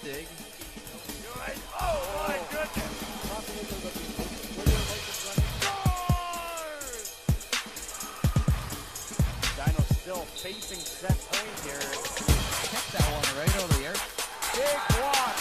dig. Oh my goodness! Dino still facing set point here. Kept that one right over the air. Big block.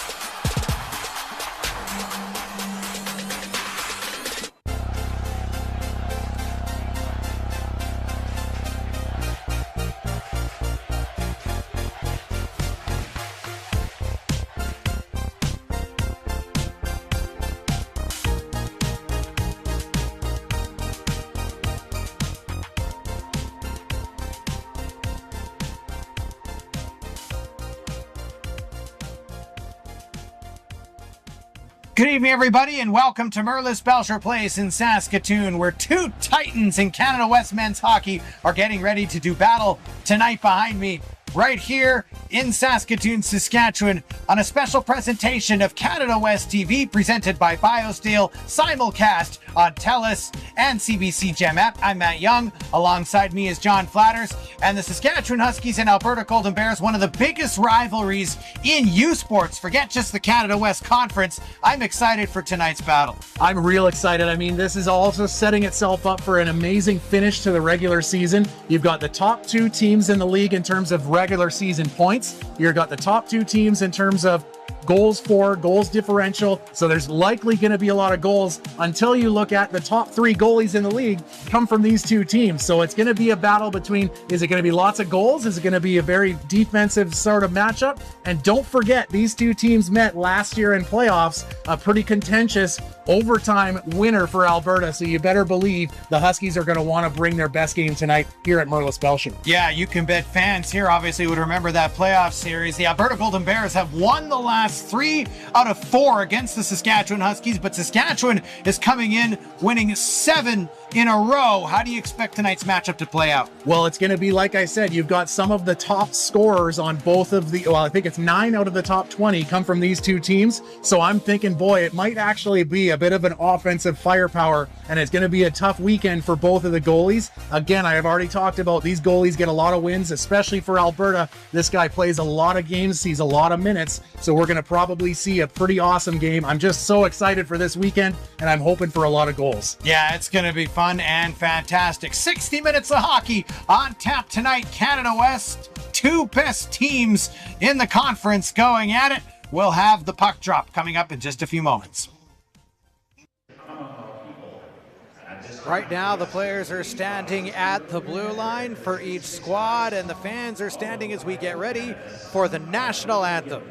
Good evening, everybody, and welcome to Merlis Belsher Place in Saskatoon, where two titans in Canada West men's hockey are getting ready to do battle tonight behind me, right here in Saskatoon, Saskatchewan, on a special presentation of Canada West TV presented by BioSteel, simulcast on TELUS and CBC Gem app. I'm Matt Young. Alongside me is John Flatters, and the Saskatchewan Huskies and Alberta Golden Bears, one of the biggest rivalries in U Sports. Forget just the Canada West Conference. I'm excited for tonight's battle. I'm real excited. I mean, this is also setting itself up for an amazing finish to the regular season. You've got the top two teams in the league in terms of regular season points. You've got the top two teams in terms of goals for, goals differential. So there's likely going to be a lot of goals until you look at the top three goalies in the league come from these two teams. So it's going to be a battle between, is it going to be lots of goals? Is it going to be a very defensive sort of matchup? And don't forget, these two teams met last year in playoffs, a pretty contentious overtime winner for Alberta. So you better believe the Huskies are going to want to bring their best game tonight here at Merlis Belsher. Yeah, you can bet fans here obviously would remember that playoff series. The Alberta Golden Bears have won the last 3 out of 4 against the Saskatchewan Huskies, but Saskatchewan is coming in winning 7 in a row. How do you expect tonight's matchup to play out? Well, it's going to be, like I said, you've got some of the top scorers on both of the, well, I think it's 9 out of the top 20 come from these two teams. So I'm thinking, boy, it might actually be a bit of an offensive firepower, and it's going to be a tough weekend for both of the goalies. Again, I have already talked about these goalies get a lot of wins, especially for Alberta. This guy plays a lot of games, sees a lot of minutes, so we're going to probably see a pretty awesome game. I'm just so excited for this weekend, and I'm hoping for a lot of goals. Yeah, it's going to be fun and fantastic. 60 minutes of hockey on tap tonight. Canada West, two best teams in the conference going at it. We'll have the puck drop coming up in just a few moments. Right now, the players are standing at the blue line for each squad, and the fans are standing as we get ready for the national anthem.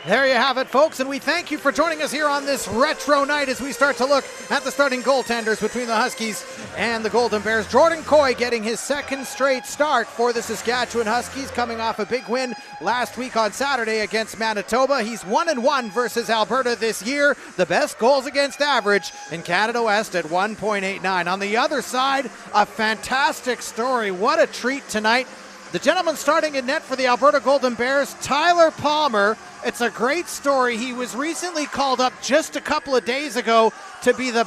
There you have it, folks, and we thank you for joining us here on this retro night as we start to look at the starting goaltenders between the Huskies and the Golden Bears. Jordan Coy getting his second straight start for the Saskatchewan Huskies, coming off a big win last week on Saturday against Manitoba. He's 1-1 versus Alberta this year, the best goals against average in Canada West at 1.89. On the other side, a fantastic story. What a treat tonight. The gentleman starting in net for the Alberta Golden Bears, Tyler Palmer. It's a great story. He was recently called up just a couple of days ago to be the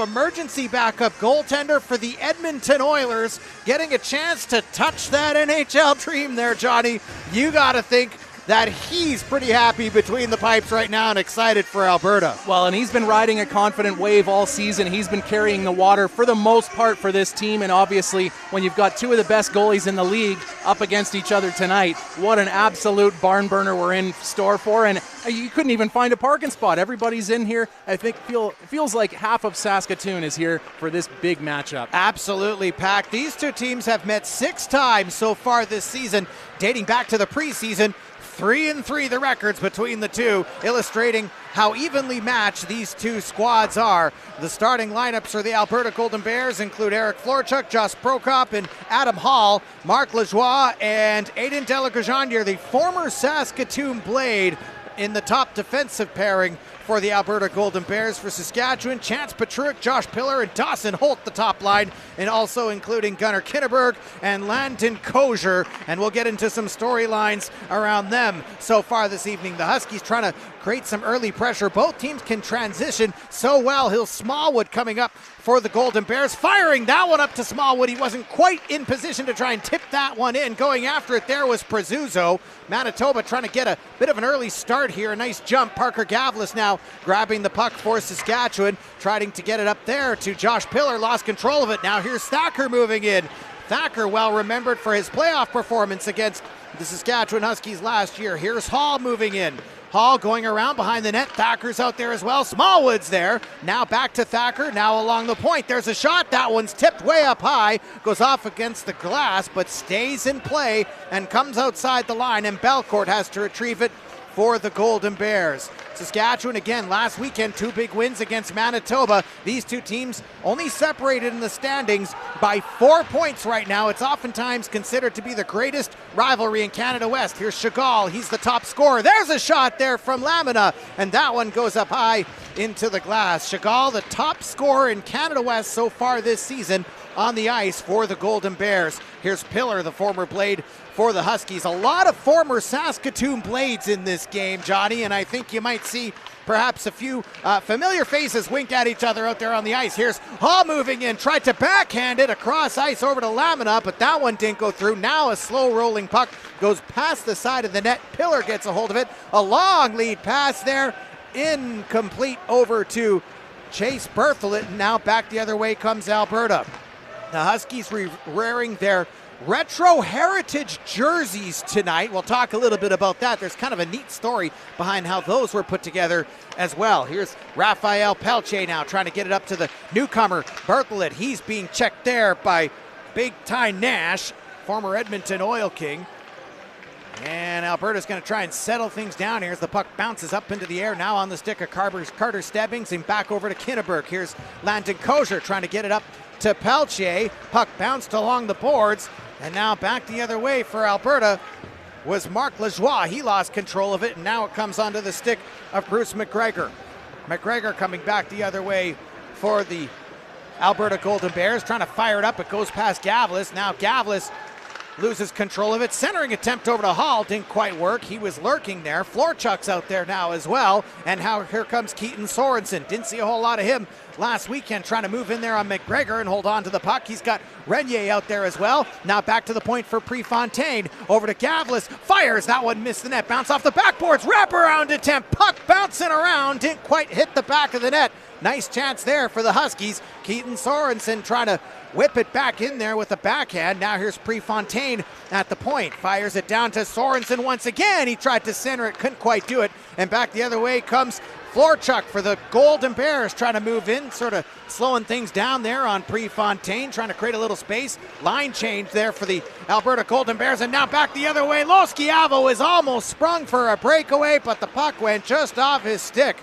emergency backup goaltender for the Edmonton Oilers, getting a chance to touch that NHL dream there, Johnny. You got to think that he's pretty happy between the pipes right now and excited for Alberta. Well, and he's been riding a confident wave all season. He's been carrying the water for the most part for this team, and obviously when you've got two of the best goalies in the league up against each other tonight, what an absolute barn burner we're in store for, and you couldn't even find a parking spot. Everybody's in here. I think it feels like half of Saskatoon is here for this big matchup. Absolutely packed. These two teams have met 6 times so far this season, dating back to the preseason. 3-3 the records between the two, illustrating how evenly matched these two squads are. The starting lineups for the Alberta Golden Bears include Eric Florchuk, Josh Prokop, and Adam Hall. Marc Lajoie and Aiden Delagrange, the former Saskatoon Blade, in the top defensive pairing for the Alberta Golden Bears. For Saskatchewan, Chance Petruik, Josh Pillar, and Dawson Holt the top line, and also including Gunnar Kinneberg and Landon Kosier, and we'll get into some storylines around them so far this evening. The Huskies trying to create some early pressure. Both teams can transition so well. Here's Smallwood coming up for the Golden Bears, firing that one up to Smallwood. He wasn't quite in position to try and tip that one in. Going after it there was Prezuzzo. Manitoba trying to get a bit of an early start here. A nice jump. Parker Gavlis now grabbing the puck for Saskatchewan, trying to get it up there to Josh Pillar. Lost control of it. Now here's Thacker moving in. Thacker, well remembered for his playoff performance against the Saskatchewan Huskies last year. Here's Hall moving in. Hall going around behind the net. Thacker's out there as well. Smallwood's there. Now back to Thacker. Now along the point. There's a shot. That one's tipped way up high. Goes off against the glass, but stays in play and comes outside the line. And Belcourt has to retrieve it for the Golden Bears. Saskatchewan, again, last weekend, 2 big wins against Manitoba. These two teams only separated in the standings by 4 points right now. It's oftentimes considered to be the greatest rivalry in Canada West. Here's Chagall. He's the top scorer. There's a shot there from Lamina, and that one goes up high into the glass. Chagall, the top scorer in Canada West so far this season, on the ice for the Golden Bears. Here's Pillar, the former Blade for the Huskies. A lot of former Saskatoon Blades in this game, Johnny, and I think you might see perhaps a few familiar faces wink at each other out there on the ice. Here's Hall moving in, tried to backhand it across ice over to Lamina, but that one didn't go through. Now a slow rolling puck goes past the side of the net. Pillar gets a hold of it. A long lead pass there, incomplete over to Chase Bertholet. Now back the other way comes Alberta. The Huskies wearing their retro heritage jerseys tonight. We'll talk a little bit about that. There's kind of a neat story behind how those were put together as well. Here's Raphael Pelche now trying to get it up to the newcomer, Bertholet. He's being checked there by Big Ty Nash, former Edmonton Oil King. And Alberta's going to try and settle things down here as the puck bounces up into the air. Now on the stick of Carter Stebbings and back over to Kinneberg. Here's Landon Kosier trying to get it up to Pelche. Puck bounced along the boards, and now back the other way for Alberta was Marc Lajoie. He lost control of it, and now it comes onto the stick of Bruce McGregor. McGregor coming back the other way for the Alberta Golden Bears, trying to fire it up. It goes past Gavlis. Now Gavlis loses control of it. Centering attempt over to Hall didn't quite work. He was lurking there. Florchuk's out there now as well. And here comes Keaton Sorensen. Didn't see a whole lot of him last weekend, trying to move in there on McGregor and hold on to the puck. He's got Renier out there as well. Now back to the point for Prefontaine. Over to Gavlis. Fires. That one missed the net. Bounce off the backboards. Wraparound attempt. Puck bouncing around. Didn't quite hit the back of the net. Nice chance there for the Huskies. Keaton Sorensen trying to whip it back in there with a backhand. Now here's Prefontaine at the point. Fires it down to Sorensen once again. He tried to center it, couldn't quite do it. And back the other way comes Florchuk for the Golden Bears trying to move in, sort of slowing things down there on Prefontaine, trying to create a little space. Line change there for the Alberta Golden Bears, and now back the other way. Loskiavo is almost sprung for a breakaway, but the puck went just off his stick.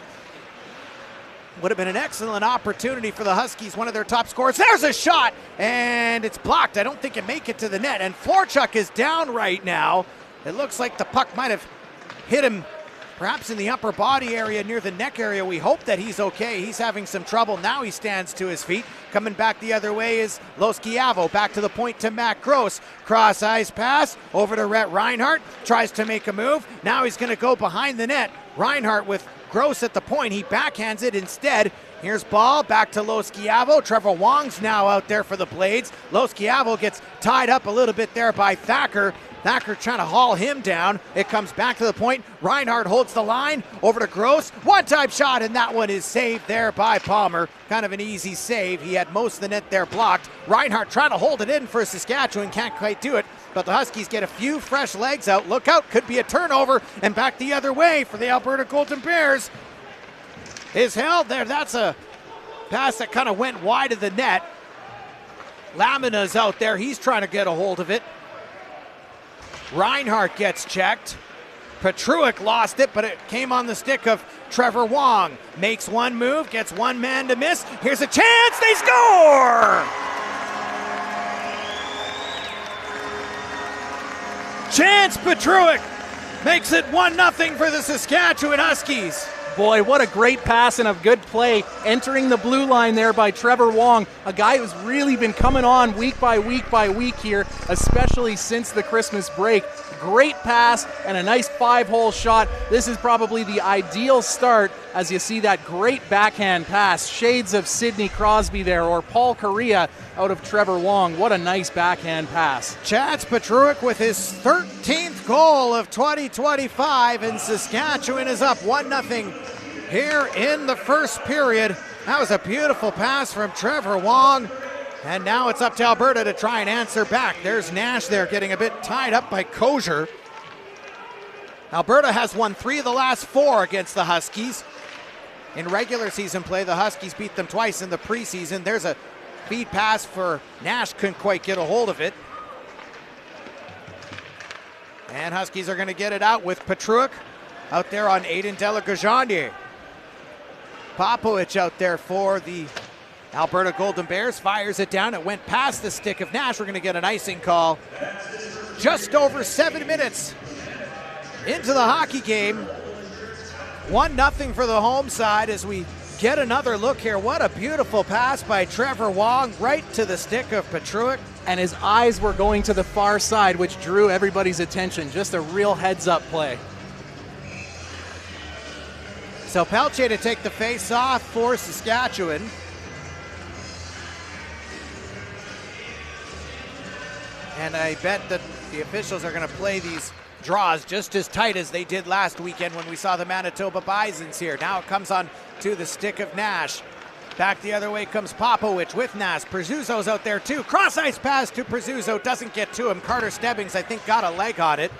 Would have been an excellent opportunity for the Huskies, one of their top scorers. There's a shot, and it's blocked. I don't think it make it to the net, and Florchuk is down right now. It looks like the puck might have hit him perhaps in the upper body area near the neck area. We hope that he's okay. He's having some trouble. Now he stands to his feet. Coming back the other way is Loskiavo. Back to the point to Matt Gross. Cross ice pass over to Rhett Reinhardt. Tries to make a move. Now he's going to go behind the net. Reinhardt with Gross at the point. He backhands it instead. Here's ball back to Loskiavo. Trevor Wong's now out there for the Blades. Loskiavo gets tied up a little bit there by Thacker. Thacker trying to haul him down. It comes back to the point. Reinhardt holds the line over to Gross. One-time shot, and that one is saved there by Palmer. Kind of an easy save. He had most of the net there blocked. Reinhardt trying to hold it in for Saskatchewan. Can't quite do it, but the Huskies get a few fresh legs out. Look out, could be a turnover, and back the other way for the Alberta Golden Bears. Is held there. That's a pass that kind of went wide of the net. Lamina's out there. He's trying to get a hold of it. Reinhardt gets checked. Petruik lost it, but it came on the stick of Trevor Wong. Makes one move, gets one man to miss. Here's a chance, they score! Chance Petruik makes it 1-0 for the Saskatchewan Huskies. Boy, what a great pass and a good play entering the blue line there by Trevor Wong, a guy who's really been coming on week by week here, especially since the Christmas break. Great pass and a nice 5-hole shot. This is probably the ideal start as you see that great backhand pass. Shades of Sidney Crosby there, or Paul Correa out of Trevor Wong. What a nice backhand pass. Chance Petruik with his 13th goal of 2025, and Saskatchewan is up 1-0 here in the first period. That was a beautiful pass from Trevor Wong. And now it's up to Alberta to try and answer back. There's Nash there getting a bit tied up by Kosher. Alberta has won 3 of the last 4 against the Huskies. In regular season play, the Huskies beat them twice in the preseason. There's a feed pass for Nash, couldn't quite get a hold of it. And Huskies are going to get it out with Petruik out there on Aiden Delagajanier. Popovich out there for the Alberta Golden Bears, fires it down. It went past the stick of Nash. We're going to get an icing call. Just over 7 minutes into the hockey game. 1-0 for the home side as we get another look here. What a beautiful pass by Trevor Wong right to the stick of Petruik. And his eyes were going to the far side, which drew everybody's attention. Just a real heads-up play. So Pelche to take the face-off for Saskatchewan. And I bet that the officials are going to play these draws just as tight as they did last weekend when we saw the Manitoba Bisons here. Now it comes on to the stick of Nash. Back the other way comes Popovich with Nash. Prezuzzo's out there too. Cross-ice pass to Prezuzzo. Doesn't get to him. Carter Stebbings, I think, got a leg on it.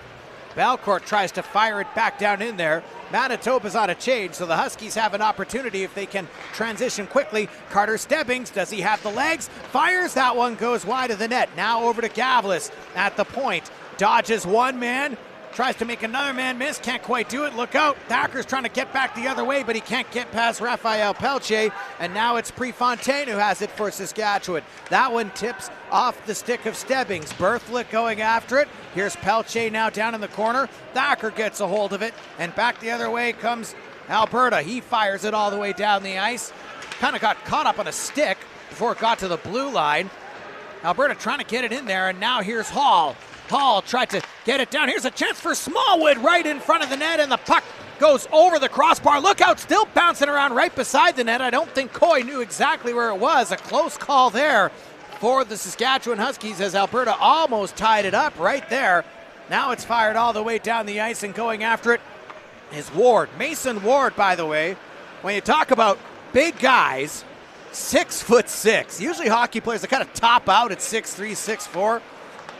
Belcourt tries to fire it back down in there. Manitoba's on a change, so the Huskies have an opportunity if they can transition quickly. Carter Stebbings, does he have the legs? Fires, that one goes wide of the net. Now over to Gavlis at the point. Dodges one man, tries to make another man miss, can't quite do it. Look out, Thacker's trying to get back the other way, but he can't get past Raphael Pelche, and now it's Prefontaine who has it for Saskatchewan. That one tips off the stick of Stebbings. Berthlet going after it. Here's Pelche now down in the corner. Thacker gets a hold of it, and back the other way comes Alberta. He fires it all the way down the ice. Kind of got caught up on a stick before it got to the blue line. Alberta trying to get it in there, and now here's Hall. Hall tried to get it down. Here's a chance for Smallwood right in front of the net, and the puck goes over the crossbar. Look out, still bouncing around right beside the net. I don't think Coy knew exactly where it was. A close call there for the Saskatchewan Huskies as Alberta almost tied it up right there. Now it's fired all the way down the ice, and going after it is Ward. Mason Ward, by the way, when you talk about big guys, 6'6". Usually hockey players that kind of top out at 6'3", 6'4".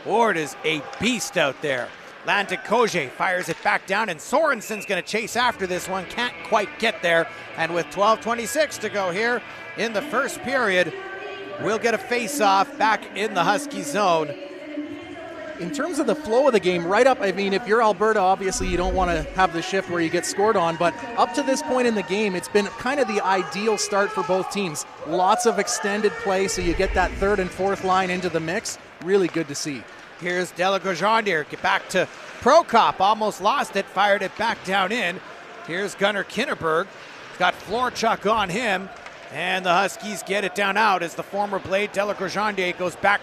Ward is a beast out there. Landon Koje fires it back down, and Sorensen's going to chase after this one. Can't quite get there. And with 12:26 to go here in the first period, we'll get a face-off back in the Husky zone. In terms of the flow of the game, right up, I mean, if you're Alberta, obviously you don't want to have the shift where you get scored on, but up to this point in the game, it's been kind of the ideal start for both teams. Lots of extended play, so you get that third and fourth line into the mix. Really good to see. Here's Delagrandeur, get back to Prokop, almost lost it, fired it back down in. Here's Gunnar Kinneberg, got Florchuk on him, and the Huskies get it down out as the former Blade Delagrandeur goes back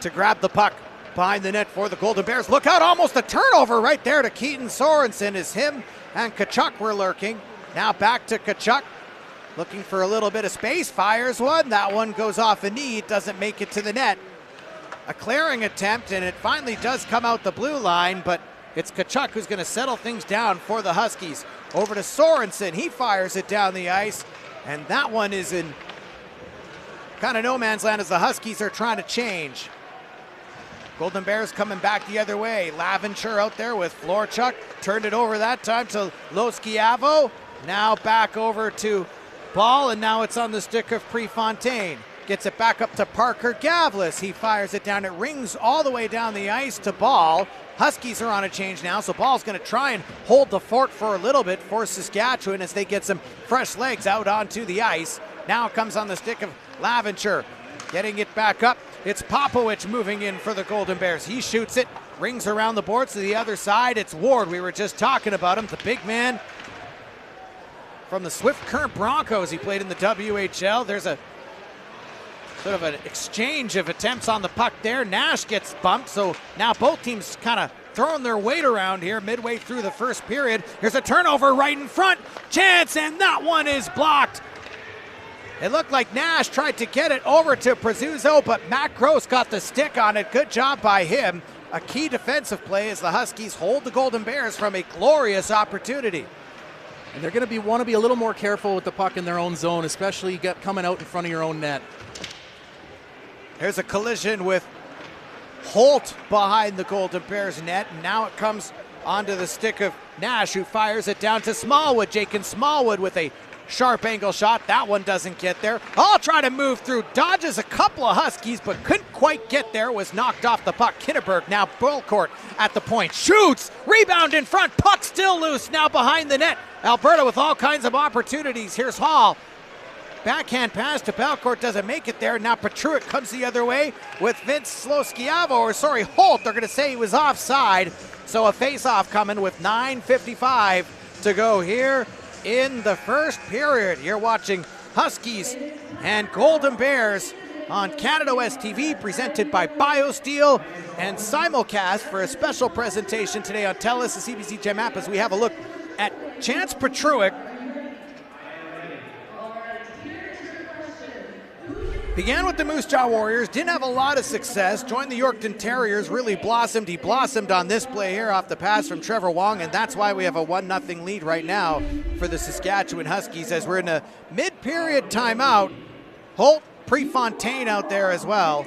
to grab the puck behind the net for the Golden Bears. Look out, almost a turnover right there to Keaton Sorensen as him and Tkachuk were lurking. Now back to Tkachuk, looking for a little bit of space, fires one. That one goes off a knee, doesn't make it to the net. A clearing attempt, and it finally does come out the blue line, but it's Tkachuk who's going to settle things down for the Huskies. Over to Sorensen, he fires it down the ice, and that one is in kind of no man's land as the Huskies are trying to change. Golden Bears coming back the other way. Laventure out there with Florchuk. Turned it over that time to Loskiavo. Now back over to Ball, and now it's on the stick of Prefontaine. Gets it back up to Parker Gavlis. He fires it down. It rings all the way down the ice to Ball. Huskies are on a change now, so Ball's going to try and hold the fort for a little bit for Saskatchewan as they get some fresh legs out onto the ice. Now it comes on the stick of Laventure. Getting it back up. It's Popowich moving in for the Golden Bears. He shoots it, rings around the boards to the other side. It's Ward. We were just talking about him, the big man from the Swift Current Broncos. He played in the WHL. There's a sort of an exchange of attempts on the puck there. Nash gets bumped, so now both teams kind of throwing their weight around here midway through the first period. Here's a turnover right in front. Chance, and that one is blocked. It looked like Nash tried to get it over to Prezuzzo, but Matt Gross got the stick on it. Good job by him. A key defensive play as the Huskies hold the Golden Bears from a glorious opportunity. And they're going to want to be a little more careful with the puck in their own zone, especially coming out in front of your own net. There's a collision with Holt behind the Golden Bears net, and now it comes onto the stick of Nash, who fires it down to Smallwood. Jacob Smallwood with a sharp angle shot. That one doesn't get there. I'll try to move through. Dodges a couple of Huskies, but couldn't quite get there. Was knocked off the puck. Kinneberg now full court at the point. Shoots. Rebound in front. Puck still loose. Now behind the net. Alberta with all kinds of opportunities. Here's Hall. Backhand pass to Belcourt. Doesn't make it there. Now Petruic comes the other way with Vince Holt. They're going to say he was offside. So a face-off coming with 9:55 to go here in the first period. You're watching Huskies and Golden Bears on Canada West TV, presented by BioSteel and simulcast for a special presentation today on TELUS, the CBC Gem app, as we have a look at Chance Petruic. Began with the Moose Jaw Warriors, didn't have a lot of success, joined the Yorkton Terriers, really blossomed. He blossomed on this play here off the pass from Trevor Wong, and that's why we have a 1-0 lead right now for the Saskatchewan Huskies as we're in a mid-period timeout. Holt, Prefontaine out there as well,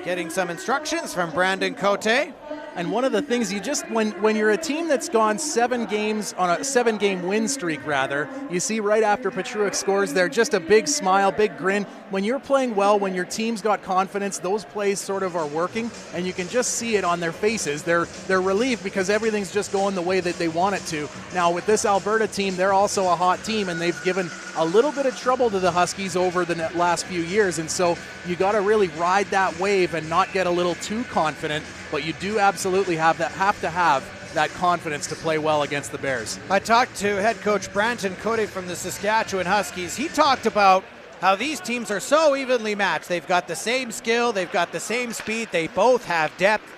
getting some instructions from Brandon Cote. And one of the things when you're a team that's gone 7 games on a 7-game win streak, rather, you see right after Petruic scores there, just a big smile, big grin. When you're playing well, when your team's got confidence, those plays sort of are working, and you can just see it on their faces. They're relieved because everything's just going the way that they want it to. Now with this Alberta team, they're also a hot team, and they've given a little bit of trouble to the Huskies over the last few years, and so you got to really ride that wave and not get a little too confident, but you do absolutely have to have that confidence to play well against the Bears. I talked to head coach Brandon Cote from the Saskatchewan Huskies. He talked about how these teams are so evenly matched. They've got the same skill, they've got the same speed, they both have depth,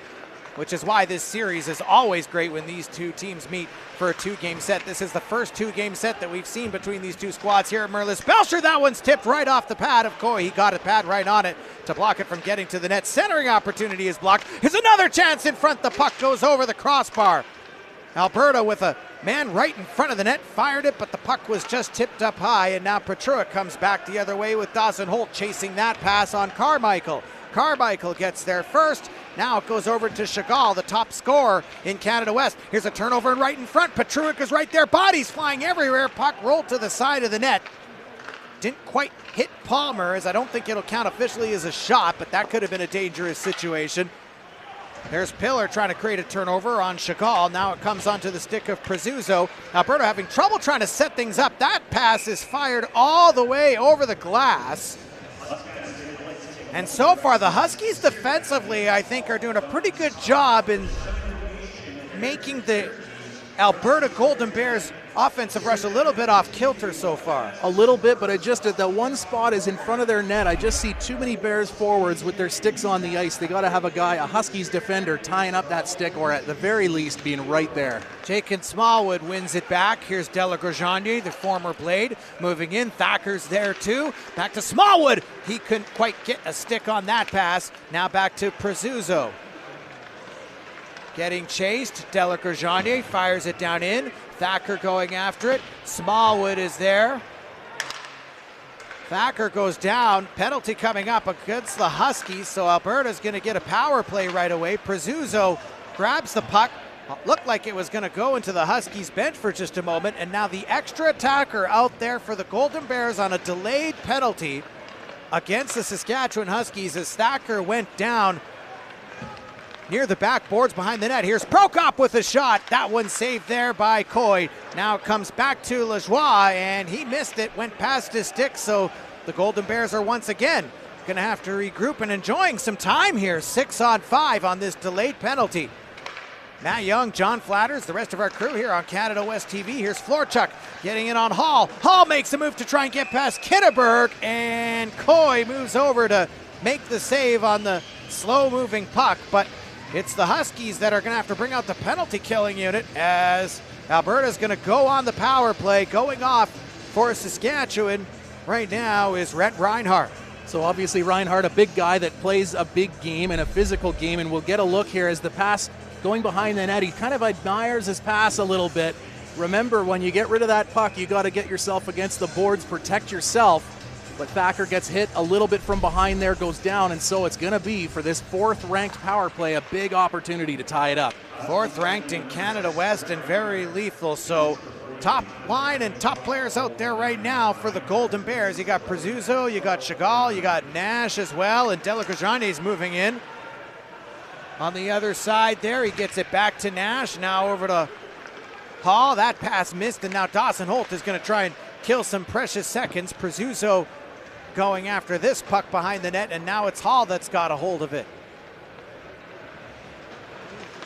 which is why this series is always great when these two teams meet for a 2-game set. This is the first 2-game set that we've seen between these two squads here at Merlis Belsher. That one's tipped right off the pad of Coy. He got a pad right on it to block it from getting to the net. Centering opportunity is blocked. Here's another chance in front. The puck goes over the crossbar. Alberta with a man right in front of the net, fired it, but the puck was just tipped up high, and now Petruic comes back the other way with Dawson Holt chasing that pass on Carmichael. Carmichael gets there first, Now it goes over to Chagall, the top scorer in Canada West. Here's a turnover right in front. Petruik is right there. Bodies flying everywhere. Puck rolled to the side of the net. Didn't quite hit Palmer, as I don't think it'll count officially as a shot, but that could have been a dangerous situation. There's Pillar trying to create a turnover on Chagall. Now it comes onto the stick of Prezuzzo. Alberta having trouble trying to set things up. That pass is fired all the way over the glass. And so far, the Huskies defensively, I think, are doing a pretty good job in making the Alberta Golden Bears offensive rush a little bit off kilter so far. A little bit, but the one spot is in front of their net. I just see too many Bears forwards with their sticks on the ice. They got to have a Huskies defender tying up that stick, or at the very least being right there. Jacob Smallwood wins it back. Here's Delagrejanier, the former Blade, moving in. Thacker's there too. Back to Smallwood. He couldn't quite get a stick on that pass. Now back to Prezuzzo. Getting chased. Delagrejanier fires it down in. Thacker going after it. Smallwood is there. Thacker goes down. Penalty coming up against the Huskies, so Alberta's going to get a power play right away. Prezuzzo grabs the puck. Looked like it was going to go into the Huskies bench for just a moment, and now the extra attacker out there for the Golden Bears on a delayed penalty against the Saskatchewan Huskies as Thacker went down near the backboards behind the net. Here's Prokop with a shot. That one saved there by Coy. Now it comes back to Lajoie, and he missed it, went past his stick, so the Golden Bears are once again going to have to regroup and enjoying some time here. 6-on-5 on this delayed penalty. Matt Young, John Flatters, the rest of our crew here on Canada West TV. Here's Florchuk getting in on Hall. Hall makes a move to try and get past Kitterberg, and Coy moves over to make the save on the slow-moving puck, but it's the Huskies that are going to have to bring out the penalty killing unit as Alberta's going to go on the power play. Going off for Saskatchewan right now is Rhett Reinhardt. So obviously Reinhardt, a big guy that plays a big game and a physical game, and we'll get a look here as the pass going behind the net. He kind of admires his pass a little bit. Remember, when you get rid of that puck, you got to get yourself against the boards, protect yourself. But Thacker gets hit a little bit from behind there, goes down, and so it's going to be, for this 4th-ranked power play, a big opportunity to tie it up. 4th ranked in Canada West and very lethal, so top line and top players out there right now for the Golden Bears. You got Prezuzzo, you got Chagall, you got Nash as well, and Delagrejanier moving in. On the other side there, he gets it back to Nash, now over to Hall. That pass missed, and now Dawson Holt is going to try and kill some precious seconds. Prezuzzo going after this puck behind the net, and now it's Hall that's got a hold of it.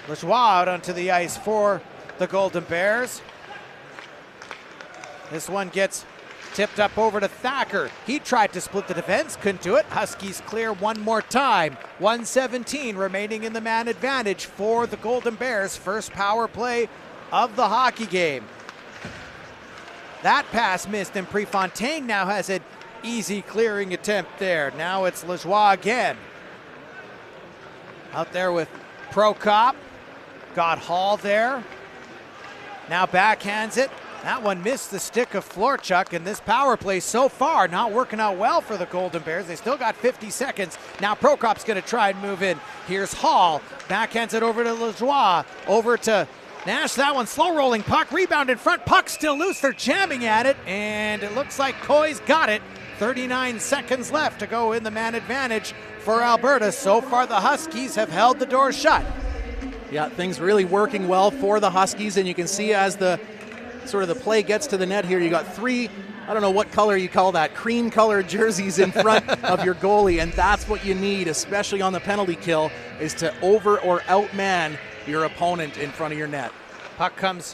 Lajoie out onto the ice for the Golden Bears. This one gets tipped up over to Thacker. He tried to split the defense, couldn't do it. Huskies clear one more time. 1:17 remaining in the man advantage for the Golden Bears. First power play of the hockey game. That pass missed, and Prefontaine now has an easy clearing attempt there. Now it's Lajoie again. Out there with Prokop. Got Hall there. Now backhands it. That one missed the stick of Florchuk, and this power play so far not working out well for the Golden Bears. They still got 50 seconds. Now Prokop's going to try and move in. Here's Hall. Backhands it over to Lajoie. Over to Nash. That one slow rolling puck. Rebound in front. Puck still loose. They're jamming at it, and it looks like Coy's got it. 39 seconds left to go in the man advantage for Alberta. So far the Huskies have held the door shut. Yeah, things really working well for the Huskies, and you can see as the the play gets to the net here, you got 3, I don't know what color you call that, cream colored jerseys in front of your goalie, and that's what you need, especially on the penalty kill, is to over or outman your opponent in front of your net. Puck comes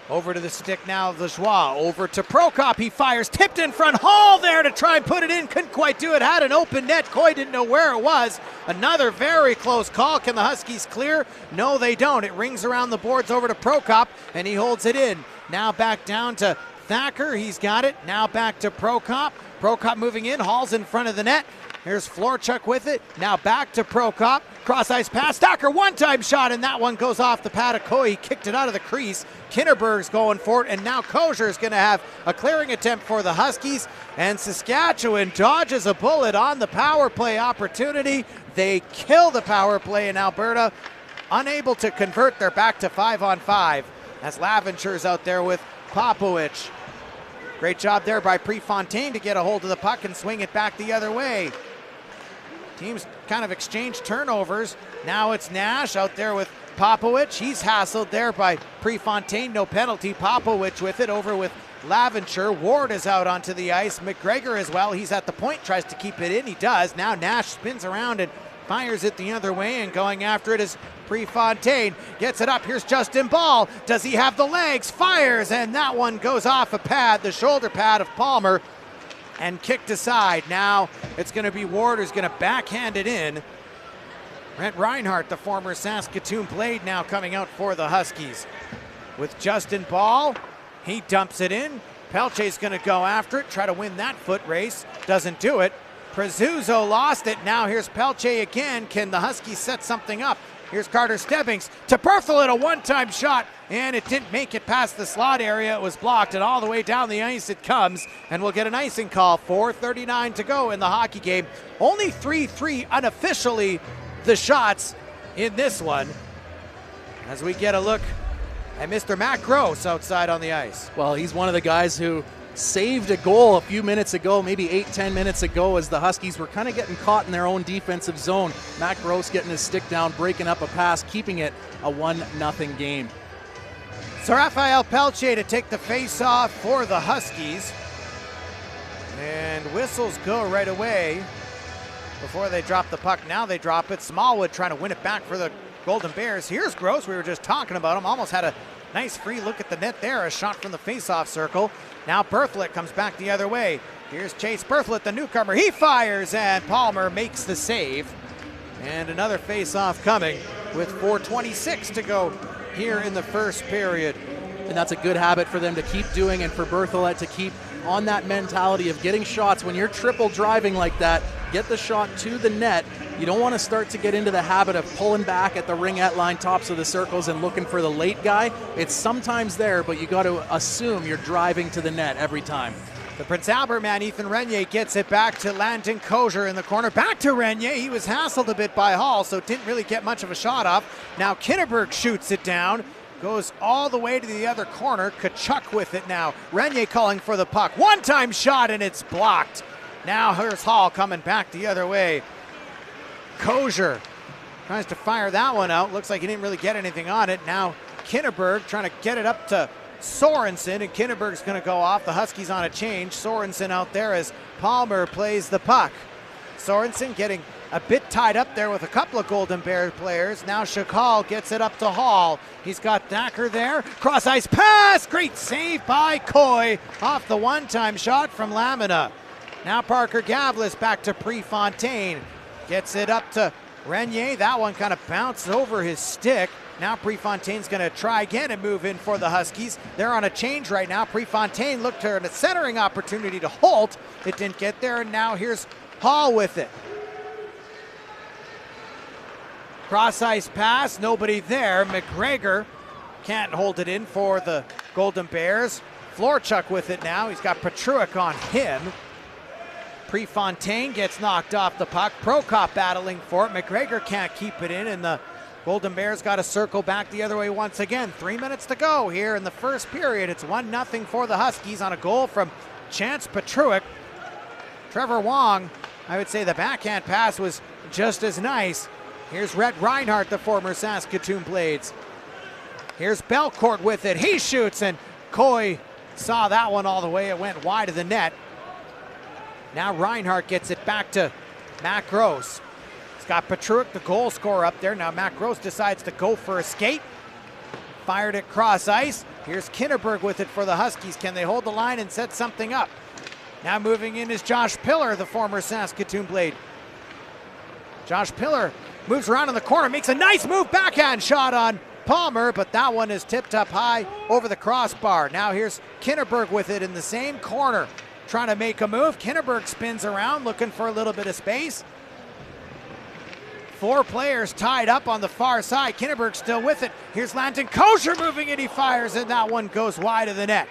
over to the stick now of Lajoie. Over to Prokop. He fires. Tipped in front. Hall there to try and put it in. Couldn't quite do it. Had an open net. Coy didn't know where it was. Another very close call. Can the Huskies clear? No, they don't. It rings around the boards over to Prokop, and he holds it in. Now back down to Thacker. He's got it. Now back to Prokop. Prokop moving in. Hall's in front of the net. Here's Florchuk with it. Now back to Prokop. Cross ice pass. Stacker one-time shot, and that one goes off the pad of Coy. He kicked it out of the crease. Kinderberg's going for it, and now Kosher is going to have a clearing attempt for the Huskies. And Saskatchewan dodges a bullet on the power play opportunity. They kill the power play in Alberta. Unable to convert, they're back to 5-on-5 as Laventure's out there with Popovich. Great job there by Prefontaine to get a hold of the puck and swing it back the other way. Teams kind of exchange turnovers. Now it's Nash out there with Popovich. He's hassled there by Prefontaine. No penalty. Popovich with it over with Laventure. Ward is out onto the ice. McGregor as well. He's at the point, tries to keep it in. He does. Now Nash spins around and fires it the other way, and going after it is Prefontaine. Gets it up. Here's Justin Ball. Does he have the legs? Fires, and that one goes off a pad, the shoulder pad of Palmer, and kicked aside. Now it's going to be Ward who's going to backhand it in. Brent Reinhardt, the former Saskatoon blade, now coming out for the Huskies. With Justin Ball, he dumps it in. Pelche's going to go after it, try to win that foot race. Doesn't do it. Prezuzzo lost it. Now here's Pelche again. Can the Huskies set something up? Here's Carter Stebbings to Berthelot, a one-time shot, and it didn't make it past the slot area. It was blocked, and all the way down the ice it comes, and we'll get an icing call. 4:39 to go in the hockey game. Only 3-3 unofficially the shots in this one. As we get a look at Mr. Matt Gross outside on the ice. Well, he's one of the guys who saved a goal a few minutes ago, maybe 8-10 minutes ago, as the Huskies were kind of getting caught in their own defensive zone. Matt Gross getting his stick down, breaking up a pass, keeping it a 1-0 game. So Raphael Pelche to take the face-off for the Huskies. And whistles go right away before they drop the puck. Now they drop it. Smallwood trying to win it back for the Golden Bears. Here's Gross. We were just talking about him. Almost had a nice free look at the net there. A shot from the face-off circle. Now Berthelot comes back the other way. Here's Chase Berthelot, the newcomer. He fires, and Palmer makes the save. And another face-off coming with 4:26 to go here in the first period. And that's a good habit for them to keep doing, and for Berthelot to keep on that mentality of getting shots. When you're triple driving like that, get the shot to the net. You don't want to start to get into the habit of pulling back at the ringette line, tops of the circles, and looking for the late guy. It's sometimes there, but you got to assume you're driving to the net every time. The Prince Albert man, Ethan Renier, gets it back to Landon Kosher in the corner. Back to Renier. He was hassled a bit by Hall, so didn't really get much of a shot off. Now Kinneberg shoots it down. Goes all the way to the other corner. Kachuk with it now. Renier calling for the puck. One-time shot, and it's blocked. Now here's Hall coming back the other way. Kosher tries to fire that one out. Looks like he didn't really get anything on it. Now Kinneberg trying to get it up to Sorensen, and Kinneberg's going to go off. The Huskies on a change. Sorensen out there as Palmer plays the puck. Sorensen getting a bit tied up there with a couple of Golden Bear players. Now Shakal gets it up to Hall. He's got Thacker there. Cross ice pass. Great save by Coy off the one-time shot from Lamina. Now Parker Gavlis back to Prefontaine. Gets it up to Renier. That one kind of bounced over his stick. Now Prefontaine's going to try again and move in for the Huskies. They're on a change right now. Prefontaine looked for a centering opportunity to Holt. It didn't get there, and now here's Hall with it. Cross ice pass, nobody there. McGregor can't hold it in for the Golden Bears. Florchuk with it now. He's got Petruic on him. Prefontaine gets knocked off the puck. Prokop battling for it. McGregor can't keep it in, and the Golden Bears got to circle back the other way once again. 3 minutes to go here in the first period. It's 1-0 for the Huskies on a goal from Chance Petruic. Trevor Wong, I would say the backhand pass was just as nice. Here's Rhett Reinhardt, the former Saskatoon Blades. Here's Belcourt with it. He shoots, and Coy saw that one all the way. It went wide of the net. Now Reinhardt gets it back to Matt Gross. He's got Petruic, the goal scorer, up there. Now Matt Gross decides to go for a skate. Fired it cross ice. Here's Kinneberg with it for the Huskies. Can they hold the line and set something up? Now moving in is Josh Pillar, the former Saskatoon Blade. Josh Pillar moves around in the corner, makes a nice move, backhand shot on Palmer, but that one is tipped up high over the crossbar. Now here's Kinneberg with it in the same corner. trying to make a move. Kinneberg spins around looking for a little bit of space. 4 players tied up on the far side. Kinneberg still with it. Here's Landon Kosher moving it. He fires and that one goes wide of the net.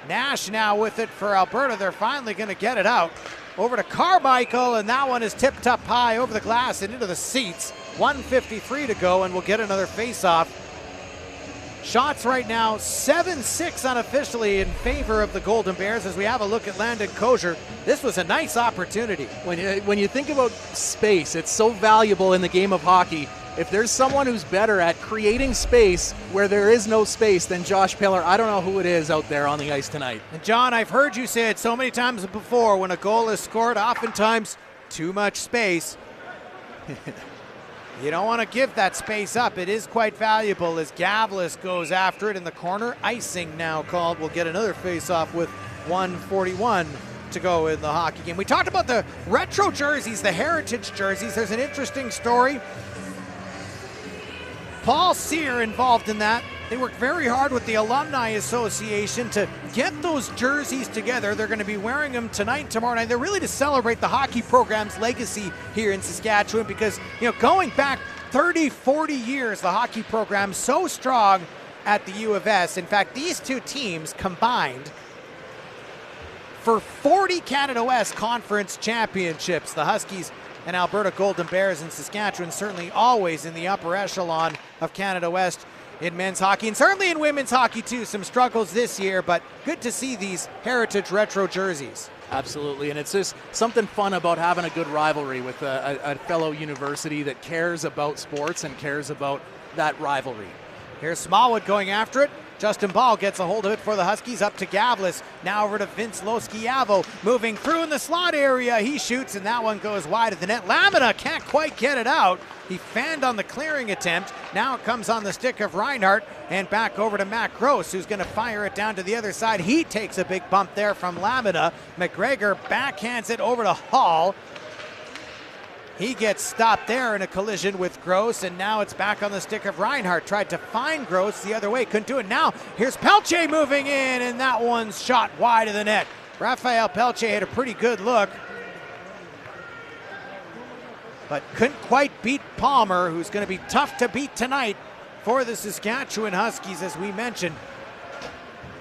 Nash now with it for Alberta. They're finally going to get it out. Over to Carmichael, and that one is tipped up high over the glass and into the seats. 1:53 to go, and we'll get another face-off. Shots right now, 7-6 unofficially in favor of the Golden Bears as we have a look at Landon Kosher. This was a nice opportunity. When you think about space, it's so valuable in the game of hockey. If there's someone who's better at creating space where there is no space than Josh Pillar, I don't know who it is out there on the ice tonight. And John, I've heard you say it so many times before, when a goal is scored, oftentimes too much space. You don't want to give that space up. It is quite valuable as Gavlis goes after it in the corner. Icing now called. We'll get another face-off with 1:41 to go in the hockey game. We talked about the retro jerseys, the heritage jerseys. There's an interesting story. Paul Sear involved in that. They worked very hard with the Alumni Association to get those jerseys together. They're going to be wearing them tonight, tomorrow night. They're really to celebrate the hockey program's legacy here in Saskatchewan because, you know, going back 30, 40 years, the hockey program's so strong at the U of S. In fact, these two teams combined for 40 Canada West Conference championships. The Huskies and Alberta Golden Bears in Saskatchewan certainly always in the upper echelon of Canada West in men's hockey, and certainly in women's hockey too. Some struggles this year, but good to see these heritage retro jerseys. Absolutely, and it's just something fun about having a good rivalry with a fellow university that cares about sports and cares about that rivalry. Here's Smallwood going after it. Justin Ball gets a hold of it for the Huskies, up to Gavlis. Now over to Vince Loskiavo, moving through in the slot area. He shoots, and that one goes wide of the net. Lamina can't quite get it out. He fanned on the clearing attempt. Now it comes on the stick of Reinhardt, and back over to Matt Gross, who's going to fire it down to the other side. He takes a big bump there from Lamina. McGregor backhands it over to Hall. He gets stopped there in a collision with Gross, and now it's back on the stick of Reinhardt. Tried to find Gross the other way, couldn't do it. Now here's Pelche moving in, and that one's shot wide of the net. Raphael Pelche had a pretty good look, but couldn't quite beat Palmer, who's going to be tough to beat tonight for the Saskatchewan Huskies, as we mentioned.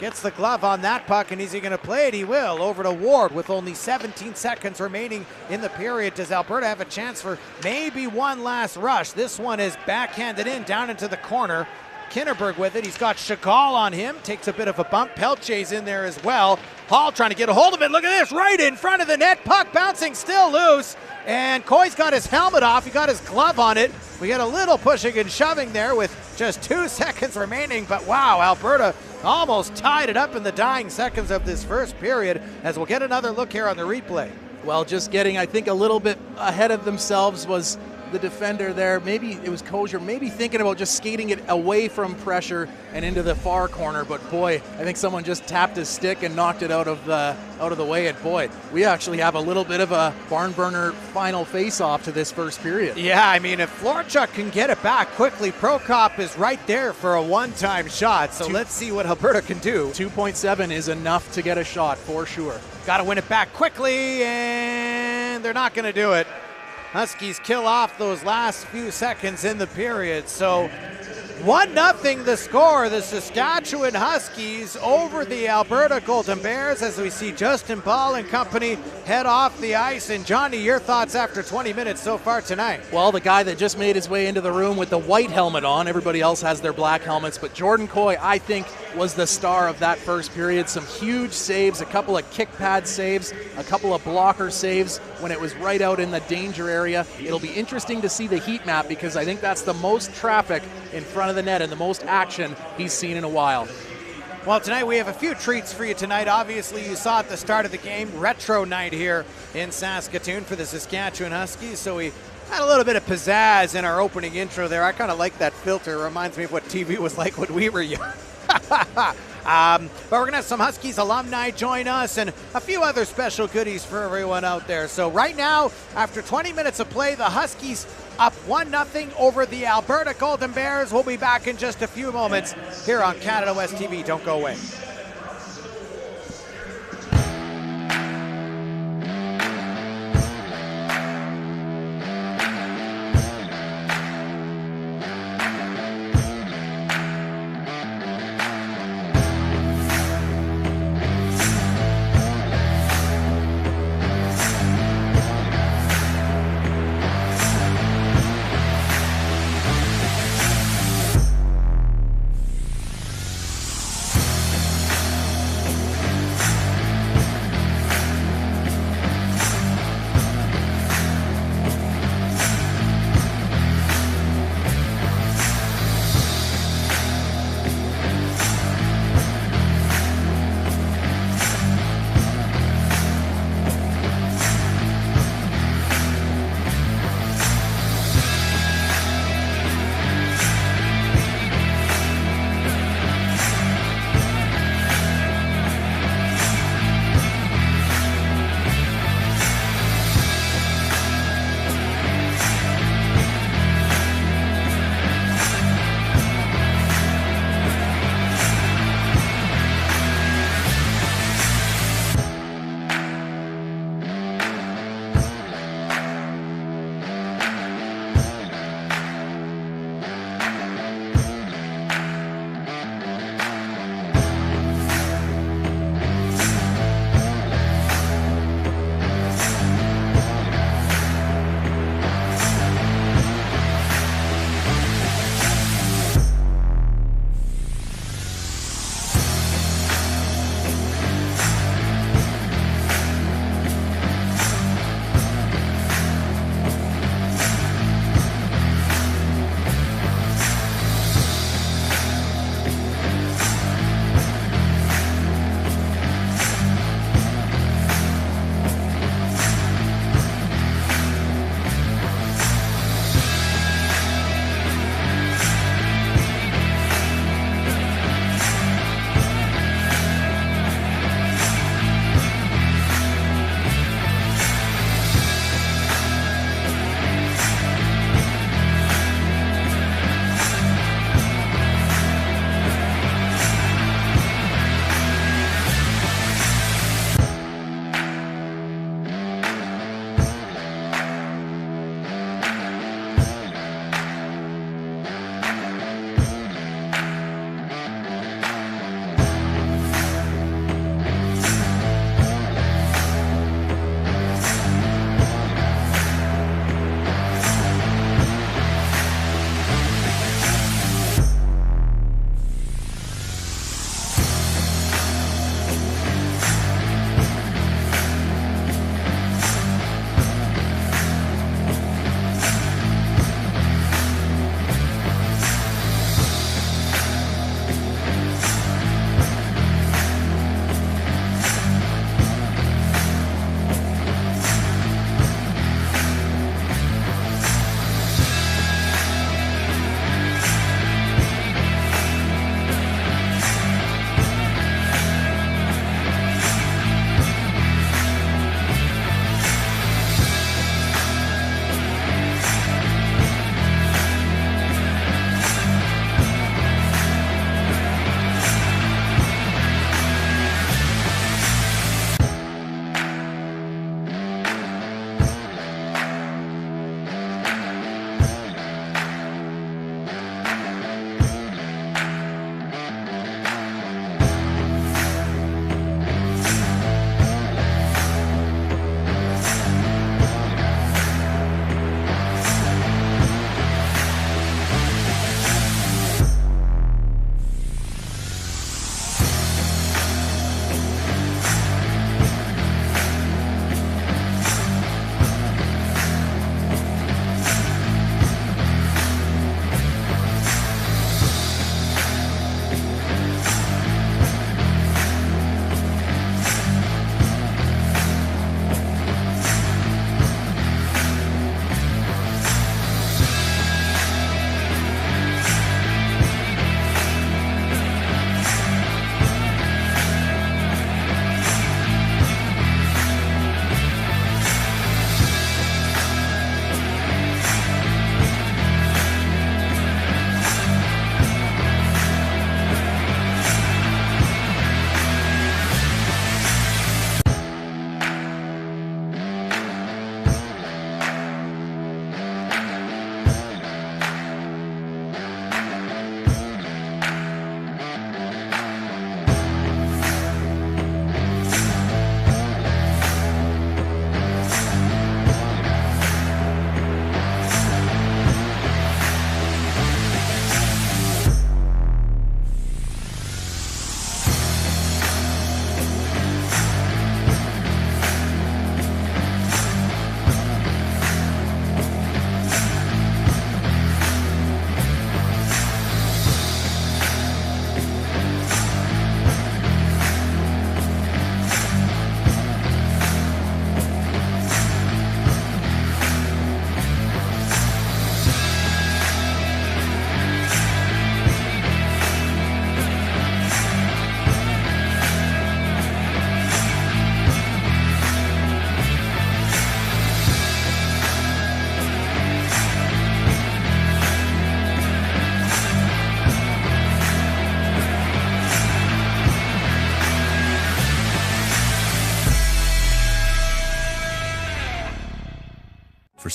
Gets the glove on that puck, and is he going to play it? He will. Over to Ward with only 17 seconds remaining in the period. Does Alberta have a chance for maybe one last rush? This one is backhanded in, down into the corner. Kinneberg with it. He's got Chagall on him. Takes a bit of a bump. Pelche's in there as well. Hall trying to get a hold of it. Look at this. Right in front of the net. Puck bouncing, still loose. And Coy's got his helmet off. He got his glove on it. We got a little pushing and shoving there with just 2 seconds remaining. But wow, Alberta almost tied it up in the dying seconds of this first period, as we'll get another look here on the replay. Well, just getting, I think, a little bit ahead of themselves was the defender there. Maybe it was Kosher, maybe thinking about just skating it away from pressure and into the far corner. But boy, I think someone just tapped his stick and knocked it out of the way. And boy, we actually have a little bit of a barn burner final face-off to this first period. Yeah, I mean, if Florchuk can get it back quickly, Prokop is right there for a one-time shot. So let's see what Alberta can do. 2.7 is enough to get a shot for sure. Got to win it back quickly, and they're not going to do it. Huskies kill off those last few seconds in the period. So 1-0 the score. The Saskatchewan Huskies over the Alberta Golden Bears as we see Justin Ball and company head off the ice. And Johnny, your thoughts after 20 minutes so far tonight? Well, the guy that just made his way into the room with the white helmet on, everybody else has their black helmets, but Jordan Coy, I think, was the star of that first period. Some huge saves, a couple of kick pad saves, a couple of blocker saves when it was right out in the danger area. It'll be interesting to see the heat map because I think that's the most traffic in front of the net and the most action he's seen in a while. Well, tonight we have a few treats for you tonight. Obviously, you saw at the start of the game, retro night here in Saskatoon for the Saskatchewan Huskies. So we had a little bit of pizzazz in our opening intro there. I kind of like that filter. It reminds me of what TV was like when we were young. But we're going to have some Huskies alumni join us and a few other special goodies for everyone out there. So right now, after 20 minutes of play, the Huskies up 1-0 over the Alberta Golden Bears. We'll be back in just a few moments here on Canada West TV. Don't go away.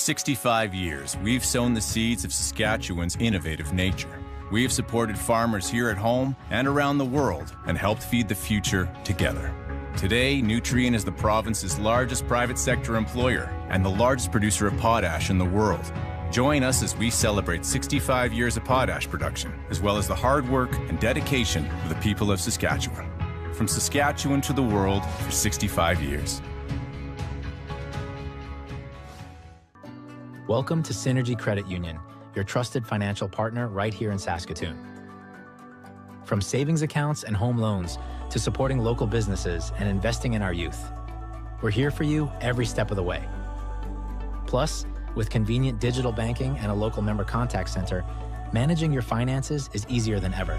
65 years, we've sown the seeds of Saskatchewan's innovative nature. We have supported farmers here at home and around the world and helped feed the future together. Today, Nutrien is the province's largest private sector employer and the largest producer of potash in the world. Join us as we celebrate 65 years of potash production, as well as the hard work and dedication of the people of Saskatchewan. From Saskatchewan to the world for 65 years. Welcome to Synergy Credit Union, your trusted financial partner right here in Saskatoon. From savings accounts and home loans to supporting local businesses and investing in our youth, we're here for you every step of the way. Plus, with convenient digital banking and a local member contact center, managing your finances is easier than ever.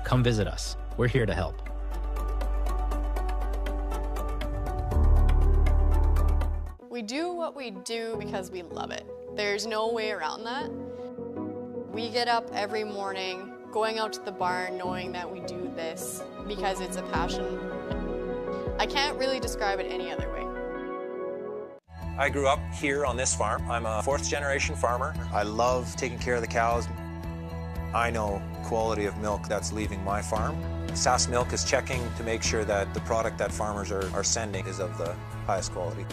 Come visit us. We're here to help. We do what we do because we love it. There's no way around that. We get up every morning, going out to the barn, knowing that we do this because it's a passion. I can't really describe it any other way. I grew up here on this farm. I'm a fourth-generation farmer. I love taking care of the cows. I know quality of milk that's leaving my farm. Sask Milk is checking to make sure that the product that farmers are sending is of the highest quality.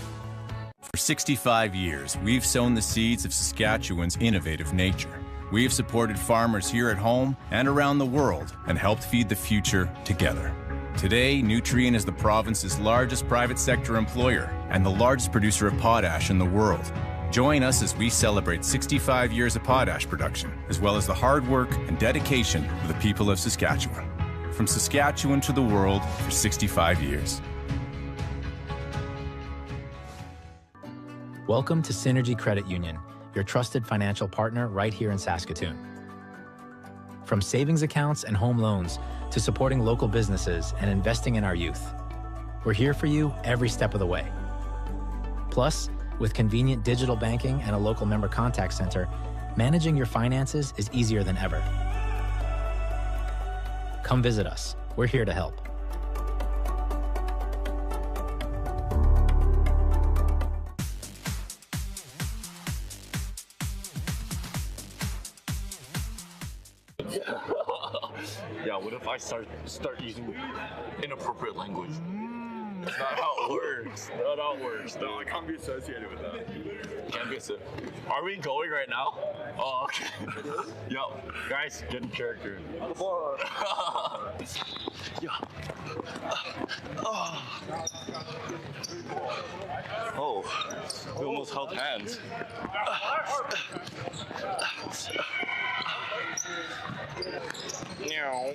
For 65 years, we've sown the seeds of Saskatchewan's innovative nature. We have supported farmers here at home and around the world and helped feed the future together. Today, Nutrien is the province's largest private sector employer and the largest producer of potash in the world. Join us as we celebrate 65 years of potash production, as well as the hard work and dedication of the people of Saskatchewan. From Saskatchewan to the world for 65 years. Welcome to Synergy Credit Union, your trusted financial partner right here in Saskatoon. From savings accounts and home loans to supporting local businesses and investing in our youth, we're here for you every step of the way. Plus, with convenient digital banking and a local member contact center, managing your finances is easier than ever. Come visit us. We're here to help. Yeah, what if I start using inappropriate language? That's not how it works. Not how it works. No, I can't be associated with that. Can't be associated. Are we going right now? Oh, okay. Yo, guys, get in character. Yeah. Oh, we almost held hands. Meow.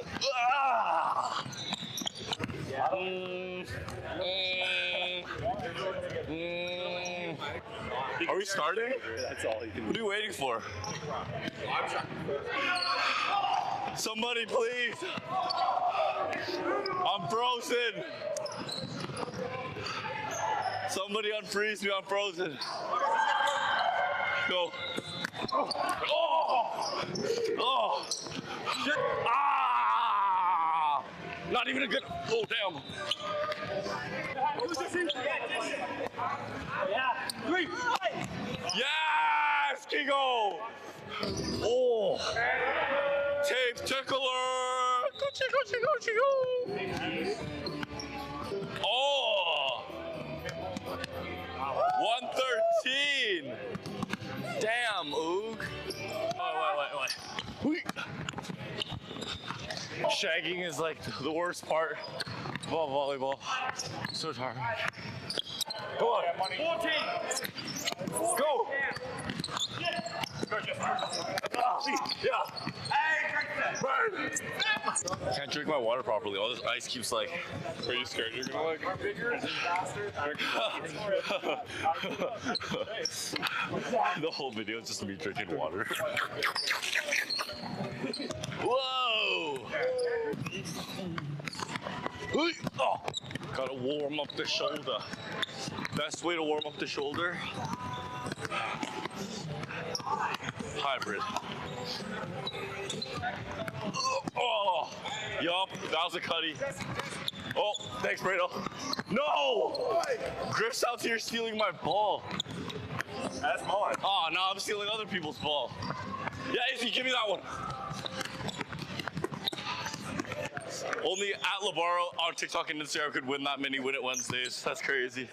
Are we starting? That's all you can do. What are you waiting for? Somebody, please. I'm frozen. Somebody unfreeze me. I'm frozen. Go. Oh! Oh! Shit! Ah! Not even a good. Oh, damn. Yeah. 3. Yes, Kingo! Oh! Tape tickler! Gucci, Gucci, Gucci, go! Oh! 113! Damn, Oog. Wait. Shagging is like the worst part about volleyball. So tired. Come on. 14. Go. Yeah. Burn. Can't drink my water properly. All this ice keeps like. Are you scared you're gonna like? The whole video is just me drinking water. Whoa! Oh, gotta warm up the shoulder. Best way to warm up the shoulder. Hybrid. Oh, yup, that was a cutty. Oh, thanks, Brado. No! Griff's out here stealing my ball. That's mine. Oh, no, I'm stealing other people's ball. Yeah, Izzy, give me that one. Only at Labaro on TikTok and Instagram could win that many Win It Wednesdays. That's crazy.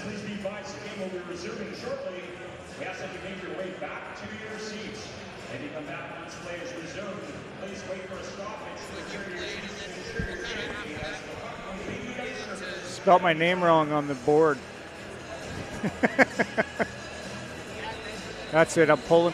Please be advised, the game will be resuming shortly. We ask that you make your way back to your seats. When you come back once play is resumed, please wait for a stoppage to return to your seats and ensure your safety as the puck will be service. Spelled my name wrong on the board. That's it, I'm pulling.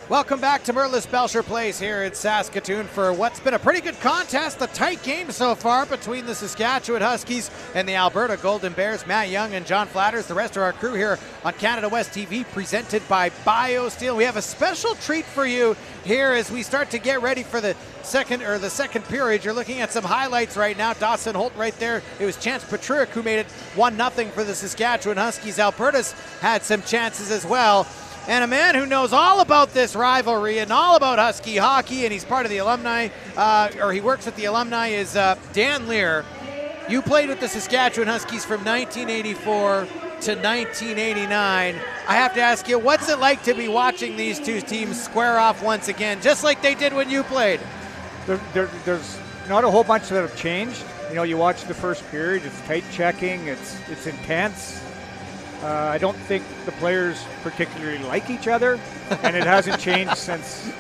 Welcome back to Merlis Belsher Place here in Saskatoon for what's been a pretty good contest, a tight game so far between the Saskatchewan Huskies and the Alberta Golden Bears. Matt Young and John Flatters, the rest of our crew here on Canada West TV, presented by BioSteel. We have a special treat for you here as we start to get ready for the second period. You're looking at some highlights right now. Dawson Holt right there. It was Chance Patrick who made it 1-0 for the Saskatchewan Huskies. Alberta's had some chances as well. And a man who knows all about this rivalry and all about Husky hockey, and he's part of the Alumni, or he works at the Alumni, is Dan Lear. You played with the Saskatchewan Huskies from 1984 to 1989. I have to ask you, what's it like to be watching these two teams square off once again, just like they did when you played? There's not a whole bunch that have changed. You know, you watch the first period, it's tight checking, it's intense. I don't think the players particularly like each other, and it hasn't changed since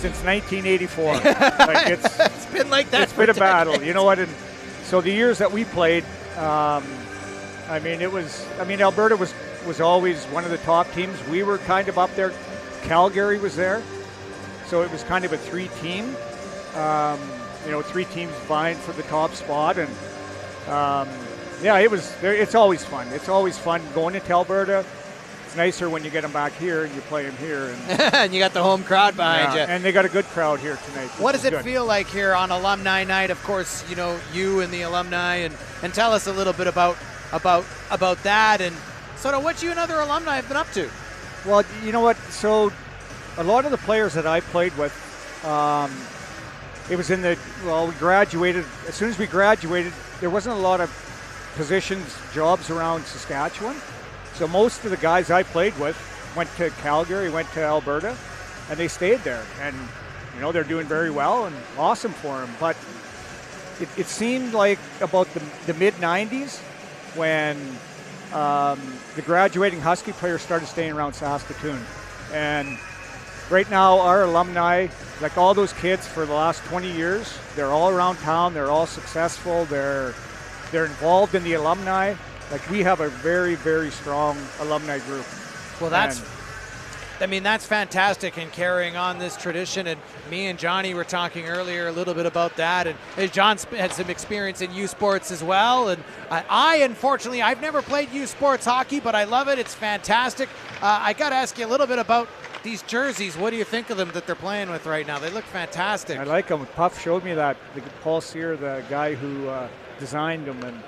1984. Like it's been like that. It's been a battle, you know what? And so the years that we played, Alberta was always one of the top teams. We were kind of up there. Calgary was there, so it was kind of a three-team. Three teams vying for the top spot, and it's always fun. It's always fun going into Alberta. It's nicer when you get them back here and you play them here. And, and you got the home crowd behind you. And they got a good crowd here tonight. What does it feel like here on Alumni Night? Of course, you know, you and the alumni, and tell us a little bit about that and sort of what you and other alumni have been up to. Well, you know what? So a lot of the players that I played with, it was we graduated. As soon as we graduated, there wasn't a lot of jobs around Saskatchewan. So most of the guys I played with went to Calgary, went to Alberta, and they stayed there. And, you know, they're doing very well and awesome for them. But it seemed like about the mid-90s when the graduating Husky players started staying around Saskatoon. And right now, our alumni, like all those kids for the last 20 years, they're all around town. They're all successful. They're involved in the alumni. Like, we have a very, very strong alumni group. Well, that's fantastic in carrying on this tradition. And me and Johnny were talking earlier a little bit about that. And John had some experience in U Sports as well. And unfortunately, I've never played U Sports hockey, but I love it. It's fantastic. I got to ask you a little bit about these jerseys. What do you think of them that they're playing with right now? They look fantastic. I like them. Puff showed me that. Paul Sear, the guy who designed them, and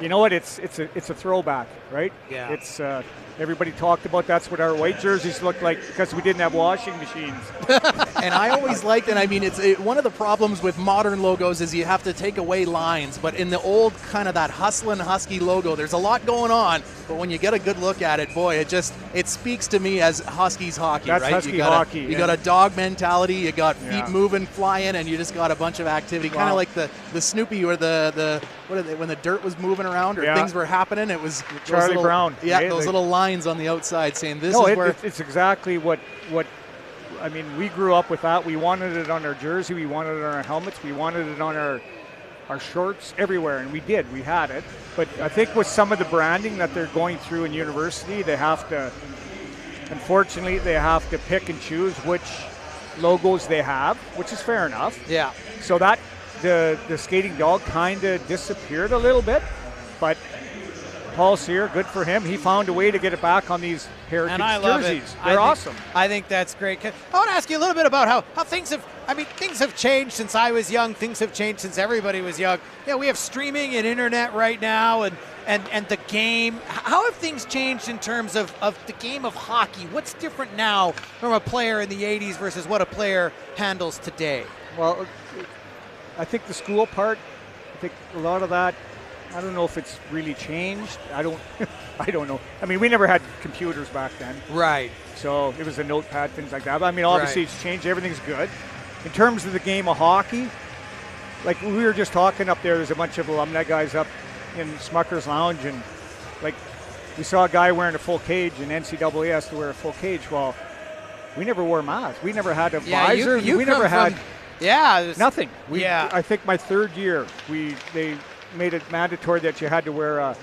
you know what? It's a throwback, right? Yeah. It's everybody talked about that's what our white jerseys looked like because we didn't have washing machines. And I always liked it. I mean, one of the problems with modern logos is you have to take away lines. But in the old kind of that hustlin' Husky logo, there's a lot going on. But when you get a good look at it, boy, it speaks to me as Huskies hockky, that's right? Husky hockey. You got a dog mentality. You got feet moving, flying, and you just got a bunch of activity. Kind of like the Snoopy or when the dirt was moving around or things were happening. It was Charlie Brown. Yeah, those little lines on the outside saying this is where. It's exactly what. I mean, we grew up with that. We wanted it on our jersey. We wanted it on our helmets. We wanted it on our shorts everywhere, and we did. We had it. But I think with some of the branding that they're going through in university, unfortunately, they have to pick and choose which logos they have, which is fair enough. Yeah. So that the skating dog kind of disappeared a little bit, but Paul Sear, good for him. He found a way to get it back on these heritage and I love jerseys. It. They're awesome. I think that's great. I want to ask you a little bit about how things have. I mean, things have changed since I was young. Things have changed since everybody was young. Yeah, we have streaming and internet right now, and the game. How have things changed in terms of the game of hockey? What's different now from a player in the 80s versus what a player handles today? Well, I think the school part. I think a lot of that. I don't know if it's really changed. I don't know. I mean, we never had computers back then. Right. So it was a notepad, things like that. But I mean, obviously it's changed. Everything's good. In terms of the game of hockey, like we were just talking up there, there's a bunch of alumni guys up in Smucker's Lounge, and like we saw a guy wearing a full cage, and NCAA has to wear a full cage. Well, we never wore masks. We never had a visor. We never had nothing. I think my third year, they made it mandatory that you had to wear a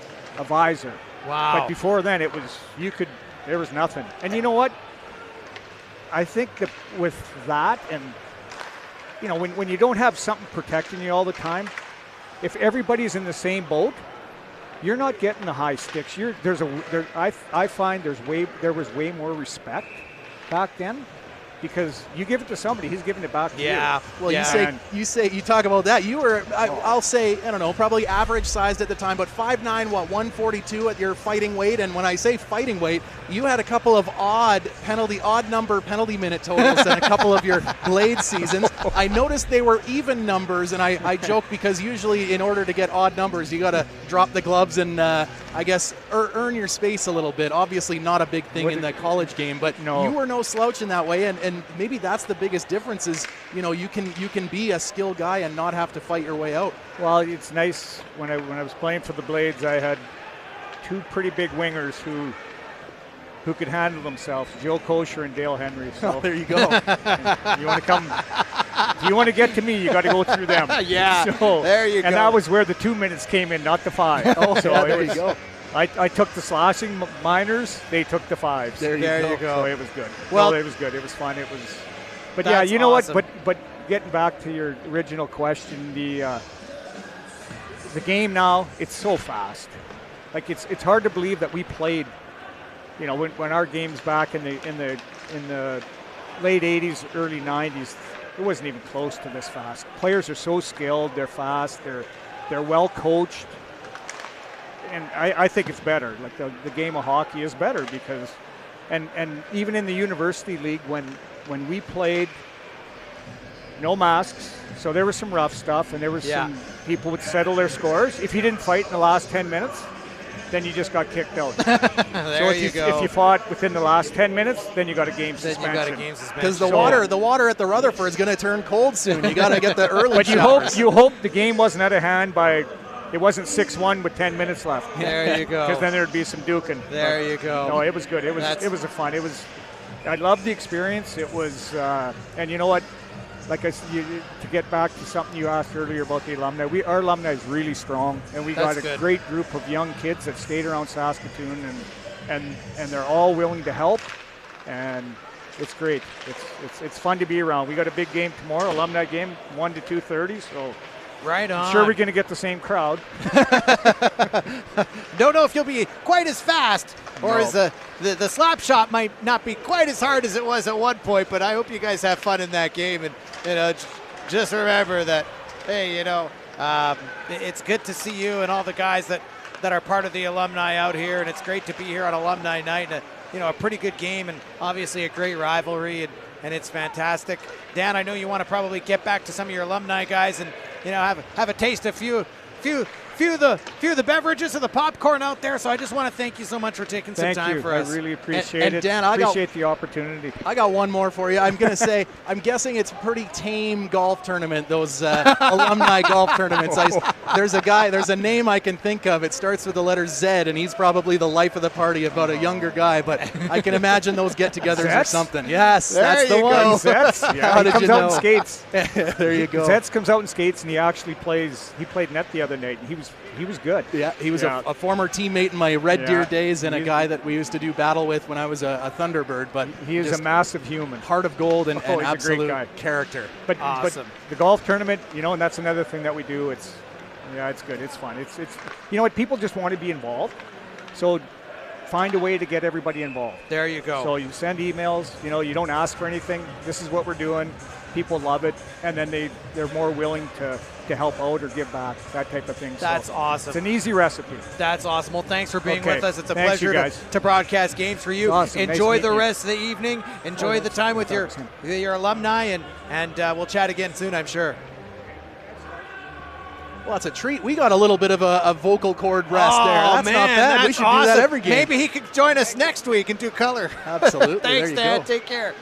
visor. Wow. But before then, there was nothing. And you know what? I think that with that, and you know, when you don't have something protecting you all the time, if everybody's in the same boat, you're not getting the high sticks. I find there was way more respect back then. because you give it to somebody, he's giving it back to you. Well, Yeah. you talk about that. You were, I'll say, I don't know, probably average sized at the time, but 5'9", 142 at your fighting weight. And when I say fighting weight, you had a couple of odd number penalty minute totals in a couple of your Blade seasons. I noticed they were even numbers, and I joke because usually in order to get odd numbers, you got to drop the gloves and I guess earn your space a little bit. Obviously not a big thing in the college game, but you were no slouch in that way, and maybe that's the biggest difference is, you know, you can be a skilled guy and not have to fight your way out. Well, it's nice. When I was playing for the Blades, I had two pretty big wingers who could handle themselves, Joe Kosher and Dale Henry. So there you go. You want to come, if you want to get to me, you got to go through them. So, there you go. And that was where the 2 minutes came in, not the 5. So there you go. I took the slashing minors, they took the 5s. There you go. So it was good. Well, it was good. It was fun. It was. But That's you know awesome. what? But getting back to your original question, the game now, it's so fast. Like it's hard to believe that we played. You know, when our games back in the late 80s, early 90s, it wasn't even close to this fast. Players are so skilled, they're fast, they're well coached, and I think it's better. Like the game of hockey is better because, and even in the university league when we played, no masks, so there was some rough stuff, and there was some people would settle their scores. If you didn't fight in the last 10 minutes, then you just got kicked out. If you fought within the last 10 minutes, then you got a game suspension. Because the water at the Rutherford is going to turn cold soon. You got to get the early. But showers. you hope the game wasn't out of hand by. It wasn't 6-1 with 10 minutes left. There you go. Because then there'd be some duking. There you go. No, it was good. It was a fun. I loved the experience. It was, and you know what? Like to get back to something you asked earlier about the alumni, our alumni is really strong, and we got a great group of young kids that stayed around Saskatoon, and they're all willing to help, and it's great. It's fun to be around. We got a big game tomorrow, alumni game, 1 to 2:30. So right on. I'm sure we're going to get the same crowd. Don't know if you'll be quite as fast, or as the slap shot might not be quite as hard as it was at one point, but I hope you guys have fun in that game. And, you know, just remember that, hey, you know, it's good to see you and all the guys that are part of the alumni out here, and it's great to be here on alumni night, and a pretty good game, and obviously a great rivalry, and it's fantastic. Dan, I know you want to probably get back to some of your alumni guys and, you know, have a taste of few of the beverages and the popcorn out there. So I just want to thank you so much for taking some time for us. I really appreciate it. Dan, appreciate the opportunity. I got one more for you. I'm going to say, I'm guessing it's a pretty tame golf tournament, those alumni golf tournaments. There's a name I can think of. It starts with the letter Z, and he's probably the life of the party, about a younger guy, but I can imagine those get-togethers or something. Yes, that's the one. Zets. Yeah, he comes out and skates. There you go. Zets comes out and skates, and he actually played net the other night, and he was good. Yeah, he was a former teammate in my Red Deer days, and a guy that we used to do battle with when I was a Thunderbird. But he is a massive human, heart of gold, and absolute a great guy. Character. But the golf tournament, you know, and that's another thing that we do. It's good. It's fun. It's you know what, people just want to be involved. So find a way to get everybody involved. There you go. So you send emails. You know, you don't ask for anything. This is what we're doing. People love it, and then they're more willing to help out or give back, that type of thing. That's awesome. It's an easy recipe. That's awesome. Well, thanks for being with us. It's a Thanks, pleasure to broadcast games for you. Awesome. Enjoy nice the rest of the evening. Enjoy the time with your alumni, and we'll chat again soon, I'm sure. Well, it's a treat. We got a little bit of a vocal cord rest there. That's not bad. We should do that every game. Maybe he could join us next week and do color. Absolutely. Thanks, Dad. Take care.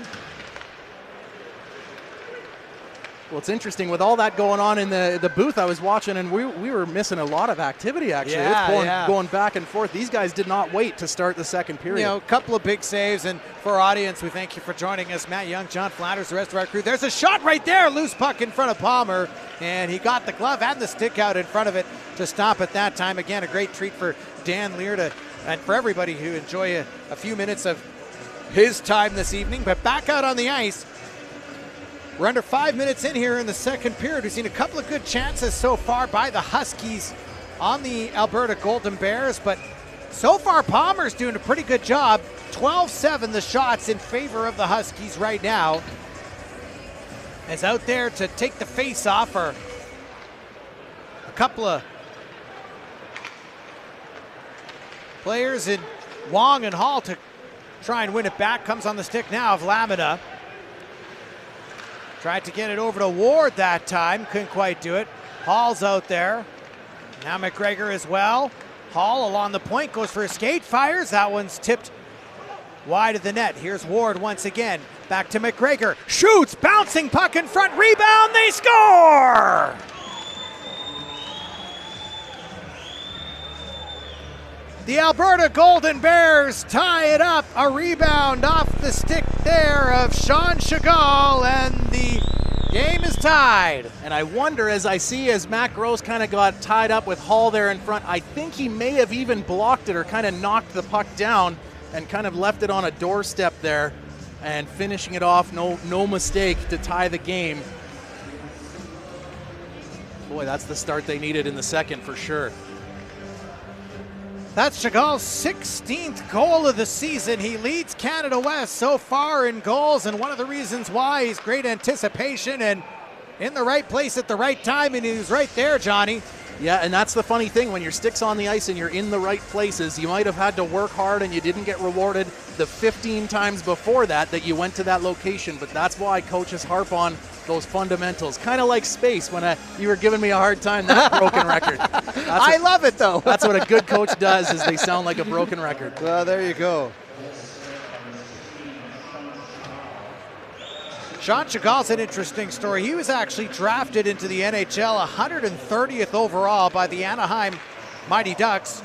Well, it's interesting with all that going on in the booth. I was watching, and we were missing a lot of activity, actually. It's going back and forth. These guys did not wait to start the second period. You know, a couple of big saves, and for our audience, we thank you for joining us. Matt Young, John Flanders, the rest of our crew. There's a shot right there, loose puck in front of Palmer, and he got the glove and the stick out in front of it to stop at that time. Again, a great treat for Dan Lear and for everybody who enjoy a few minutes of his time this evening. But back out on the ice, we're under 5 minutes in here in the second period. We've seen a couple of good chances so far by the Huskies on the Alberta Golden Bears, but so far Palmer's doing a pretty good job 12-7 the shots in favor of the Huskies right now. As out there to take the face off are a couple of players in Wong and Hall to try and win it back. Comes on the stick now of Lamina. Tried to get it over to Ward that time, couldn't quite do it. Hall's out there. Now McGregor as well. Hall along the point, goes for a skate, fires. That one's tipped wide of the net. Here's Ward once again. Back to McGregor. Shoots, bouncing puck in front, rebound, they score! The Alberta Golden Bears tie it up. A rebound off the stick there of Sean Chagall, and the game is tied. And I wonder, as Matt Gross kind of got tied up with Hall there in front, I think he may have even blocked it or kind of knocked the puck down and kind of left it on a doorstep there, and finishing it off, no mistake to tie the game. Boy, that's the start they needed in the second for sure. That's Chagall's 16th goal of the season. He leads Canada West so far in goals, and one of the reasons why he's great anticipation and in the right place at the right time, and he was right there, Johnny. Yeah, and that's the funny thing. When your stick's on the ice and you're in the right places, you might have had to work hard and you didn't get rewarded the 15 times before that you went to that location. But that's why coaches harp on those fundamentals. Kind of like space when you were giving me a hard time, that broken record. I love it, though. That's what a good coach does, is they sound like a broken record. Well, there you go. Sean Chagall's an interesting story. He was actually drafted into the NHL 130th overall by the Anaheim Mighty Ducks.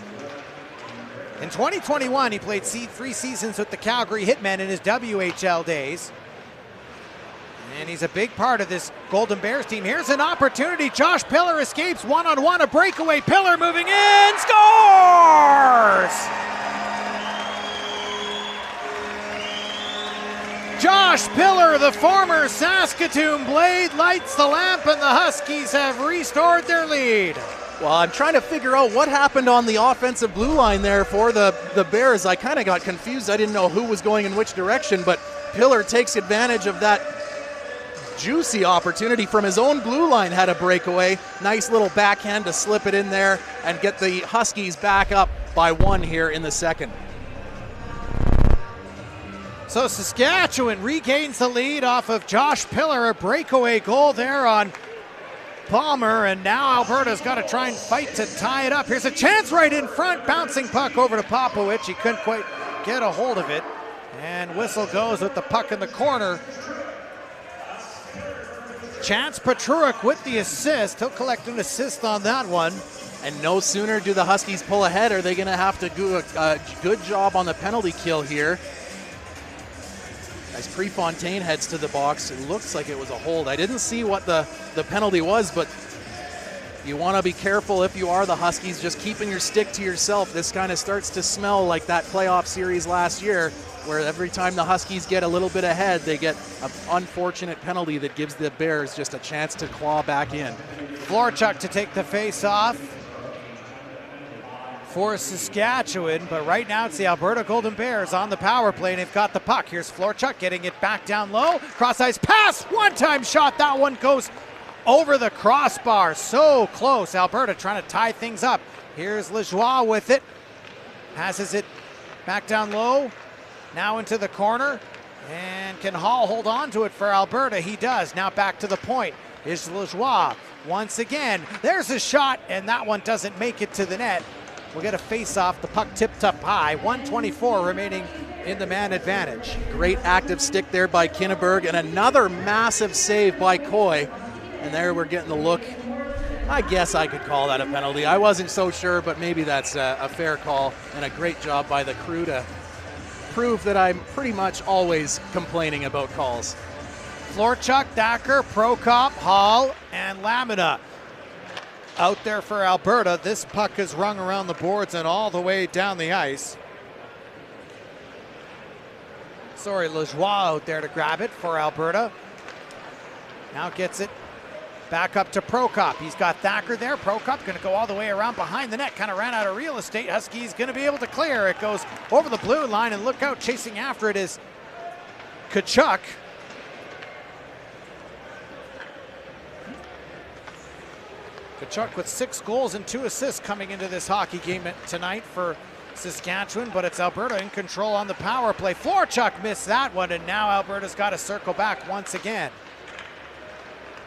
In 2021, he played 3 seasons with the Calgary Hitmen in his WHL days. And he's a big part of this Golden Bears team. Here's an opportunity. Josh Pillar escapes one-on-one, a breakaway. Pillar moving in, scores! Josh Pillar, the former Saskatoon Blade, lights the lamp, and the Huskies have restored their lead. Well, I'm trying to figure out what happened on the offensive blue line there for the Bears. I kind of got confused. I didn't know who was going in which direction, but Pillar takes advantage of that juicy opportunity from his own blue line, had a breakaway. Nice little backhand to slip it in there and get the Huskies back up by 1 here in the second. So Saskatchewan regains the lead off of Josh Pillar, a breakaway goal there on Palmer, and now Alberta's got to try and fight to tie it up. Here's a chance right in front, bouncing puck over to Popovich. He couldn't quite get a hold of it, and whistle goes with the puck in the corner. Chance Petruk with the assist. He'll collect an assist on that one. And no sooner do the Huskies pull ahead, are they going to have to do a good job on the penalty kill here. As Prefontaine heads to the box, it looks like it was a hold. I didn't see what the penalty was, but you want to be careful if you are the Huskies, just keeping your stick to yourself. This kind of starts to smell like that playoff series last year, where every time the Huskies get a little bit ahead, they get an unfortunate penalty that gives the Bears just a chance to claw back in. Florchuk to take the face off for Saskatchewan, but right now it's the Alberta Golden Bears on the power play, and they've got the puck. Here's Florchuk getting it back down low. Cross-ice pass, one-time shot. That one goes over the crossbar. So close. Alberta trying to tie things up. Here's Lajoie with it. Passes it back down low. Now into the corner. And can Hall hold on to it for Alberta? He does. Now back to the point. Here's Lajoie once again. There's a shot, and that one doesn't make it to the net. We'll get a face-off. The puck tipped up high. 1:24 remaining in the man advantage. Great active stick there by Kinneberg, and another massive save by Coy. And there we're getting the look. I guess I could call that a penalty. I wasn't so sure, but maybe that's a fair call, and a great job by the crew to prove that I'm pretty much always complaining about calls. Florchuk, Dacker, Prokop, Hall, and Lamina out there for Alberta. This puck is rung around the boards and all the way down the ice. Lajoie out there to grab it for Alberta. Now gets it Back up to Prokop. He's got Thacker there. Prokop going to go all the way around behind the net. Kind of ran out of real estate. Huskies going to be able to clear. It goes over the blue line, and look out, chasing after it is Tkachuk. Tkachuk with 6 goals and 2 assists coming into this hockey game tonight for Saskatchewan, but it's Alberta in control on the power play. Florchuk missed that one, and now Alberta's got to circle back once again.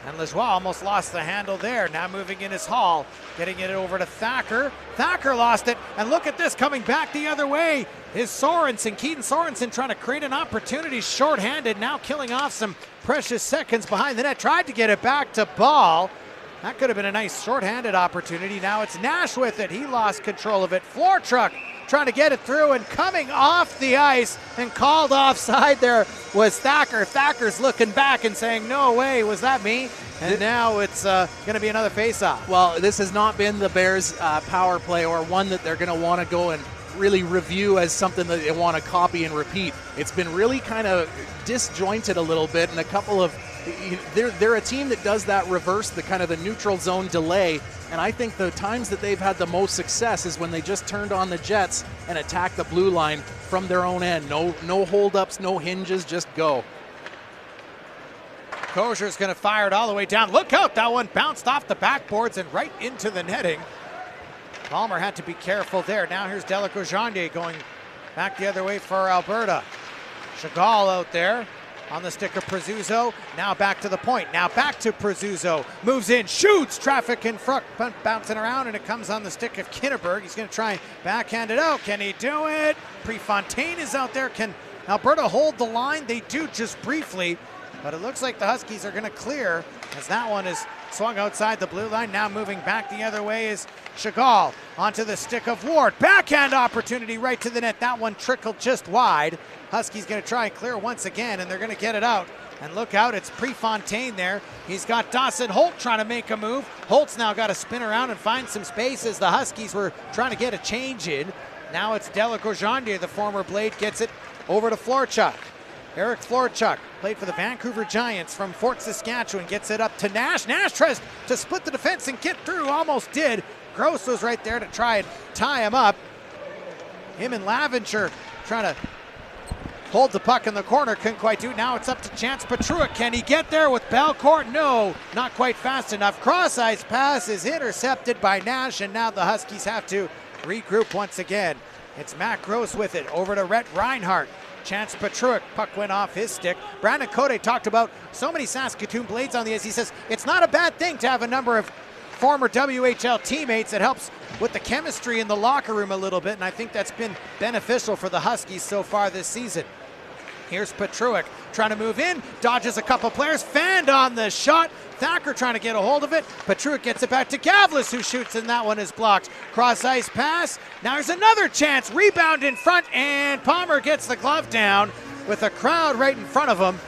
And Lajoie almost lost the handle there. Now moving in his Hall, getting it over to Thacker. Thacker lost it, and look at this coming back the other way. Is Sorensen, Keaton Sorensen trying to create an opportunity, shorthanded, now killing off some precious seconds behind the net. Tried to get it back to Ball. That could have been a nice shorthanded opportunity. Now it's Nash with it. He lost control of it. Florchuk trying to get it through, and coming off the ice and called offside there was Thacker. Thacker's looking back and saying, no way, was that me? And now it's going to be another face-off. Well, this has not been the Bears' power play, or one that they're going to want to go and really review as something that they want to copy and repeat. It's been really kind of disjointed a little bit, and a couple of they're a team that does that reverse, the kind of the neutral zone delay, and I think the times that they've had the most success is when they just turned on the Jets and attacked the blue line from their own end. No holdups, no hinges, just go. Kozier's going to fire it all the way down. Look out, that one bounced off the backboards and right into the netting. Palmer had to be careful there. Now here's Delacourjandier going back the other way for Alberta. Chagall out there on the stick of Prezuzzo. Now back to the point. Now back to Prezuzzo. Moves in, shoots, traffic in front, bouncing around, and it comes on the stick of Kinneberg. He's going to try and backhand it out. Can he do it? Prefontaine is out there. Can Alberta hold the line? They do, just briefly, but it looks like the Huskies are going to clear, as that one is swung outside the blue line. Now moving back the other way is Chagall onto the stick of Ward. Backhand opportunity right to the net. That one trickled just wide. Huskies going to try and clear once again, and they're going to get it out. And look out, it's Prefontaine there. He's got Dawson Holt trying to make a move. Holt's now got to spin around and find some space as the Huskies were trying to get a change in. Now it's Delacourjandier, the former Blade, gets it over to Florchuk. Eric Florchuk played for the Vancouver Giants from Fort Saskatchewan, gets it up to Nash. Nash tries to split the defense and get through, almost did. Gross was right there to try and tie him up. Him and Laventure trying to hold the puck in the corner, couldn't quite do it. Now it's up to Chance Petruic. Can he get there with Belcourt? No, not quite fast enough. Cross-ice pass is intercepted by Nash, and now the Huskies have to regroup once again. It's Matt Gross with it, over to Rhett Reinhardt. Chance Petruic, puck went off his stick. Brandon Cote talked about so many Saskatoon Blades on the ice. He says it's not a bad thing to have a number of former WHL teammates. It helps with the chemistry in the locker room a little bit, and I think that's been beneficial for the Huskies so far this season. Here's Petruic trying to move in, dodges a couple players, fanned on the shot. Thacker trying to get a hold of it. Petruic gets it back to Gavlis, who shoots, and that one is blocked. Cross-ice pass. Now there's another chance. Rebound in front, and Palmer gets the glove down with a crowd right in front of him.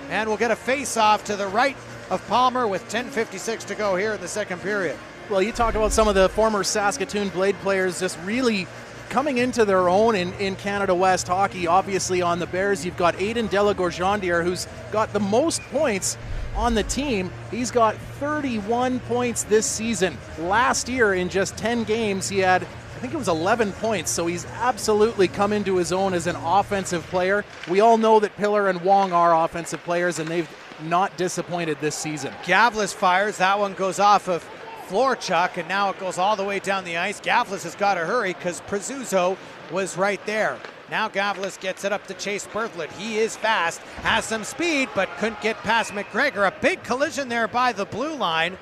And we'll get a face-off to the right of Palmer with 10:56 to go here in the second period. Well, you talk about some of the former Saskatoon Blade players just really coming into their own in Canada West hockey. Obviously on the Bears, you've got Aiden Delacourjandier, who's got the most points on the team. He's got 31 points this season. Last year in just 10 games, he had, I think it was 11 points, so he's absolutely come into his own as an offensive player. We all know that Pillar and Wong are offensive players, and they've not disappointed this season. Gavlis fires, that one goes off of Florchuk, and now it goes all the way down the ice. Gavlis has got to hurry because Prezuzzo was right there. Now Gavlis gets it up to Chase Berthlett. He is fast, has some speed, but couldn't get past McGregor. A big collision there by the blue line.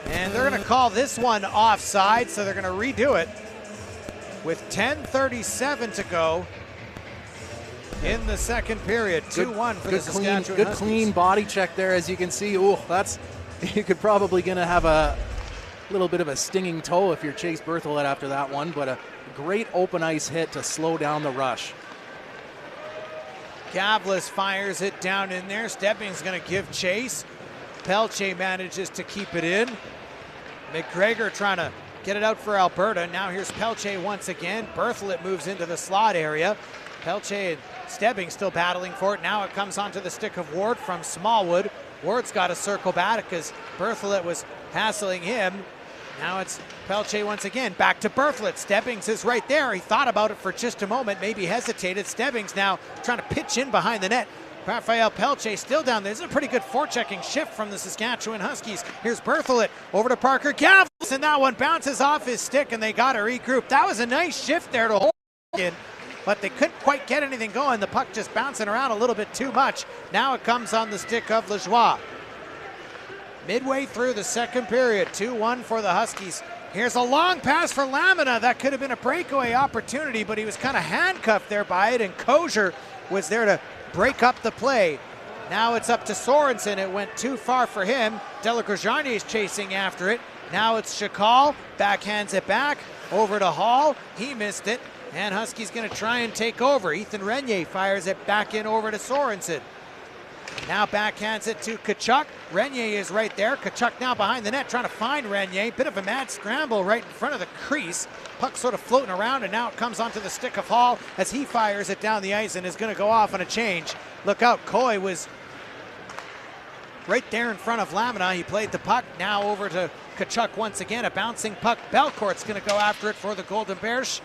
And they're going to call this one offside, so they're going to redo it with 10:37 to go in the second period. 2-1 for the Saskatchewan Huskies. Good clean body check there, as you can see. Oh, that's, you could probably going to have a little bit of a stinging toe if you're Chase Berthollet after that one, but a great open ice hit to slow down the rush. Gavlis fires it down in there. Stepping's going to give chase. Pelche manages to keep it in. McGregor trying to get it out for Alberta. Now here's Pelche once again. Berthollet moves into the slot area. Pelche and Stebbing still battling for it. Now it comes onto the stick of Ward from Smallwood. Ward's got to circle back because Berthelot was hassling him. Now it's Belsher once again, back to Berthelot. Stebbings is right there. He thought about it for just a moment, maybe hesitated. Stebbings now trying to pitch in behind the net. Raphael Belsher still down there. This is a pretty good forechecking shift from the Saskatchewan Huskies. Here's Berthelot over to Parker Gavlis, and that one bounces off his stick, and they got to regroup. That was a nice shift there to hold in, but they couldn't quite get anything going. The puck just bouncing around a little bit too much. Now it comes on the stick of Lajoie. Midway through the second period, 2-1 for the Huskies. Here's a long pass for Lamina. That could have been a breakaway opportunity, but he was kind of handcuffed there by it, and Kosier was there to break up the play. Now it's up to Sorensen. It went too far for him. Delagrajanier is chasing after it. Now it's Chakal, backhands it back, over to Hall. He missed it, and Huskies gonna try and take over. Ethan Renier fires it back in over to Sorensen. Now backhands it to Tkachuk. Renier is right there. Tkachuk now behind the net trying to find Renier. Bit of a mad scramble right in front of the crease. Puck sort of floating around, and now it comes onto the stick of Hall as he fires it down the ice and is going to go off on a change. Look out, Coy was right there in front of Lamina. He played the puck. Now over to Tkachuk once again. A bouncing puck. Belcourt's going to go after it for the Golden Bears.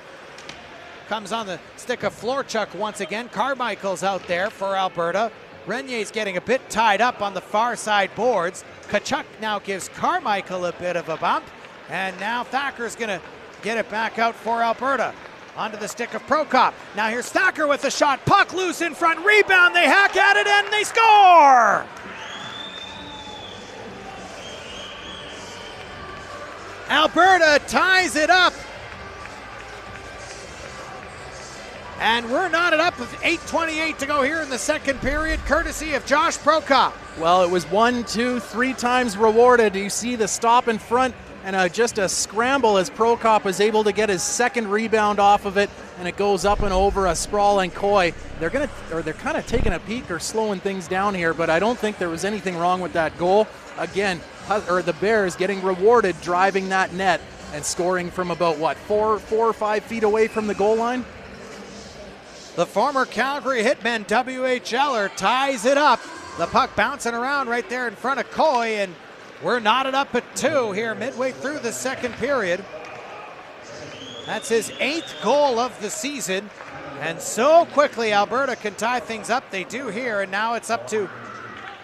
Comes on the stick of Florchuk once again. Carmichael's out there for Alberta. Renier's getting a bit tied up on the far side boards. Tkachuk now gives Carmichael a bit of a bump. And now Thacker's going to get it back out for Alberta. Onto the stick of Prokop. Now here's Thacker with the shot. Puck loose in front. Rebound. They hack at it and they score! Alberta ties it up. And we're knotted up with 8:28 to go here in the second period, courtesy of Josh Prokop. Well, it was 1, 2, 3 times rewarded. You see the stop in front and just a scramble as Prokop is able to get his second rebound off of it, and it goes up and over a sprawling Coy. They're kind of taking a peek or slowing things down here, but I don't think there was anything wrong with that goal. Again, the Bears getting rewarded driving that net and scoring from about, what, 4 or 5 feet away from the goal line? The former Calgary Hitmen WHLer ties it up. The puck bouncing around right there in front of Coy, and we're knotted up at 2 here midway through the second period. That's his 8th goal of the season, and so quickly Alberta can tie things up. They do here, and now it's up to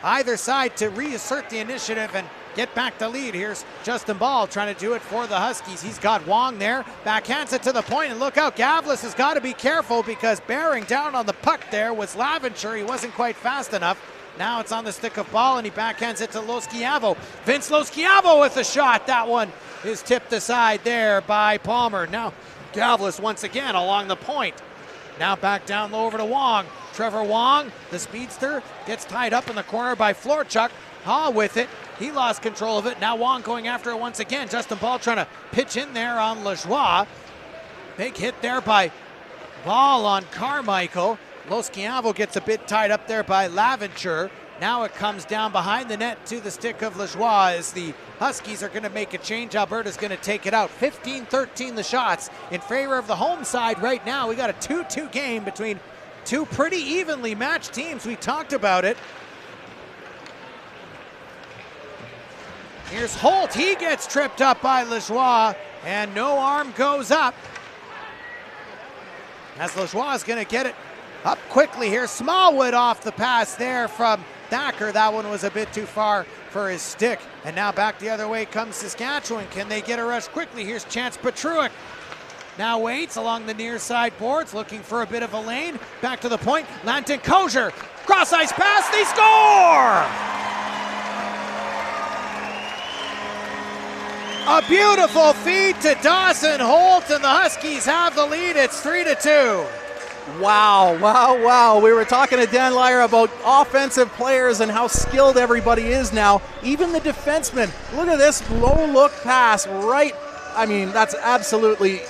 either side to reassert the initiative and get back the lead. Here's Justin Ball trying to do it for the Huskies. He's got Wong there, backhands it to the point, and look out, Gavlis has got to be careful because bearing down on the puck there was Laventure. He wasn't quite fast enough. Now it's on the stick of Ball, and he backhands it to Loschiavo. Vince Loschiavo with the shot. That one is tipped aside there by Palmer. Now Gavlis once again along the point. Now back down low over to Wong. Trevor Wong, the speedster, gets tied up in the corner by Florchuk. Hall with it. He lost control of it. Now Wong going after it once again. Justin Ball trying to pitch in there on Lajoie. Big hit there by Ball on Carmichael. Loschiavo gets a bit tied up there by Laventure. Now it comes down behind the net to the stick of Lajoie as the Huskies are going to make a change. Alberta's going to take it out. 15-13 the shots in favor of the home side right now. We got a 2-2 game between two pretty evenly matched teams. We talked about it. Here's Holt. He gets tripped up by Lajoie, and no arm goes up. As Lajoie is going to get it up quickly here. Smallwood off the pass there from Thacker. That one was a bit too far for his stick. And now back the other way comes Saskatchewan. Can they get a rush quickly? Here's Chance Petruik. Now waits along the near side boards, looking for a bit of a lane. Back to the point. Lanton Kosier. Cross ice pass. They score! A beautiful feed to Dawson Holt, and the Huskies have the lead. It's 3-2. Wow. We were talking to Dan Lyer about offensive players and how skilled everybody is now. Even the defensemen. Look at this low look pass right. I mean, that's absolutely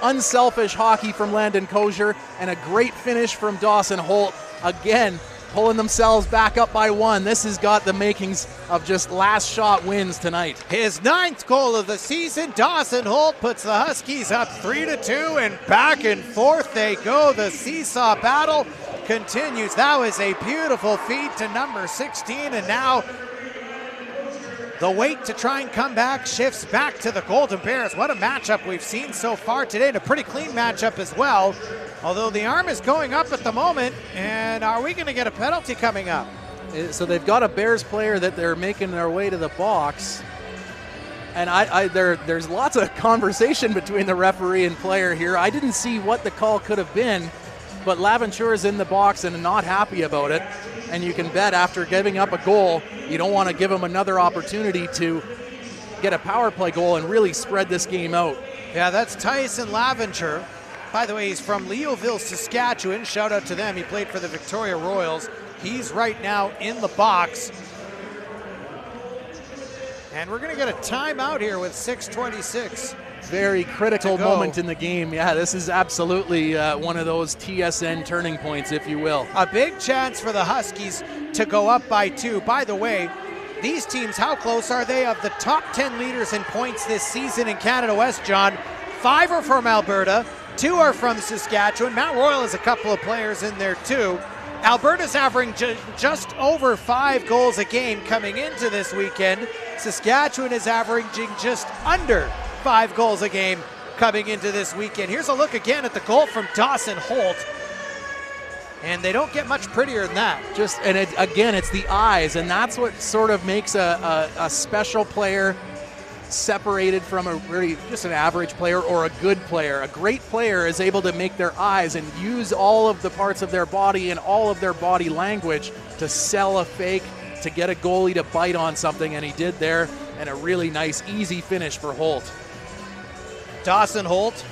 unselfish hockey from Landon Kosier, and a great finish from Dawson Holt. Again, pulling themselves back up by 1. This has got the makings of just last shot wins tonight. His 9th goal of the season. Dawson Holt puts the Huskies up 3-2, and back and forth they go. The seesaw battle. continues. That was a beautiful feed to number 16, and now the weight to try and come back shifts back to the Golden Bears. What a matchup we've seen so far today, and a pretty clean matchup as well. Although the arm is going up at the moment, and are we going to get a penalty coming up? So they've got a Bears player that they're making their way to the box. And there's lots of conversation between the referee and player here. I didn't see what the call could have been, but Laventure is in the box and not happy about it. And you can bet after giving up a goal, you don't want to give him another opportunity to get a power play goal and really spread this game out. Yeah, that's Tyson Laventure. By the way, he's from Leoville, Saskatchewan. Shout out to them. He played for the Victoria Royals. He's right now in the box. And we're going to get a timeout here with 6:26. Very critical moment in the game. Yeah, this is absolutely one of those TSN turning points, if you will. A big chance for the Huskies to go up by 2. By the way, these teams, how close are they? Of the top 10 leaders in points this season in Canada West, John, 5 are from Alberta, 2 are from Saskatchewan. Mount Royal has a couple of players in there too. Alberta's averaging just over 5 goals a game coming into this weekend. Saskatchewan is averaging just under 5 goals a game coming into this weekend. Here's a look again at the goal from Dawson Holt. And they don't get much prettier than that. Again, it's the eyes, and that's what sort of makes a special player separated from a really just an average player or a good player. A great player is able to make their eyes and use all of the parts of their body and all of their body language to sell a fake, to get a goalie to bite on something, and he did there, and a really nice, easy finish for Holt. Dawson Holt,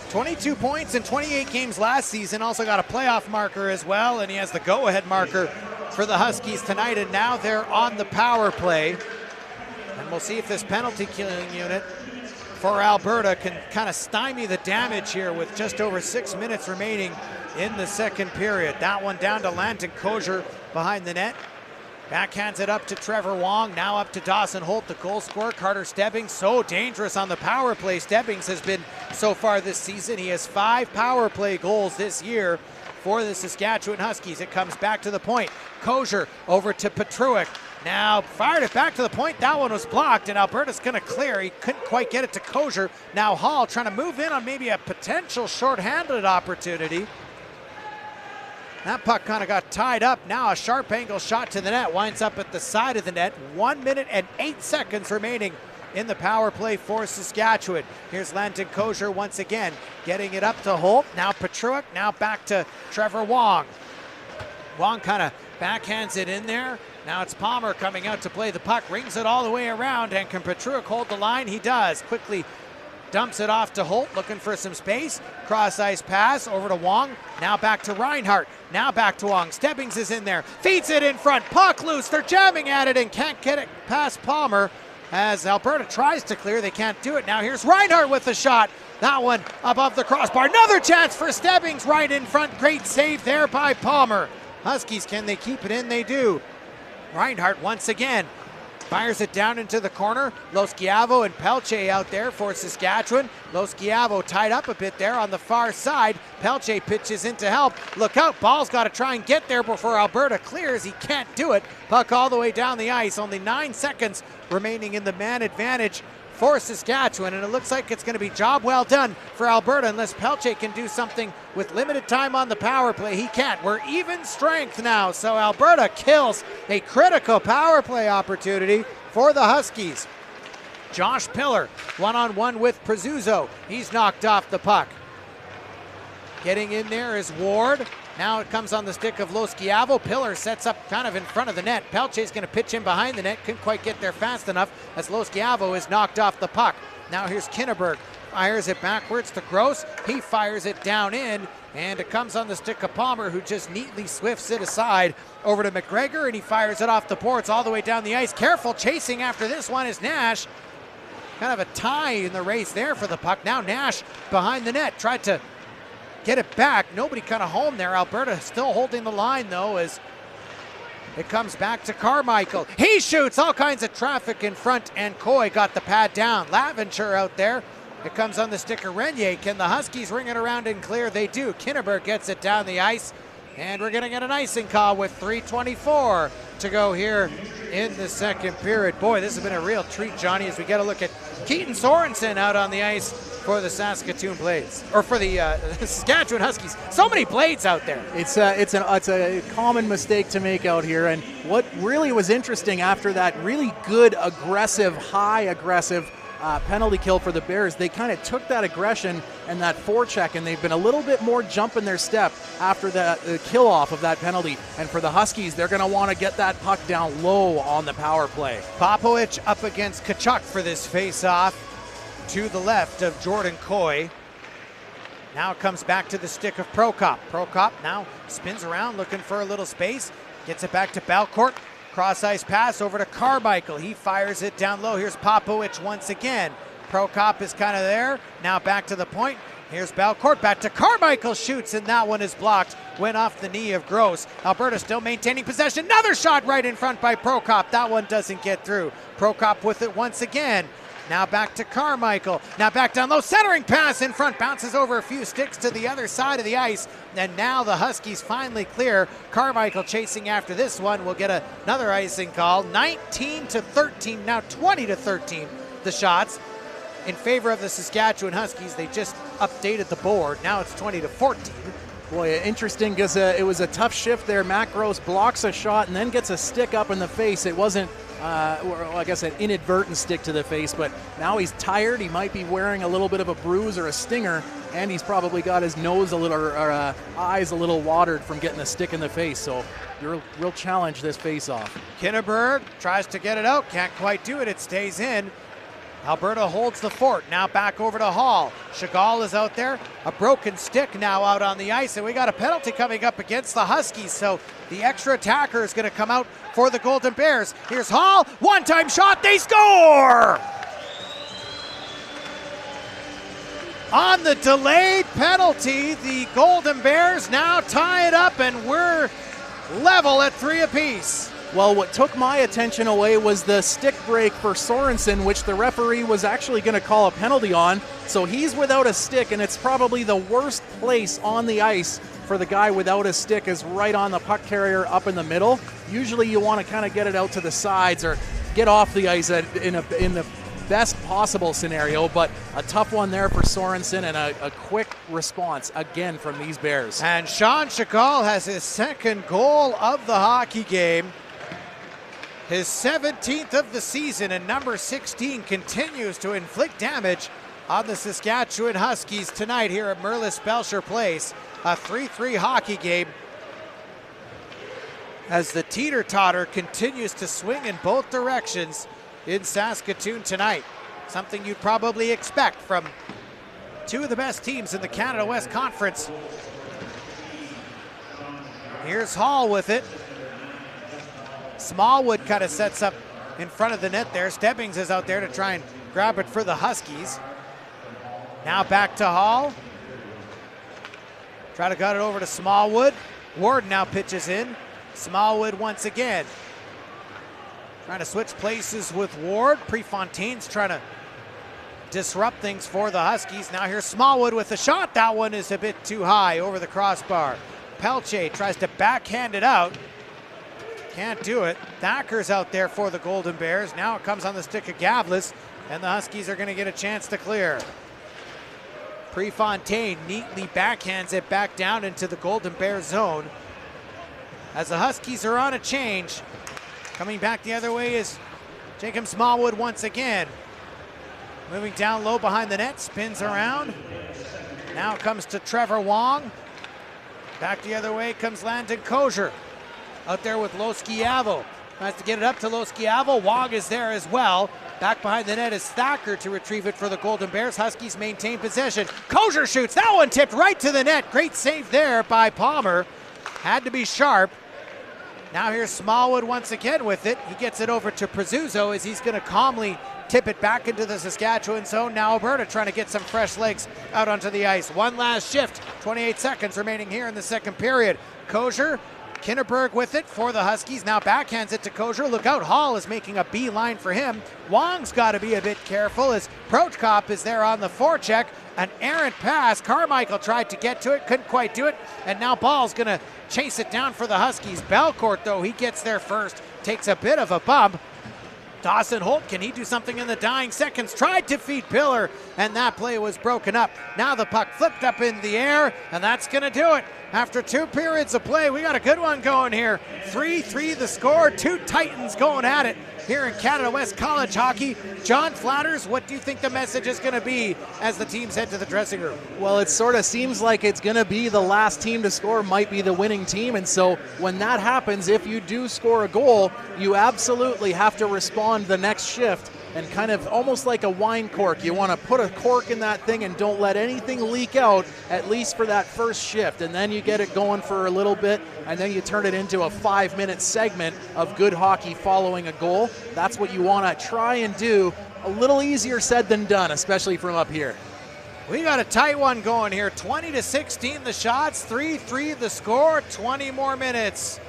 22 points in 28 games last season, also got a playoff marker as well, and he has the go-ahead marker for the Huskies tonight, and now they're on the power play. And we'll see if this penalty killing unit for Alberta can kind of stymie the damage here with just over 6 minutes remaining in the second period. That one down to Landon Kosher behind the net. Backhands it up to Trevor Wong, now up to Dawson Holt, the goal scorer. Carter Stebbings, so dangerous on the power play. Stebbings has been so far this season. He has 5 power play goals this year for the Saskatchewan Huskies. It comes back to the point. Kosher over to Petruik. Now fired it back to the point. That one was blocked, and Alberta's going to clear. He couldn't quite get it to Kosher. Now Hall trying to move in on maybe a potential shorthanded opportunity. That puck kind of got tied up. Now a sharp angle shot to the net. Winds up at the side of the net. 1 minute and 8 seconds remaining in the power play for Saskatchewan. Here's Landon Kosher once again, getting it up to Holt. Now Petruik, now back to Trevor Wong. Wong kind of backhands it in there. Now it's Palmer coming out to play the puck, rings it all the way around, and can Petruik hold the line? He does. Quickly dumps it off to Holt, looking for some space. Cross ice pass over to Wong. Now back to Reinhart. Now back to Wong. Stebbings is in there. Feeds it in front. Puck loose. They're jamming at it and can't get it past Palmer. As Alberta tries to clear, they can't do it. Now here's Reinhart with the shot. That one above the crossbar. Another chance for Stebbings right in front. Great save there by Palmer. Huskies, can they keep it in? They do. Reinhart once again fires it down into the corner. Loschiavo and Pelche out there for Saskatchewan. Loschiavo tied up a bit there on the far side. Pelche pitches in to help. Look out, ball's got to try and get there before Alberta clears. He can't do it. Puck all the way down the ice. Only 9 seconds remaining in the man advantage for Saskatchewan, and it looks like it's going to be job well done for Alberta unless Pelche can do something with limited time on the power play. He can't. We're even strength now, so Alberta kills a critical power play opportunity for the Huskies. Josh Pillar one-on-one with Prezuzzo. He's knocked off the puck. Getting in there is Ward. Now it comes on the stick of Loschiavo. Pillar sets up kind of in front of the net. Pelche's going to pitch in behind the net. Couldn't quite get there fast enough as Loschiavo is knocked off the puck. Now here's Kinneberg. Fires it backwards to Gross. He fires it down in, and it comes on the stick of Palmer, who just neatly swifts it aside over to McGregor, and he fires it off the boards all the way down the ice. Careful chasing after this one is Nash. Kind of a tie in the race there for the puck. Now Nash behind the net. Tried to get it back. Nobody kind of home there. Alberta still holding the line, though, as it comes back to Carmichael. He shoots. All kinds of traffic in front, and Coy got the pad down. Laventure out there It comes on the stick of Renier. Can the Huskies ring it around and clear? They do. Kinneberg gets it down the ice. And we're going to get an icing call with 3:24 to go here in the second period. Boy, this has been a real treat, Johnny, as we get a look at Keaton Sorensen out on the ice for the Saskatoon Blades, or for the Saskatchewan Huskies. So many Blades out there. It's a common mistake to make out here. And what really was interesting after that really good, aggressive, high aggressive penalty kill for the Bears, they kind of took that aggression and that forecheck, and they've been a little bit more jump in their step after the kill off of that penalty. And for the Huskies, they're going to want to get that puck down low on the power play. Popovich up against Tkachuk for this face-off to the left of Jordan Coy. Now it comes back to the stick of Prokop. Prokop now spins around looking for a little space, gets it back to Belcourt. Cross-ice pass over to Carmichael. He fires it down low. Here's Popovich once again. Prokop is kind of there. Now back to the point. Here's Belcourt. Back to Carmichael. Shoots, and that one is blocked. Went off the knee of Gross. Alberta still maintaining possession. Another shot right in front by Prokop. That one doesn't get through. Prokop with it once again. Now back to Carmichael. Now back down low. Centering pass in front. Bounces over a few sticks to the other side of the ice. And now the Huskies finally clear. Carmichael chasing after this one will get another icing call. 19-13. Now 20-13. The shots in favor of the Saskatchewan Huskies. They just updated the board. Now it's 20-14. Boy, interesting because it was a tough shift there. Matt Gross blocks a shot and then gets a stick up in the face. It wasn't, I guess, an inadvertent stick to the face, but now he's tired. He might be wearing a little bit of a bruise or a stinger, and he's probably got his nose a little, or eyes a little watered from getting a stick in the face. So, real challenge this face-off. Kinneberg tries to get it out, can't quite do it. It stays in. Alberta holds the fort. Now back over to Hall. Chagall is out there. A broken stick now out on the ice, and we got a penalty coming up against the Huskies. So the extra attacker is going to come out for the Golden Bears. Here's Hall. One-time shot. They score! On the delayed penalty, the Golden Bears now tie it up, and we're level at 3 apiece. Well, what took my attention away was the stick break for Sorensen, which the referee was actually going to call a penalty on. So he's without a stick, and it's probably the worst place on the ice for the guy without a stick is right on the puck carrier up in the middle. Usually you want to kind of get it out to the sides or get off the ice in the best possible scenario, but a tough one there for Sorensen, and a quick response again from these Bears. And Sean Chagall has his second goal of the hockey game. His 17th of the season, and number 16 continues to inflict damage on the Saskatchewan Huskies tonight here at Merlis Belsher Place. A 3-3 hockey game as the teeter-totter continues to swing in both directions in Saskatoon tonight. Something you'd probably expect from two of the best teams in the Canada West Conference. Here's Hall with it. Smallwood kind of sets up in front of the net there. Stebbings is out there to try and grab it for the Huskies. Now back to Hall. Try to gut it over to Smallwood. Ward now pitches in. Smallwood once again. Trying to switch places with Ward. Prefontaine's trying to disrupt things for the Huskies. Now here's Smallwood with a shot. That one is a bit too high over the crossbar. Pelche tries to backhand it out. Can't do it. Thacker's out there for the Golden Bears. Now it comes on the stick of Gavlis, and the Huskies are going to get a chance to clear. Prefontaine neatly backhands it back down into the Golden Bears zone. As the Huskies are on a change, coming back the other way is Jacob Smallwood once again. Moving down low behind the net, spins around. Now it comes to Trevor Wong. Back the other way comes Landon Kosier. Out there with Loskiavo. Tries to get it up to Loskiavo. Wong is there as well. Back behind the net is Thacker to retrieve it for the Golden Bears. Huskies maintain possession. Kosier shoots. That one tipped right to the net. Great save there by Palmer. Had to be sharp. Now here's Smallwood once again with it. He gets it over to Prezuzzo as he's going to calmly tip it back into the Saskatchewan zone. Now Alberta trying to get some fresh legs out onto the ice. One last shift. 28 seconds remaining here in the second period. Kosier Kinneberg with it for the Huskies. Now backhands it to Kosier. Look out, Hall is making a beeline for him. Wong's got to be a bit careful as Prochkop is there on the forecheck. An errant pass. Carmichael tried to get to it, couldn't quite do it. And now Ball's going to chase it down for the Huskies. Belcourt, though, he gets there first. Takes a bit of a bump. Dawson Holt, can he do something in the dying seconds? Tried to feed Pillar, and that play was broken up. Now the puck flipped up in the air, and that's going to do it. After 2 periods of play, we got a good one going here. 3-3 the score, 2 Titans going at it here in Canada West College hockey. John Flatters, what do you think the message is going to be as the teams head to the dressing room? Well, it sort of seems like it's going to be the last team to score might be the winning team. And so when that happens, if you do score a goal, you absolutely have to respond the next shift. And kind of almost like a wine cork. You want to put a cork in that thing and don't let anything leak out, at least for that first shift. And then you get it going for a little bit, and then you turn it into a 5-minute segment of good hockey following a goal. That's what you want to try and do. A little easier said than done, especially from up here. We got a tight one going here. 20-16 the shots, 3-3 the score, 20 more minutes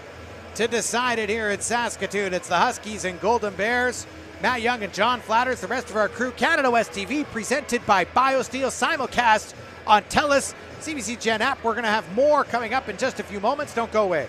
to decide it here at Saskatoon. It's the Huskies and Golden Bears. Matt Young and John Flatters, the rest of our crew. Canada West TV presented by BioSteel, simulcast on TELUS, CBC Gen app. We're going to have more coming up in just a few moments. Don't go away.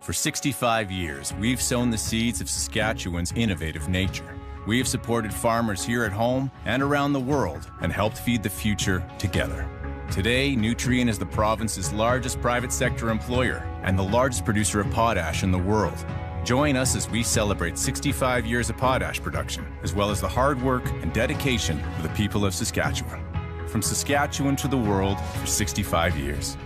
For 65 years, we've sown the seeds of Saskatchewan's innovative nature. We have supported farmers here at home and around the world and helped feed the future together. Today, Nutrien is the province's largest private sector employer and the largest producer of potash in the world. Join us as we celebrate 65 years of potash production, as well as the hard work and dedication of the people of Saskatchewan. From Saskatchewan to the world for 65 years.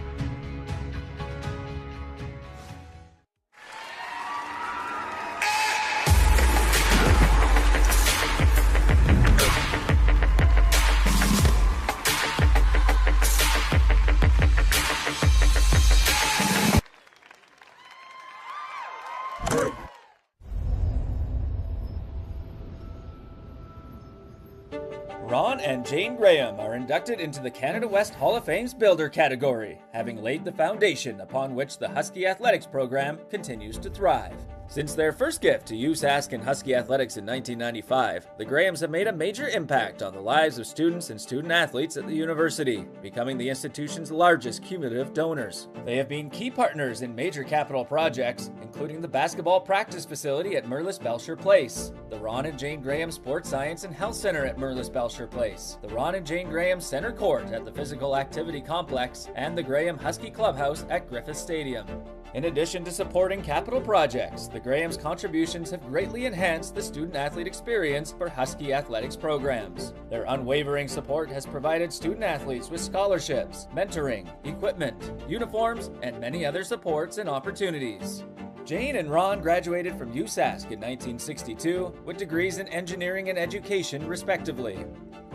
Ron and Jane Graham are inducted into the Canada West Hall of Fame's Builder category, having laid the foundation upon which the Husky Athletics program continues to thrive. Since their first gift to USask and Husky Athletics in 1995, the Grahams have made a major impact on the lives of students and student athletes at the university, becoming the institution's largest cumulative donors. They have been key partners in major capital projects, including the basketball practice facility at Merlis Belsher Place, the Ron and Jane Graham Sports Science and Health Center at Merlis Belsher Place, the Ron and Jane Graham Center Court at the Physical Activity Complex, and the Graham Husky Clubhouse at Griffith Stadium. In addition to supporting capital projects, the Grahams' contributions have greatly enhanced the student-athlete experience for Husky athletics programs. Their unwavering support has provided student-athletes with scholarships, mentoring, equipment, uniforms, and many other supports and opportunities. Jane and Ron graduated from USask in 1962 with degrees in engineering and education, respectively.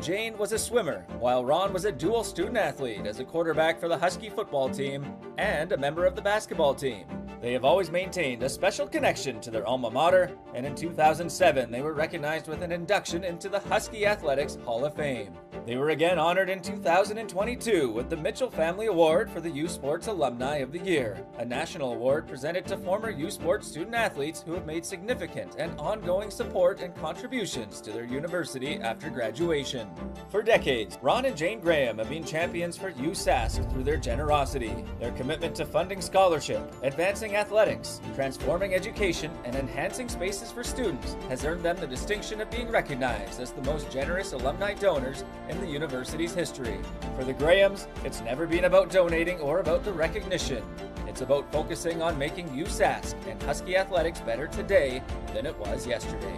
Jane was a swimmer, while Ron was a dual student athlete as a quarterback for the Husky football team and a member of the basketball team. They have always maintained a special connection to their alma mater, and in 2007 they were recognized with an induction into the Husky Athletics Hall of Fame. They were again honored in 2022 with the Mitchell Family Award for the U Sports Alumni of the Year, a national award presented to former U Sports student athletes who have made significant and ongoing support and contributions to their university after graduation. For decades, Ron and Jane Graham have been champions for USask through their generosity. Their commitment to funding scholarship, advancing athletics, transforming education, and enhancing spaces for students has earned them the distinction of being recognized as the most generous alumni donors in the university's history. For the Grahams, it's never been about donating or about the recognition. It's about focusing on making USask and Husky athletics better today than it was yesterday.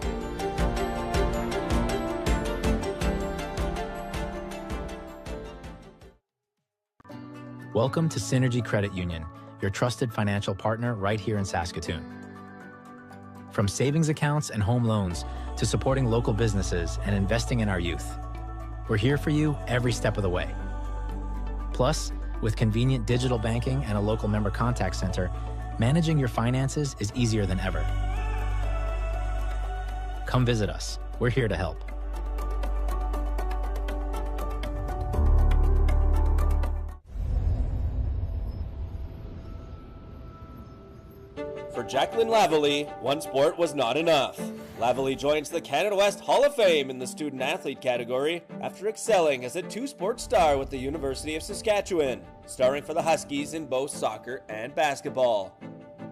Welcome to Synergy Credit Union, your trusted financial partner right here in Saskatoon. From savings accounts and home loans to supporting local businesses and investing in our youth, we're here for you every step of the way. Plus, with convenient digital banking and a local member contact center, managing your finances is easier than ever. Come visit us. We're here to help. For Jacqueline Lavallee, one sport was not enough. Lavallee joins the Canada West Hall of Fame in the student athlete category after excelling as a two-sport star with the University of Saskatchewan, starring for the Huskies in both soccer and basketball.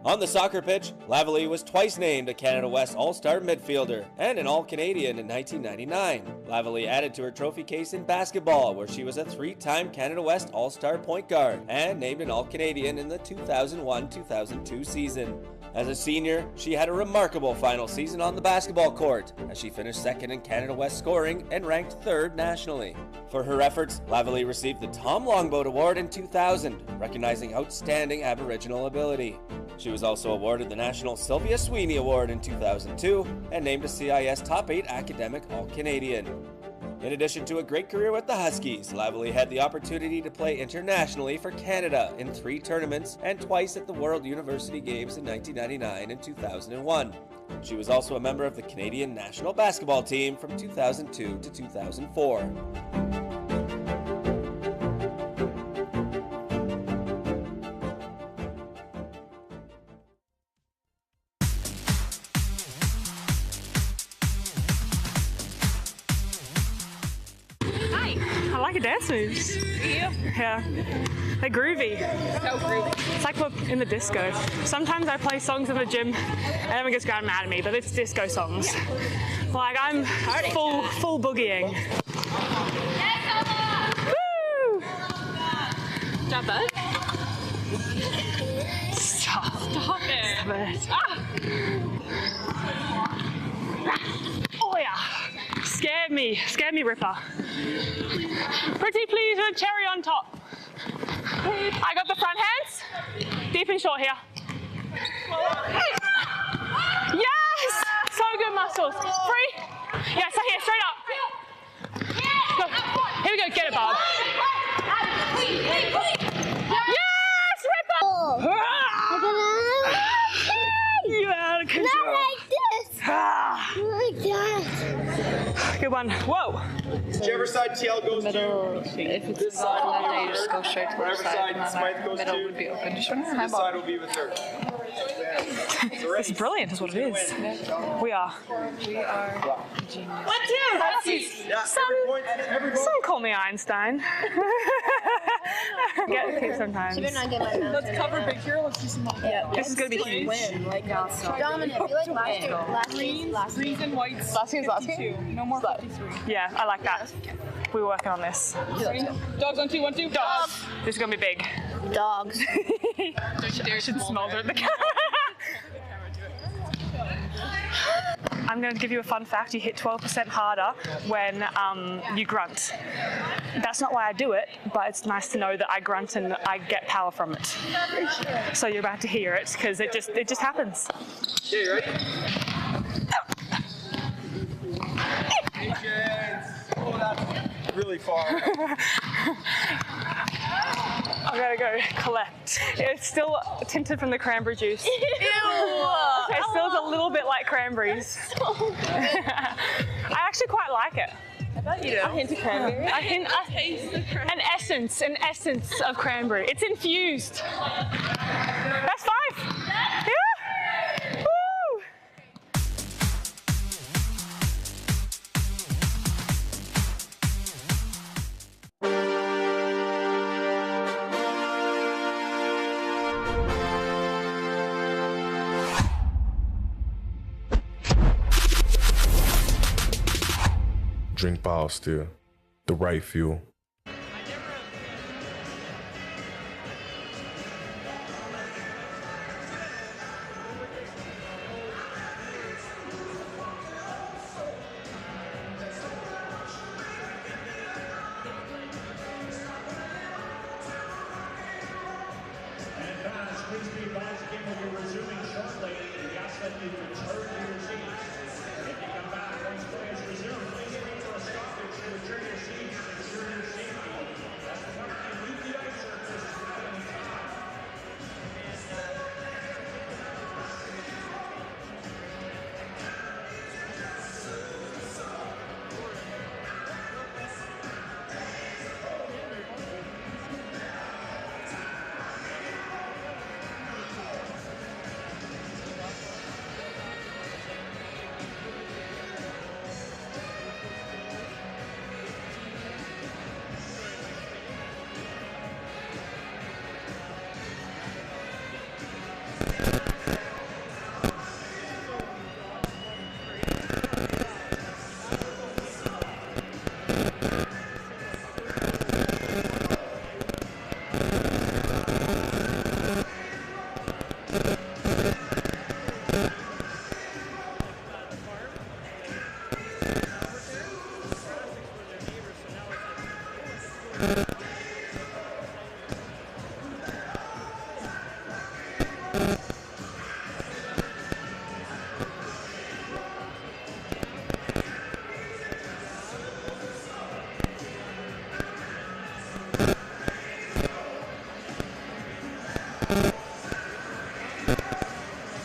On the soccer pitch, Lavallee was twice named a Canada West All-Star midfielder and an All-Canadian in 1999. Lavallee added to her trophy case in basketball, where she was a three-time Canada West All-Star point guard and named an All-Canadian in the 2001-2002 season. As a senior, she had a remarkable final season on the basketball court, as she finished second in Canada West scoring and ranked third nationally. For her efforts, Lavallee received the Tom Longboat Award in 2000, recognizing outstanding Aboriginal ability. She was also awarded the National Sylvia Sweeney Award in 2002 and named a CIS Top 8 Academic All-Canadian. In addition to a great career with the Huskies, Lavallee had the opportunity to play internationally for Canada in 3 tournaments and twice at the World University Games in 1999 and 2001. She was also a member of the Canadian national basketball team from 2002 to 2004. like your dance moves. Yeah. They're groovy. So groovy. It's like we're in the disco. Sometimes I play songs in the gym and everyone gets mad at me, but it's disco songs. Like I'm full boogieing. Woo! Stop that. Stop it. Ah! Oh yeah. Scared me, Ripper. Pretty please with a cherry on top. I got the front hands. Deep and short here. Yes! So good muscles. Free. Yeah, so here, straight up. Go. Here we go, get it, Bob. Yes, Ripper! You out of control. Not like this. Like that. Good one. Whoa. Whichever side TL goes Middle, to, if it's this side will be you just go straight to the whatever side, side Smythe goes middle to, would be open. Just wondering how this side will be with her. It's brilliant, is what it is. We are. We are genius. What do? Some call me Einstein. Get it sometimes. Let's cover Big Hero. Let's do some. Yeah, this is gonna be huge. Dominant. You like last Greens and whites. Last game. No more 53. Yeah, I like that. We're working on this. Dogs on 2, 1, 2. Dogs. This is gonna be big. Dogs. I should smolder at the camera. I'm going to give you a fun fact. You hit 12% harder when you grunt. That's not why I do it, but it's nice to know that I grunt and I get power from it. So you're about to hear it because it just happens. Okay, you ready? Patience. Oh, that's really far. I gotta go collect. It's still tinted from the cranberry juice. Ew! It smells a little bit like cranberries. I actually quite like it. I bet you do. A hint of cranberry. An essence of cranberry. It's infused. That's 5. Yeah. Woo! Drink Biostill, the right fuel. Please be advised, the game will be resuming shortly. We ask that you return to your seats. If you come back once play is resumed, please wait for a stoppage to return your seats and ensure your safety. As the company leave the ice surface without any time.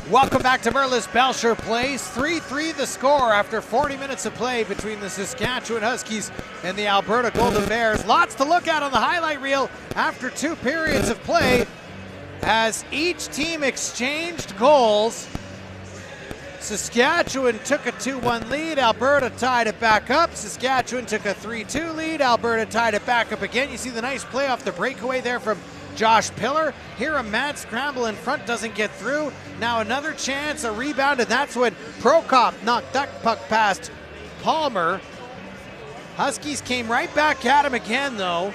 Welcome back to Merlis Belsher Place. 3-3 the score after 40 minutes of play between the Saskatchewan Huskies and the Alberta Golden Bears. Lots to look at on the highlight reel after 2 periods of play as each team exchanged goals. Saskatchewan took a 2-1 lead. Alberta tied it back up. Saskatchewan took a 3-2 lead. Alberta tied it back up again. You see the nice play off the breakaway there from Josh Pillar. Here a mad scramble in front, doesn't get through. Now another chance, a rebound, and that's when Prokop knocked that puck past Palmer. Huskies came right back at him again, though.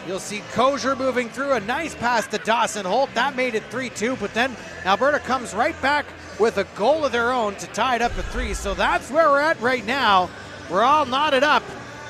You'll see Kosher moving through, a nice pass to Dawson Holt. That made it 3-2, but then Alberta comes right back with a goal of their own to tie it up at 3. So that's where we're at right now. We're all knotted up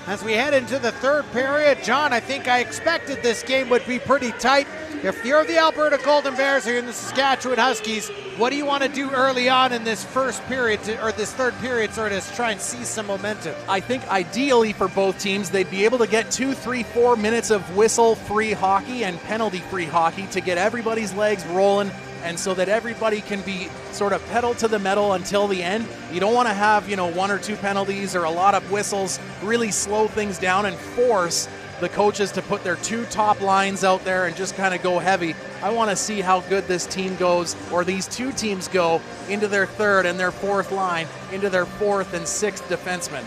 as we head into the third period. John, I think I expected this game would be pretty tight. If you're the Alberta Golden Bears or you're in the Saskatchewan Huskies, what do you want to do early on in this first period, or this third period, sort of try and see some momentum? I think ideally for both teams, they'd be able to get 2, 3, 4 minutes of whistle-free hockey and penalty-free hockey to get everybody's legs rolling, and so that everybody can be sort of pedal to the metal until the end. You don't want to have, 1 or 2 penalties or a lot of whistles, really slow things down and force the coaches to put their 2 top lines out there and just kind of go heavy. I want to see how good this team goes, or these 2 teams go, into their third and their fourth line, into their fourth and sixth defensemen.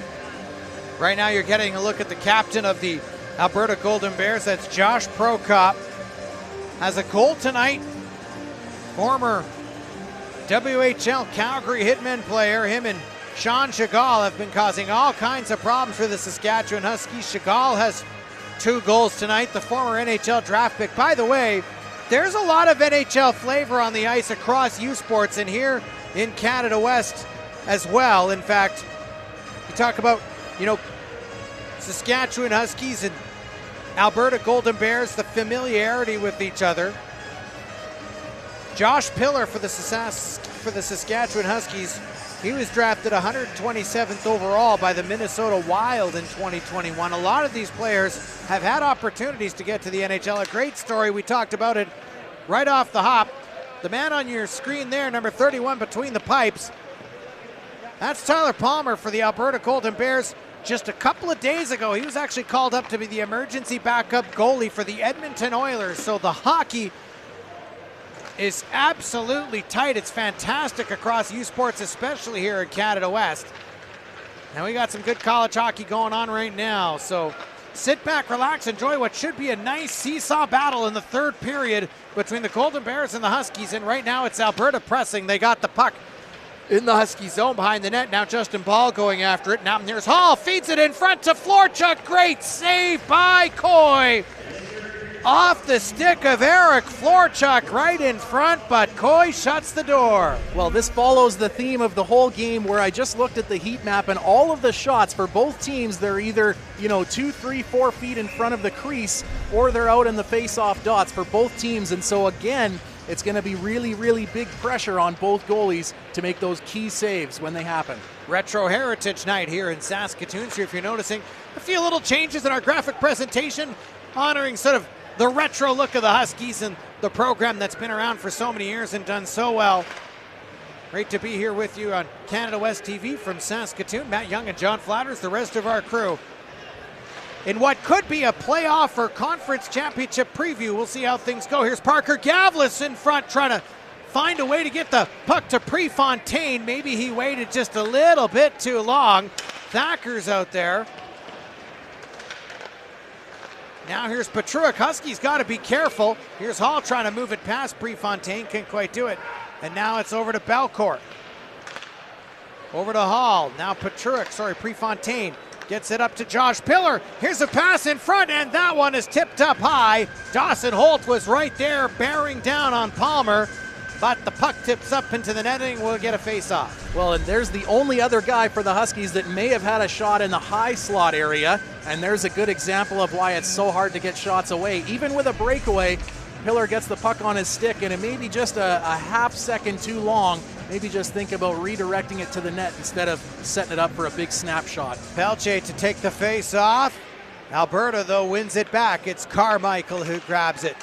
Right now you're getting a look at the captain of the Alberta Golden Bears. That's Josh Prokop. Has a goal tonight. Former WHL Calgary Hitmen player, him and Sean Chagall have been causing all kinds of problems for the Saskatchewan Huskies. Chagall has 2 goals tonight, the former NHL draft pick. By the way, there's a lot of NHL flavor on the ice across U Sports and here in Canada West as well. In fact, you talk about, Saskatchewan Huskies and Alberta Golden Bears, the familiarity with each other. Josh Pillar for the Saskatchewan Huskies, he was drafted 127th overall by the Minnesota Wild in 2021. A lot of these players have had opportunities to get to the NHL. A great story, we talked about it right off the hop. The man on your screen there, number 31 between the pipes, that's Tyler Palmer for the Alberta Golden Bears. Just a couple of days ago, he was actually called up to be the emergency backup goalie for the Edmonton Oilers. So the hockey is absolutely tight. It's fantastic across U Sports, especially here in Canada West. And we got some good college hockey going on right now. So sit back, relax, enjoy what should be a nice seesaw battle in the third period between the Golden Bears and the Huskies. And right now it's Alberta pressing. They got the puck in the Husky zone behind the net. Now Justin Ball going after it. Now here's Hall, feeds it in front to Florchuk. Great save by Coy. Off the stick of Eric Florchuk right in front, but Coy shuts the door. Well, this follows the theme of the whole game where I just looked at the heat map, and all of the shots for both teams, they're either, 2, 3, 4 feet in front of the crease, or they're out in the face-off dots for both teams. And so again, it's going to be really, really big pressure on both goalies to make those key saves when they happen. Retro Heritage Night here in Saskatoon. So if you're noticing a few little changes in our graphic presentation, honoring sort of the retro look of the Huskies and the program that's been around for so many years and done so well. Great to be here with you on Canada West TV from Saskatoon. Matt Young and John Flatters, the rest of our crew. In what could be a playoff or conference championship preview, we'll see how things go. Here's Parker Gavlis in front trying to find a way to get the puck to Prefontaine. Maybe he waited just a little bit too long. Thacker's out there. Now here's Petruik. Huskies got to be careful. Here's Hall trying to move it past Prefontaine. Can't quite do it. And now it's over to Belcourt. Over to Hall. Now Prefontaine gets it up to Josh Pillar. Here's a pass in front, and that one is tipped up high. Dawson Holt was right there bearing down on Palmer, but the puck tips up into the netting. We'll get a face-off. Well, and there's the only other guy for the Huskies that may have had a shot in the high slot area, and there's a good example of why it's so hard to get shots away. Even with a breakaway, Pillar gets the puck on his stick, and it may be just a half second too long. Maybe just think about redirecting it to the net instead of setting it up for a big snapshot. Pelche to take the face-off. Alberta, though, wins it back. It's Carmichael who grabs it.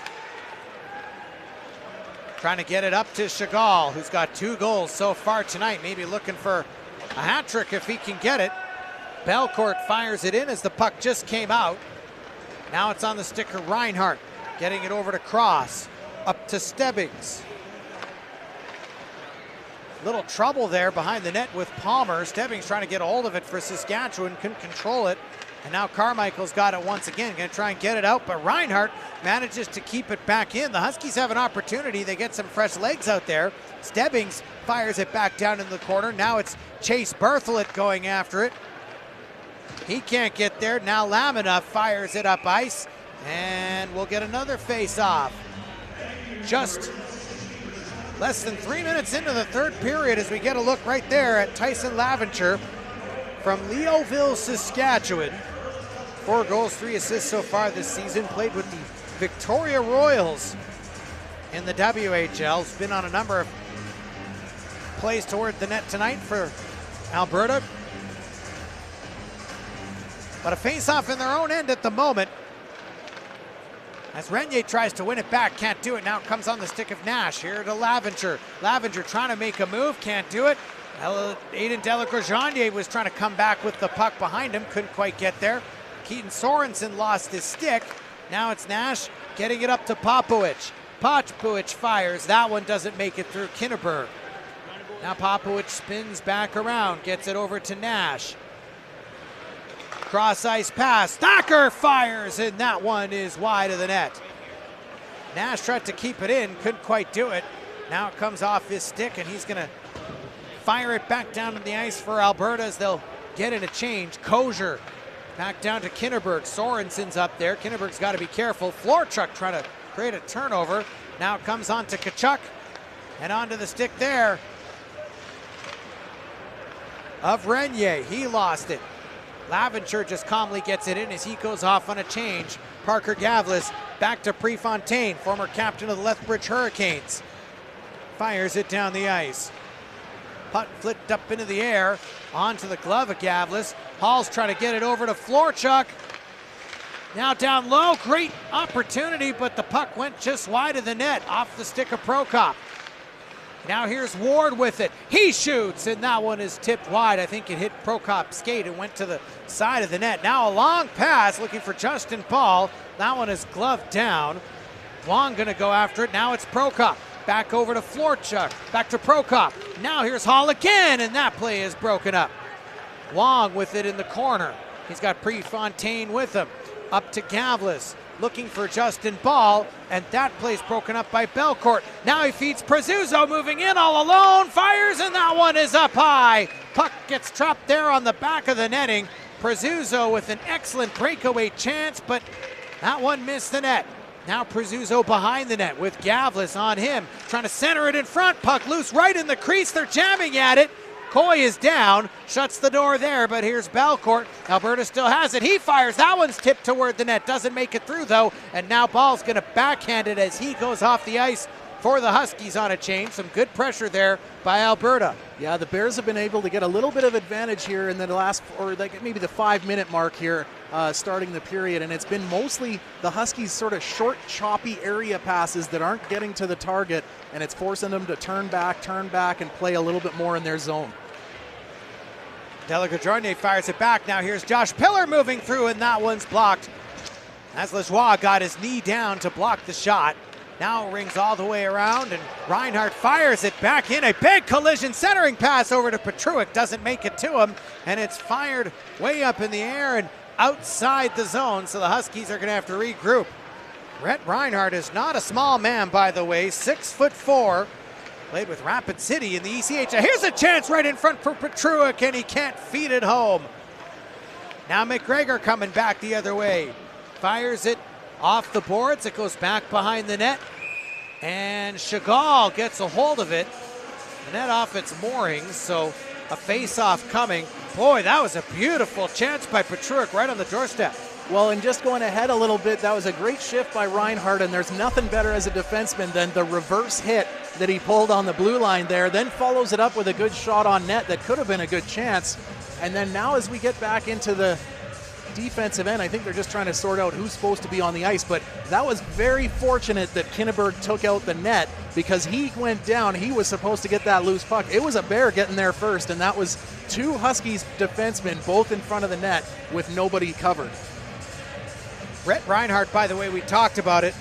Trying to get it up to Chagall, who's got 2 goals so far tonight. Maybe looking for a hat trick if he can get it. Belcourt fires it in as the puck just came out. Now it's on the stick of Reinhart, getting it over to Cross, up to Stebbings. Little trouble there behind the net with Palmer. Stebbings trying to get a hold of it for Saskatchewan, couldn't control it. And now Carmichael's got it once again, going to try and get it out, but Reinhardt manages to keep it back in. The Huskies have an opportunity. They get some fresh legs out there. Stebbings fires it back down in the corner. Now it's Chase Bertholet going after it. He can't get there. Now Lamina fires it up ice, and we'll get another face-off. Just less than 3 minutes into the third period as we get a look right there at Tyson Laventure from Leoville, Saskatchewan. 4 goals, 3 assists so far this season. Played with the Victoria Royals in the WHL. Has been on a number of plays toward the net tonight for Alberta. But a face-off in their own end at the moment. As Renier tries to win it back, can't do it. Now it comes on the stick of Nash. Here to Laventure. Laventure trying to make a move, can't do it. Aiden Delacroix-Jeannier was trying to come back with the puck behind him, couldn't quite get there. Keaton Sorensen lost his stick. Now it's Nash getting it up to Popovich. Popovich fires. That one doesn't make it through Kinneberg. Now Popovich spins back around, gets it over to Nash. Cross ice pass. Thacker fires, and that one is wide of the net. Nash tried to keep it in, couldn't quite do it. Now it comes off his stick, and he's going to fire it back down to the ice for Alberta as they'll get in a change. Kozier back down to Kinneberg. Sorensen's up there. Kinneberg's got to be careful. Florchuk trying to create a turnover. Now it comes on to Tkachuk and onto the stick there of Renier. He lost it. Laventure just calmly gets it in as he goes off on a change. Parker Gavlis back to Prefontaine, former captain of the Lethbridge Hurricanes. Fires it down the ice. Puck flipped up into the air, onto the glove of Gavlis. Hall's trying to get it over to Florchuk. Now down low, great opportunity, but the puck went just wide of the net, off the stick of Prokop. Now here's Ward with it. He shoots, and that one is tipped wide. I think it hit Prokop's skate and went to the side of the net. Now a long pass looking for Justin Paul. That one is gloved down. Wong gonna go after it. Now it's Prokop. Back over to Florchuk. Back to Prokop. Now here's Hall again, and that play is broken up. Wong with it in the corner. He's got Prefontaine with him. Up to Gavlis. Looking for Justin Ball, and that play's broken up by Belcourt. Now he feeds Prezuzzo, moving in all alone, fires, and that one is up high. Puck gets trapped there on the back of the netting. Prezuzzo with an excellent breakaway chance, but that one missed the net. Now Prezuzzo behind the net with Gavlis on him, trying to center it in front. Puck loose right in the crease, they're jamming at it. Coy is down, shuts the door there, but here's Belcourt. Alberta still has it. He fires. That one's tipped toward the net. Doesn't make it through, though. And now Ball's going to backhand it as he goes off the ice for the Huskies on a change. Some good pressure there by Alberta. Yeah, the Bears have been able to get a little bit of advantage here in the last, or like maybe the 5-minute mark here, starting the period. And it's been mostly the Huskies' sort of short, choppy area passes that aren't getting to the target. And it's forcing them to turn back, and play a little bit more in their zone. Delacroix-Jeannier fires it back. Now here's Josh Pillar moving through, and that one's blocked. As Lajoie got his knee down to block the shot. Now rings all the way around, and Reinhardt fires it back in. A big collision centering pass over to Petruik. Doesn't make it to him, and it's fired way up in the air and outside the zone, so the Huskies are going to have to regroup. Rhett Reinhardt is not a small man, by the way, 6'4". Played with Rapid City in the ECHL. Here's a chance right in front for Petruik, and he can't feed it home. Now McGregor coming back the other way. Fires it off the boards. It goes back behind the net. And Chagall gets a hold of it. The net off its moorings, so a face-off coming. Boy, that was a beautiful chance by Petruik right on the doorstep. Well, and just going ahead a little bit, that was a great shift by Reinhardt, and there's nothing better as a defenseman than the reverse hit that he pulled on the blue line there, then follows it up with a good shot on net that could have been a good chance. And then now as we get back into the defensive end, I think they're just trying to sort out who's supposed to be on the ice, but that was very fortunate that Kinneberg took out the net because he went down. He was supposed to get that loose puck. It was a Bear getting there first, and that was 2 Huskies defensemen both in front of the net with nobody covered. Rhett Reinhardt, by the way, we talked about it.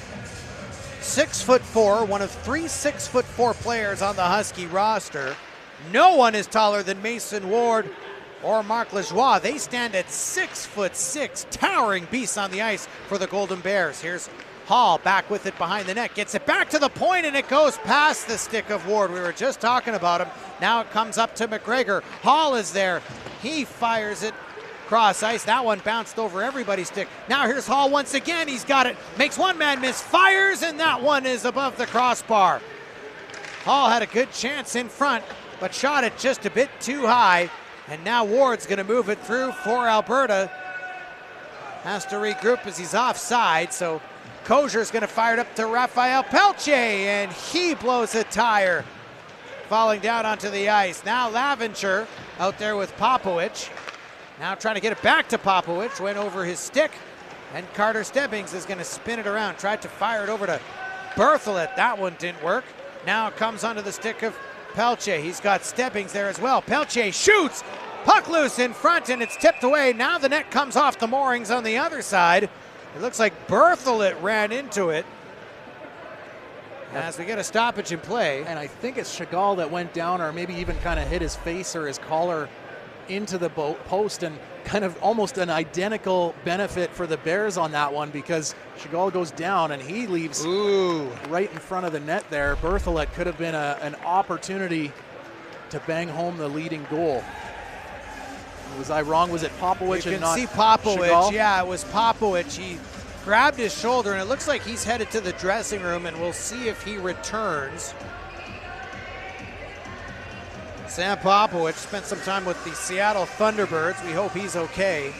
6'4", one of 3 6'4" players on the Husky roster. No one is taller than Mason Ward or Marc Lajoie. They stand at 6'6", towering beasts on the ice for the Golden Bears. Here's Hall back with it behind the net, gets it back to the point, and it goes past the stick of Ward. We were just talking about him. Now it comes up to McGregor. Hall is there. He fires it cross ice. That one bounced over everybody's stick. Now here's Hall once again. He's got it. Makes one man miss. Fires, and that one is above the crossbar. Hall had a good chance in front, but shot it just a bit too high. And now Ward's going to move it through for Alberta. Has to regroup as he's offside, so Kozier's going to fire it up to Raphael Pelche, and he blows a tire, falling down onto the ice. Now Laventure out there with Popowich. Now trying to get it back to Popowich, went over his stick, and Carter Stebbings is going to spin it around. Tried to fire it over to Berthelot. That one didn't work. Now it comes onto the stick of Pelche. He's got Stebbings there as well. Pelche shoots, puck loose in front, and it's tipped away. Now the net comes off the moorings on the other side. It looks like Berthelot ran into it as we get a stoppage in play. And I think it's Chagall that went down, or maybe even kind of hit his face or his collar into the post, and kind of almost an identical benefit for the Bears on that one, because Chagall goes down and he leaves right in front of the net there. Berthelot could have been an opportunity to bang home the leading goal. Was I wrong? Was it Popowich and not You can see Popowich. Chagall? Yeah, it was Popowich. He grabbed his shoulder, and it looks like he's headed to the dressing room, and we'll see if he returns. Sam Popowich spent some time with the Seattle Thunderbirds. We hope he's okay.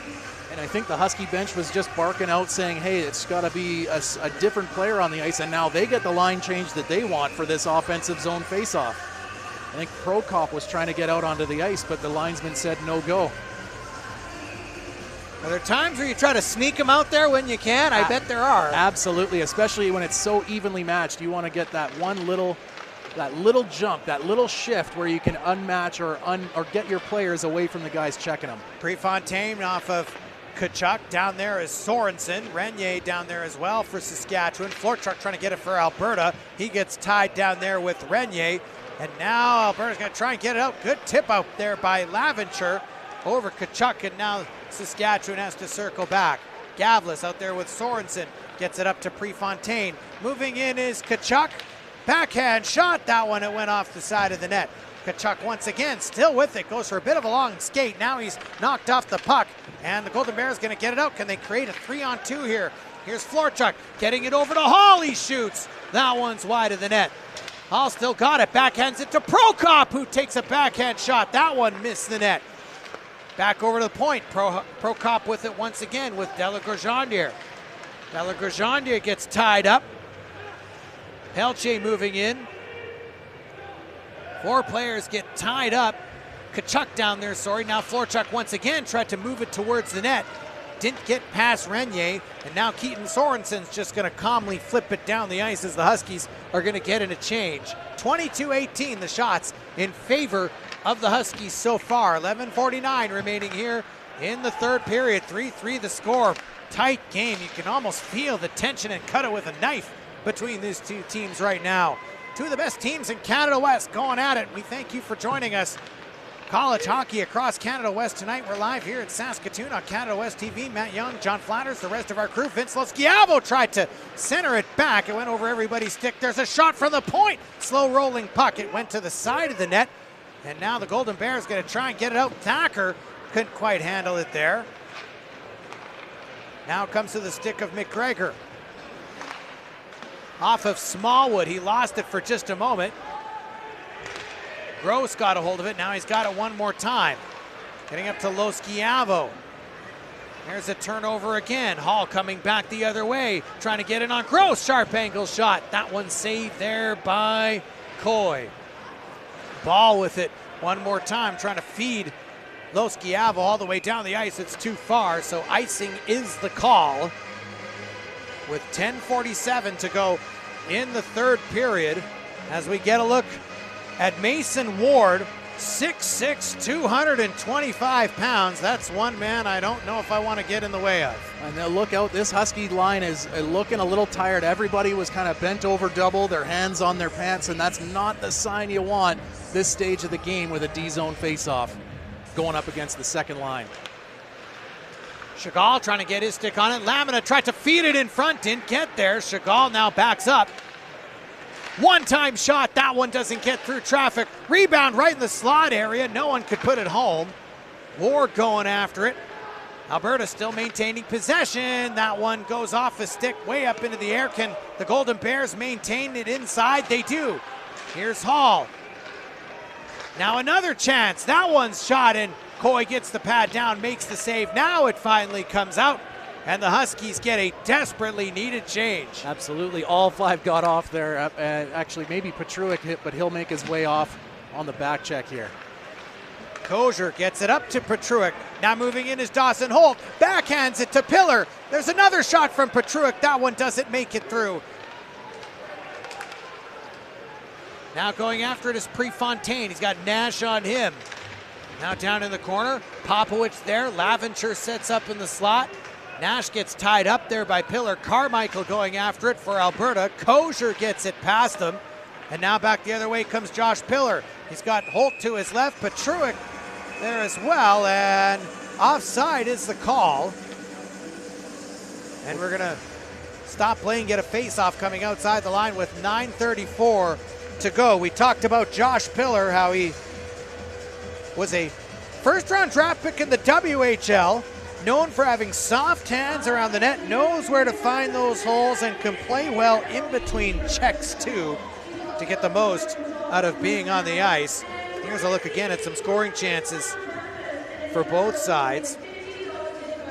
And I think the Husky bench was just barking out saying, hey, it's got to be a different player on the ice, and now they get the line change that they want for this offensive zone faceoff. I think Prokop was trying to get out onto the ice, but the linesman said no go. Are there times where you try to sneak them out there when you can? I bet there are. Absolutely, especially when it's so evenly matched. You want to get that little jump, that little shift where you can unmatch or get your players away from the guys checking them. Prefontaine off of Tkachuk. Down there is Sorensen. Renier down there as well for Saskatchewan. Florchuk trying to get it for Alberta. He gets tied down there with Renier. And now Alberta's going to try and get it out. Good tip out there by Laventure over Tkachuk, and now Saskatchewan has to circle back. Gavlis out there with Sorensen. Gets it up to Prefontaine. Moving in is Tkachuk. Backhand shot. That one, it went off the side of the net. Tkachuk once again still with it. Goes for a bit of a long skate. Now he's knocked off the puck, and the Golden Bears going to get it out. Can they create a 3-on-2 here? Here's Florchuk getting it over to Hall. He shoots. That one's wide of the net. Hall still got it. Backhands it to Prokop, who takes a backhand shot. That one missed the net. Back over to the point. Prokop with it once again with Delagrandeur. Delagrandeur gets tied up. Pelche moving in. 4 players get tied up. Tkachuk down there, Now Florchuk once again tried to move it towards the net. Didn't get past Renier, and now Keaton Sorensen's just going to calmly flip it down the ice as the Huskies are going to get in a change. 22-18 the shots in favor of the Huskies so far. 11:49 remaining here in the third period. 3-3 the score. Tight game. You can almost feel the tension and cut it with a knife between these two teams right now. Two of the best teams in Canada West going at it. We thank you for joining us. College hockey across Canada West tonight. We're live here in Saskatoon on Canada West TV. Matt Young, John Flatters, the rest of our crew. Vince Loschiavo tried to center it back. It went over everybody's stick. There's a shot from the point. Slow rolling puck. It went to the side of the net. And now the Golden Bears going to try and get it out. Thacker couldn't quite handle it there. Now it comes to the stick of McGregor. Off of Smallwood. He lost it for just a moment. Gross got a hold of it. Now he's got it one more time. Getting up to Loschiavo. There's a turnover again. Hall coming back the other way. Trying to get it on Gross. Sharp angle shot. That one saved there by Coy. Ball with it one more time. Trying to feed Loschiavo all the way down the ice. It's too far. So icing is the call. With 10:47 to go in the third period, as we get a look at Mason Ward, 6'6", 225 pounds. That's one man I don't know if I want to get in the way of. And now look out, this Husky line is looking a little tired. Everybody was kind of bent over double, their hands on their pants, and that's not the sign you want this stage of the game with a D-zone face-off going up against the second line. Chagall trying to get his stick on it. Lamina tried to feed it in front, didn't get there. Chagall now backs up. One-time shot, that one doesn't get through traffic. Rebound right in the slot area. No one could put it home. Ward going after it. Alberta still maintaining possession. That one goes off a stick way up into the air. Can the Golden Bears maintain it inside? They do. Here's Hall. Now another chance. That one's shot and Coy gets the pad down, makes the save. Now it finally comes out. And the Huskies get a desperately needed change. Absolutely, all five got off there. Actually, maybe Petruic hit, but he'll make his way off on the back check here. Kozier gets it up to Petruic. Now moving in is Dawson Holt. Backhands it to Pillar. There's another shot from Petruic. That one doesn't make it through. Now going after it is Prefontaine. He's got Nash on him. Now down in the corner, Popowich there. Laventure sets up in the slot. Nash gets tied up there by Pillar. Carmichael going after it for Alberta. Kozier gets it past them. And now back the other way comes Josh Pillar. He's got Holt to his left. Petruic there as well. And offside is the call. And we're going to stop playing, get a face-off coming outside the line with 9:34 to go. We talked about Josh Pillar, how he was a first-round draft pick in the WHL. Known for having soft hands around the net, knows where to find those holes, and can play well in between checks too to get the most out of being on the ice. Here's a look again at some scoring chances for both sides.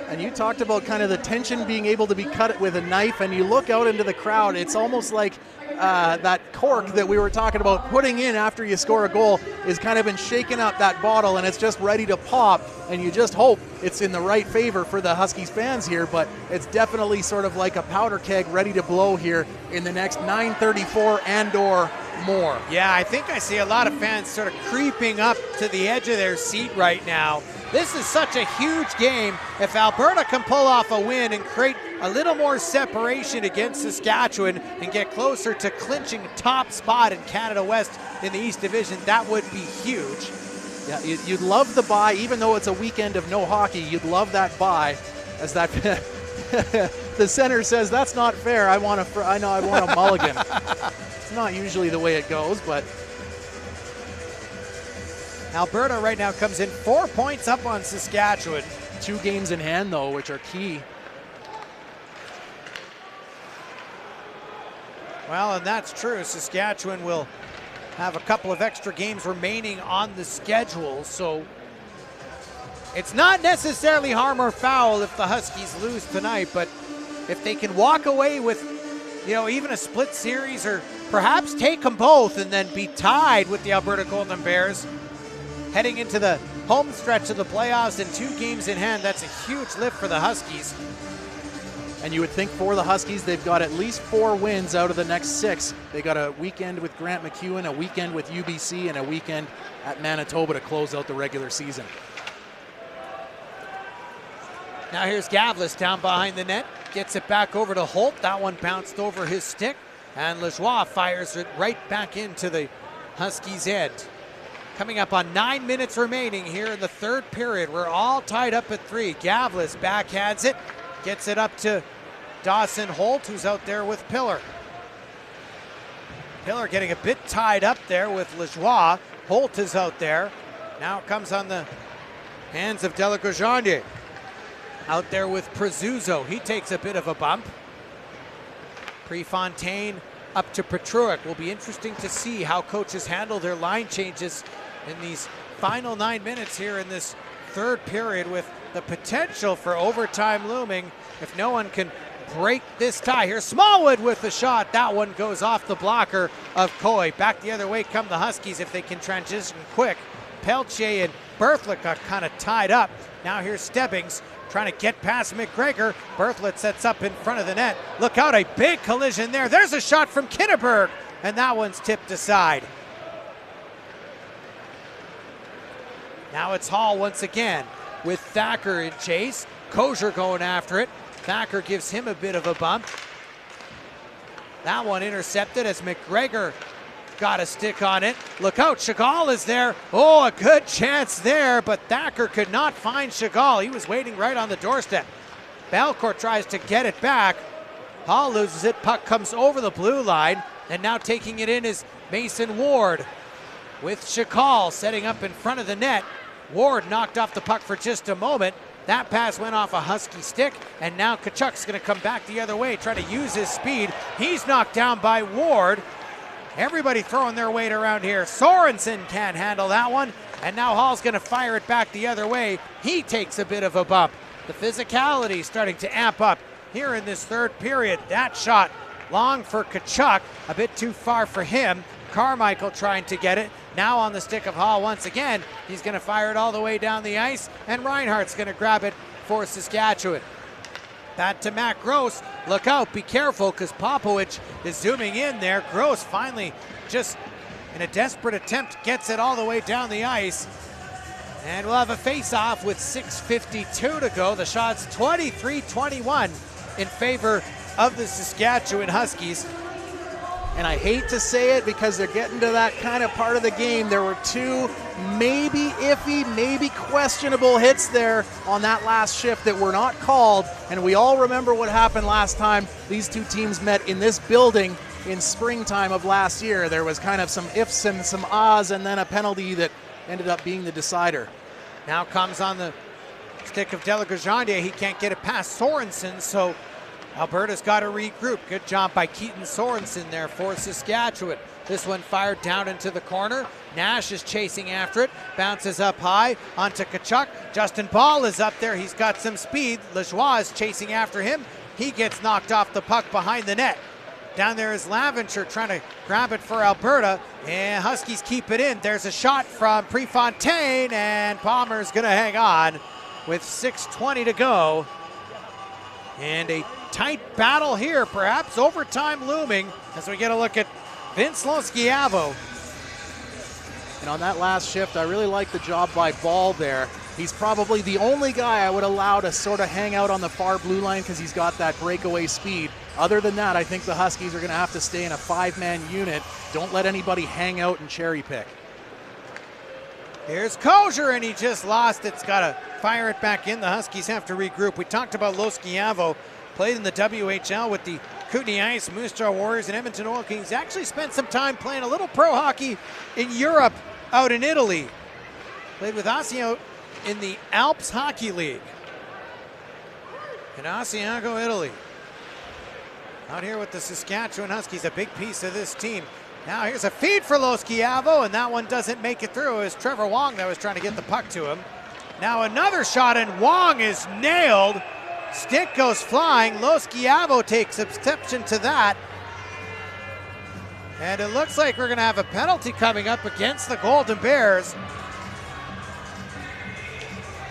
And you talked about kind of the tension being able to be cut with a knife, and you look out into the crowd, it's almost like that cork that we were talking about putting in after you score a goal is kind of been shaking up that bottle, and it's just ready to pop, and you just hope it's in the right favor for the Huskies fans here, but it's definitely sort of like a powder keg ready to blow here in the next 9:34 and/or more. Yeah, I think I see a lot of fans sort of creeping up to the edge of their seat right now. This is such a huge game. If Alberta can pull off a win and create a little more separation against Saskatchewan and get closer to clinching top spot in Canada West in the East Division, that would be huge. Yeah, you'd love the bye, even though it's a weekend of no hockey. You'd love that bye, as that the center says that's not fair. I want a mulligan. It's not usually the way it goes, but Alberta right now comes in 4 points up on Saskatchewan. 2 games in hand though, which are key. Well, and that's true. Saskatchewan will have a couple of extra games remaining on the schedule, so it's not necessarily harm or foul if the Huskies lose tonight, but if they can walk away with, even a split series or perhaps take them both and then be tied with the Alberta Golden Bears heading into the home stretch of the playoffs and 2 games in hand, that's a huge lift for the Huskies. And you would think for the Huskies, they've got at least 4 wins out of the next 6. They got a weekend with Grant McEwen, a weekend with UBC, and a weekend at Manitoba to close out the regular season. Now here's Gavlis down behind the net, gets it back over to Holt. That one bounced over his stick, and Lajoie fires it right back into the Huskies' end. Coming up on 9 minutes remaining here in the third period. We're all tied up at 3. Gavlis backhands it, gets it up to Dawson Holt, who's out there with Pillar. Pillar getting a bit tied up there with Lajoie. Holt is out there. Now it comes on the hands of Delacourgeonnier. Out there with Prezuzzo. He takes a bit of a bump. Prefontaine up to Petruic. Will be interesting to see how coaches handle their line changes in these final 9 minutes here in this third period, with the potential for overtime looming if no one can break this tie. Here's Smallwood with the shot. That one goes off the blocker of Coy. Back the other way come the Huskies if they can transition quick. Pelche and Berthlet got kind of tied up. Now here's Stebbings trying to get past McGregor. Berthlet sets up in front of the net. Look out, a big collision there. There's a shot from Kinneberg, and that one's tipped aside. Now it's Hall once again with Thacker in chase. Kosher going after it. Thacker gives him a bit of a bump. That one intercepted as McGregor got a stick on it. Look out, Chagall is there. Oh, a good chance there, but Thacker could not find Chagall. He was waiting right on the doorstep. Belcourt tries to get it back. Hall loses it. Puck comes over the blue line, and now taking it in is Mason Ward with Chagall setting up in front of the net. Ward knocked off the puck for just a moment. That pass went off a Husky stick, and now Kachuk's going to come back the other way, try to use his speed. He's knocked down by Ward. Everybody throwing their weight around here. Sorensen can't handle that one, and now Hall's going to fire it back the other way. He takes a bit of a bump. The physicality starting to amp up here in this third period. That shot long for Kachuk, a bit too far for him. Carmichael trying to get it. Now on the stick of Hall once again. He's going to fire it all the way down the ice, and Reinhardt's going to grab it for Saskatchewan. Back to Matt Gross. Look out, be careful, because Popovich is zooming in there. Gross finally, just in a desperate attempt, gets it all the way down the ice. And we'll have a face-off with 6:52 to go. The shot's 23-21 in favor of the Saskatchewan Huskies. And I hate to say it because they're getting to that kind of part of the game. There were two maybe iffy, maybe questionable hits there on that last shift that were not called. And we all remember what happened last time these two teams met in this building in springtime of last year. There was kind of some ifs and some ahs, and then a penalty that ended up being the decider. Now comes on the stick of Delagrejande. He can't get it past Sorensen, so Alberta's got to regroup. Good job by Keaton Sorensen there for Saskatchewan. This one fired down into the corner. Nash is chasing after it. Bounces up high onto Kachuk. Justin Ball is up there. He's got some speed. Lajoie is chasing after him. He gets knocked off the puck behind the net. Down there is Laventure trying to grab it for Alberta. And Huskies keep it in. There's a shot from Prefontaine, and Palmer's going to hang on with 6:20 to go. And a tight battle here, perhaps overtime looming as we get a look at Vince Loschiavo. And on that last shift, I really like the job by Ball there. He's probably the only guy I would allow to sort of hang out on the far blue line because he's got that breakaway speed. Other than that, I think the Huskies are going to have to stay in a five-man unit. Don't let anybody hang out and cherry pick. Here's Kosher, and he just lost it. It's got to fire it back in. The Huskies have to regroup. We talked about Loschiavo. Played in the WHL with the Kootenay Ice, Moose Jaw Warriors, and Edmonton Oil Kings. Actually spent some time playing a little pro hockey in Europe out in Italy. Played with Osseo in the Alps Hockey League in Asiago, Italy. Out here with the Saskatchewan Huskies, a big piece of this team. Now here's a feed for Loschiavo, and that one doesn't make it through. It was Trevor Wong that was trying to get the puck to him. Now another shot, and Wong is nailed. Stick goes flying. Loschiavo takes exception to that. And it looks like we're going to have a penalty coming up against the Golden Bears.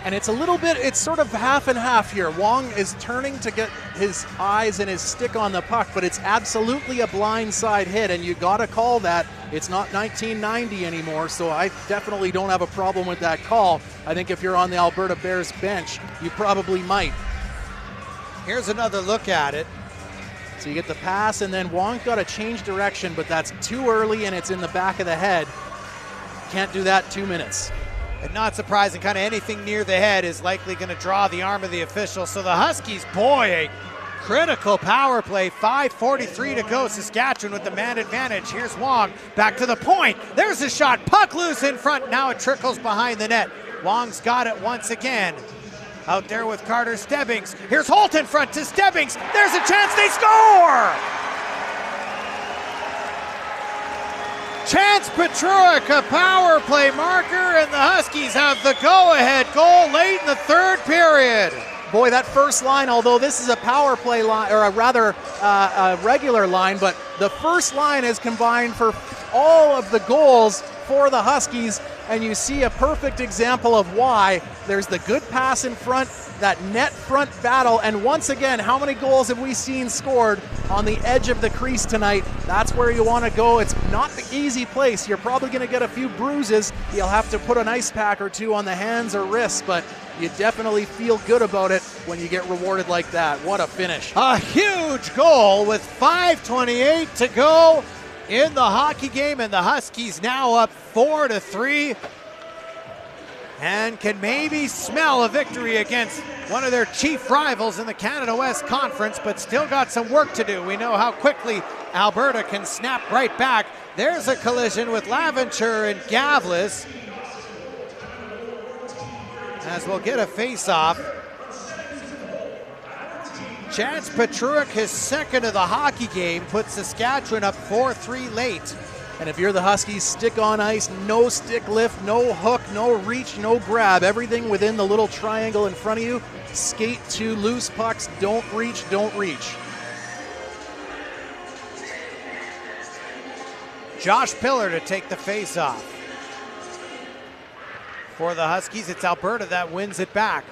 And it's a little bit, it's sort of half and half here. Wong is turning to get his eyes and his stick on the puck, but it's absolutely a blindside hit, and you got to call that. It's not 1990 anymore, so I definitely don't have a problem with that call. I think if you're on the Alberta Bears bench, you probably might. Here's another look at it. So you get the pass, and then Wong's got to change direction, but that's too early, and it's in the back of the head. Can't do that 2 minutes. And not surprising, kind of anything near the head is likely going to draw the arm of the official. So the Huskies, boy, a critical power play. 5:43 to go. Saskatchewan with the man advantage. Here's Wong back to the point. There's a shot. Puck loose in front. Now it trickles behind the net. Wong's got it once again. Out there with Carter Stebbings. Here's Holt in front to Stebbings. There's a chance they score! Chance Petruik, a power play marker, and the Huskies have the go-ahead goal late in the third period. Boy, that first line, although this is a power play line, or a regular line, but the first line is combined for all of the goals for the Huskies and you see a perfect example of why. There's the good pass in front, that net front battle, and once again, how many goals have we seen scored on the edge of the crease tonight? That's where you want to go. It's not the easy place. You're probably going to get a few bruises. You'll have to put an ice pack or two on the hands or wrists, but you definitely feel good about it when you get rewarded like that. What a finish. A huge goal with 5:28 to go in the hockey game, and the Huskies now up 4-3 and can maybe smell a victory against one of their chief rivals in the Canada West Conference, but still got some work to do. We know how quickly Alberta can snap right back. There's a collision with Laventure and Gavlis, as we'll get a face-off. Chance Petruik, his second of the hockey game, puts Saskatchewan up 4-3 late. And if you're the Huskies, stick on ice, no stick lift, no hook, no reach, no grab. Everything within the little triangle in front of you. Skate to loose pucks, don't reach, don't reach. Josh Pillar to take the face-off. For the Huskies, it's Alberta that wins it back.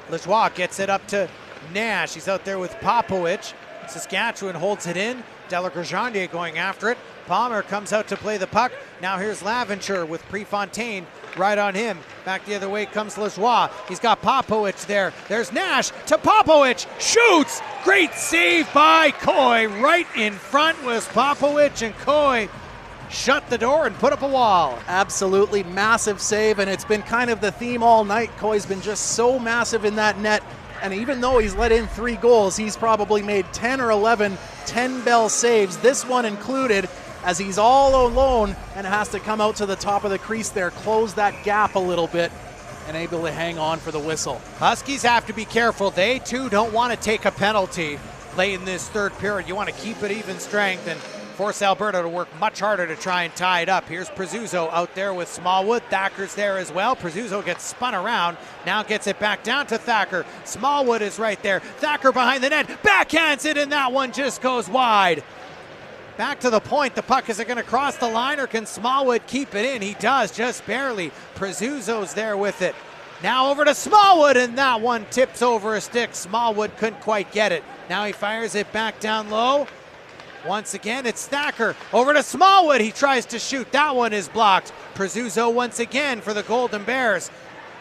Lajoie gets it up to Nash. He's out there with Popowich. Saskatchewan holds it in. Delagrange going after it. Palmer comes out to play the puck. Now here's Laventure with Prefontaine right on him. Back the other way comes Lajoie. He's got Popowich there. There's Nash to Popowich. Shoots! Great save by Coy. Right in front was Popowich, and Coy shut the door and put up a wall. Absolutely massive save, and it's been kind of the theme all night. Coy's been just so massive in that net, and even though he's let in 3 goals, he's probably made 10 or 11 10-bell saves, this one included, as he's all alone and has to come out to the top of the crease there, close that gap a little bit, and able to hang on for the whistle. Huskies have to be careful. They too don't want to take a penalty late in this third period. You want to keep it even strength and force Alberta to work much harder to try and tie it up. Here's Prezzuzo out there with Smallwood. Thacker's there as well. Prezzuzo gets spun around, now gets it back down to Thacker. Smallwood is right there. Thacker behind the net, backhands it, and that one just goes wide. Back to the point. The puck, is it going to cross the line, or can Smallwood keep it in? He does, just barely. Prezzuzo's there with it. Now over to Smallwood, and that one tips over a stick. Smallwood couldn't quite get it. Now he fires it back down low. Once again, it's Thacker. Over to Smallwood. He tries to shoot. That one is blocked. Prezzuzo once again for the Golden Bears.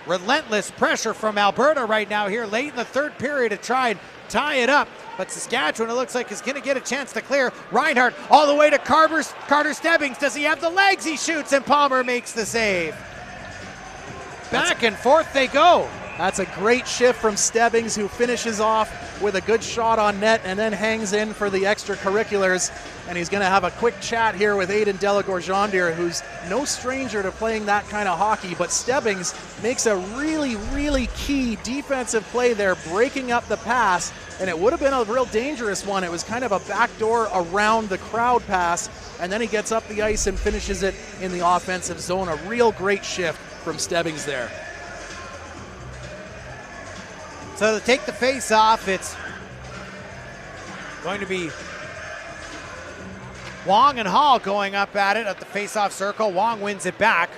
Relentless pressure from Alberta right now here late in the third period to try and tie it up. But Saskatchewan, it looks like, is going to get a chance to clear. Reinhardt all the way to Carter Stebbings. Does he have the legs? He shoots, and Palmer makes the save. Back and forth they go. That's a great shift from Stebbings, who finishes off with a good shot on net and then hangs in for the extracurriculars. And he's going to have a quick chat here with Aiden Delagrange, who's no stranger to playing that kind of hockey. But Stebbings makes a really, really key defensive play there, breaking up the pass. And it would have been a real dangerous one. It was kind of a backdoor around the crowd pass. And then he gets up the ice and finishes it in the offensive zone. A real great shift from Stebbings there. So to take the face off, it's going to be Wong and Hall going up at it at the face-off circle. Wong wins it back.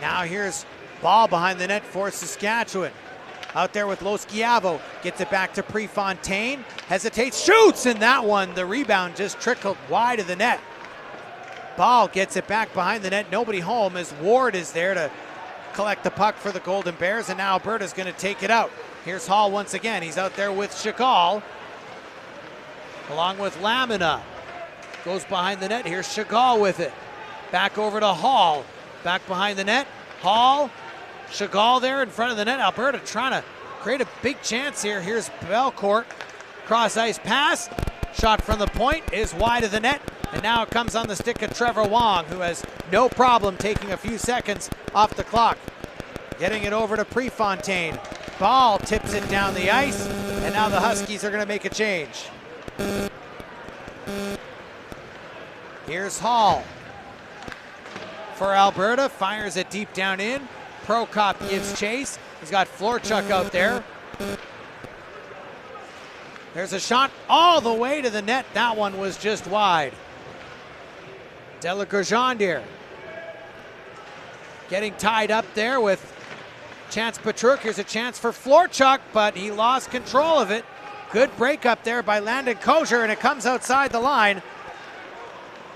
Now here's ball behind the net for Saskatchewan. Out there with Los Schiavo, gets it back to Prefontaine, hesitates, shoots, and that one, the rebound just trickled wide of the net. Ball gets it back behind the net, nobody home as Ward is there to collect the puck for the Golden Bears, and now Alberta's going to take it out. Here's Hall once again. He's out there with Chagall, along with Lamina. Goes behind the net. Here's Chagall with it. Back over to Hall. Back behind the net. Hall, Chagall there in front of the net. Alberta trying to create a big chance here. Here's Belcourt. Cross ice pass. Shot from the point is wide of the net. And now it comes on the stick of Trevor Wong, who has no problem taking a few seconds off the clock. Getting it over to Prefontaine. Ball tips it down the ice, and now the Huskies are going to make a change. Here's Hall. For Alberta, fires it deep down in. Prokop gives chase. He's got Florchuk out there. There's a shot all the way to the net. That one was just wide. Delagrange getting tied up there with Chance Petruk. Here's a chance for Florchuk, but he lost control of it. Good break up there by Landon Kosher, and it comes outside the line.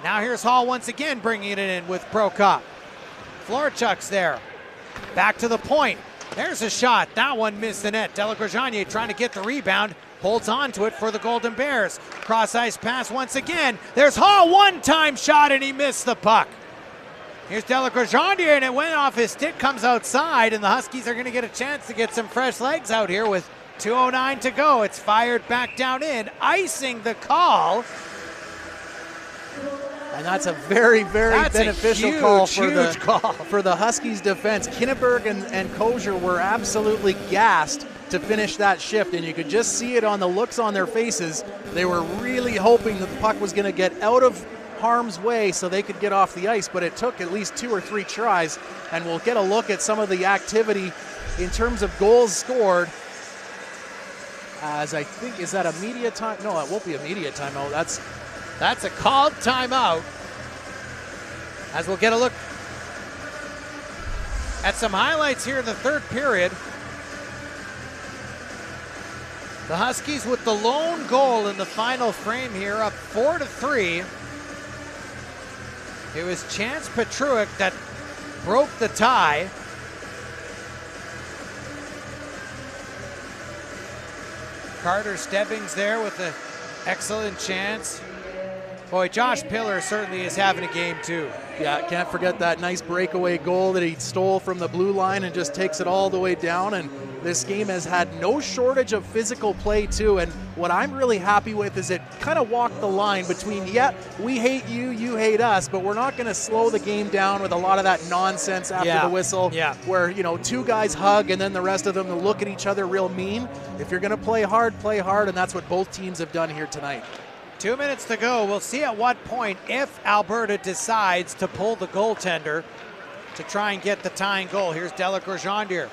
Now here's Hall once again bringing it in with Prokop. Florchuk's there. Back to the point. There's a shot. That one missed the net. Delagrosjean trying to get the rebound. Holds on to it for the Golden Bears. Cross-ice pass once again. There's Hall, one-time shot, and he missed the puck. Here's Delagrosjean, and it went off his stick, comes outside, and the Huskies are going to get a chance to get some fresh legs out here with 2:09 to go. It's fired back down in, icing the call. And that's a very, very beneficial call for the Huskies defense. Kinneberg and Kosher were absolutely gassed to finish that shift, and you could just see it on the looks on their faces. They were really hoping that the puck was going to get out of harm's way so they could get off the ice, but it took at least 2 or 3 tries, and we'll get a look at some of the activity in terms of goals scored. As I think, is that a media time? No, it won't be a media timeout. That's a called timeout. As we'll get a look at some highlights here in the third period. The Huskies with the lone goal in the final frame here, up 4-3. It was Chance Petruk that broke the tie. Carter Stebbings there with an excellent chance. Boy, Josh Pillar certainly is having a game too. Yeah, can't forget that nice breakaway goal that he stole from the blue line and just takes it all the way down. And this game has had no shortage of physical play too. And what I'm really happy with is it kind of walked the line between, yeah, we hate you, you hate us, but we're not going to slow the game down with a lot of that nonsense after the whistle, where, you know, 2 guys hug and then the rest of them look at each other real mean. If you're going to play hard, and that's what both teams have done here tonight. 2 minutes to go. We'll see at what point, if Alberta decides to pull the goaltender to try and get the tying goal. Here's Delagrosjean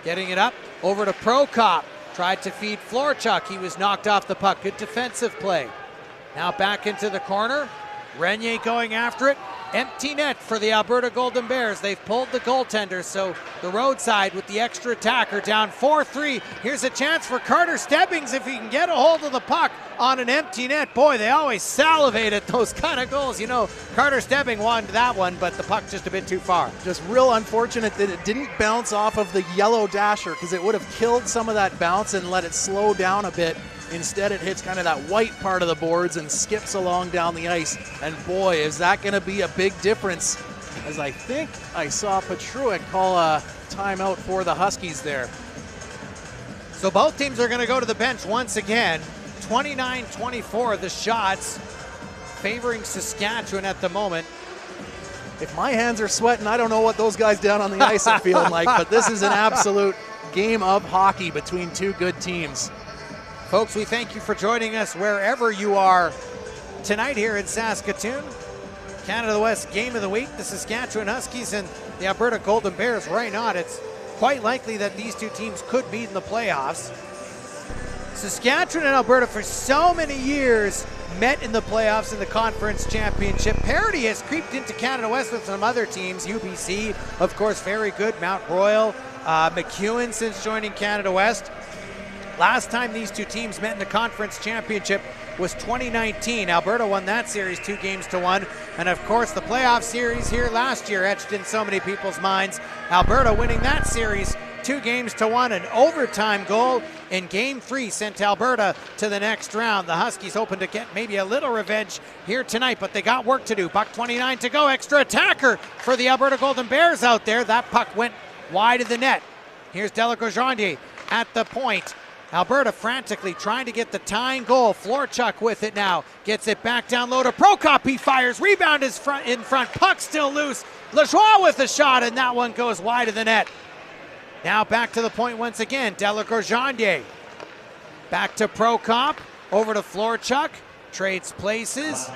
getting it up over to Prokop. Tried to feed Florchuk. He was knocked off the puck. Good defensive play. Now back into the corner. Renier going after it. Empty net for the Alberta Golden Bears. They've pulled the goaltender, so the roadside with the extra attacker down 4-3. Here's a chance for Carter Stebbings if he can get a hold of the puck on an empty net. Boy, they always salivate at those kind of goals. You know, Carter Stebbings won that one, but the puck just a bit too far. Just real unfortunate that it didn't bounce off of the yellow dasher, because it would have killed some of that bounce and let it slow down a bit. Instead, it hits kind of that white part of the boards and skips along down the ice. And boy, is that going to be a big difference, as I think I saw Petruk call a timeout for the Huskies there. So both teams are going to go to the bench once again. 29-24 the shots favoring Saskatchewan at the moment. If my hands are sweating, I don't know what those guys down on the ice are feeling like, but this is an absolute game of hockey between 2 good teams. Folks, we thank you for joining us wherever you are tonight here in Saskatoon. Canada West Game of the Week, the Saskatchewan Huskies and the Alberta Golden Bears. Right now, it's quite likely that these 2 teams could meet in the playoffs. Saskatchewan and Alberta for so many years met in the playoffs in the conference championship. Parity has creeped into Canada West with some other teams. UBC, of course, very good. Mount Royal, McEwen since joining Canada West. Last time these 2 teams met in the conference championship was 2019. Alberta won that series 2-1. And of course, the playoff series here last year etched in so many people's minds. Alberta winning that series 2-1. An overtime goal in Game 3 sent Alberta to the next round. The Huskies hoping to get maybe a little revenge here tonight, but they got work to do. Buck 29 to go. Extra attacker for the Alberta Golden Bears out there. That puck went wide of the net. Here's Delagrosjean at the point. Alberta frantically trying to get the tying goal. Florchuk with it now. Gets it back down low to Prokop. He fires. Rebound is in front. Puck still loose. Lajoie with a shot, and that one goes wide of the net. Now back to the point once again. Delagrosjean. Back to Prokop. Over to Florchuk. Trades places.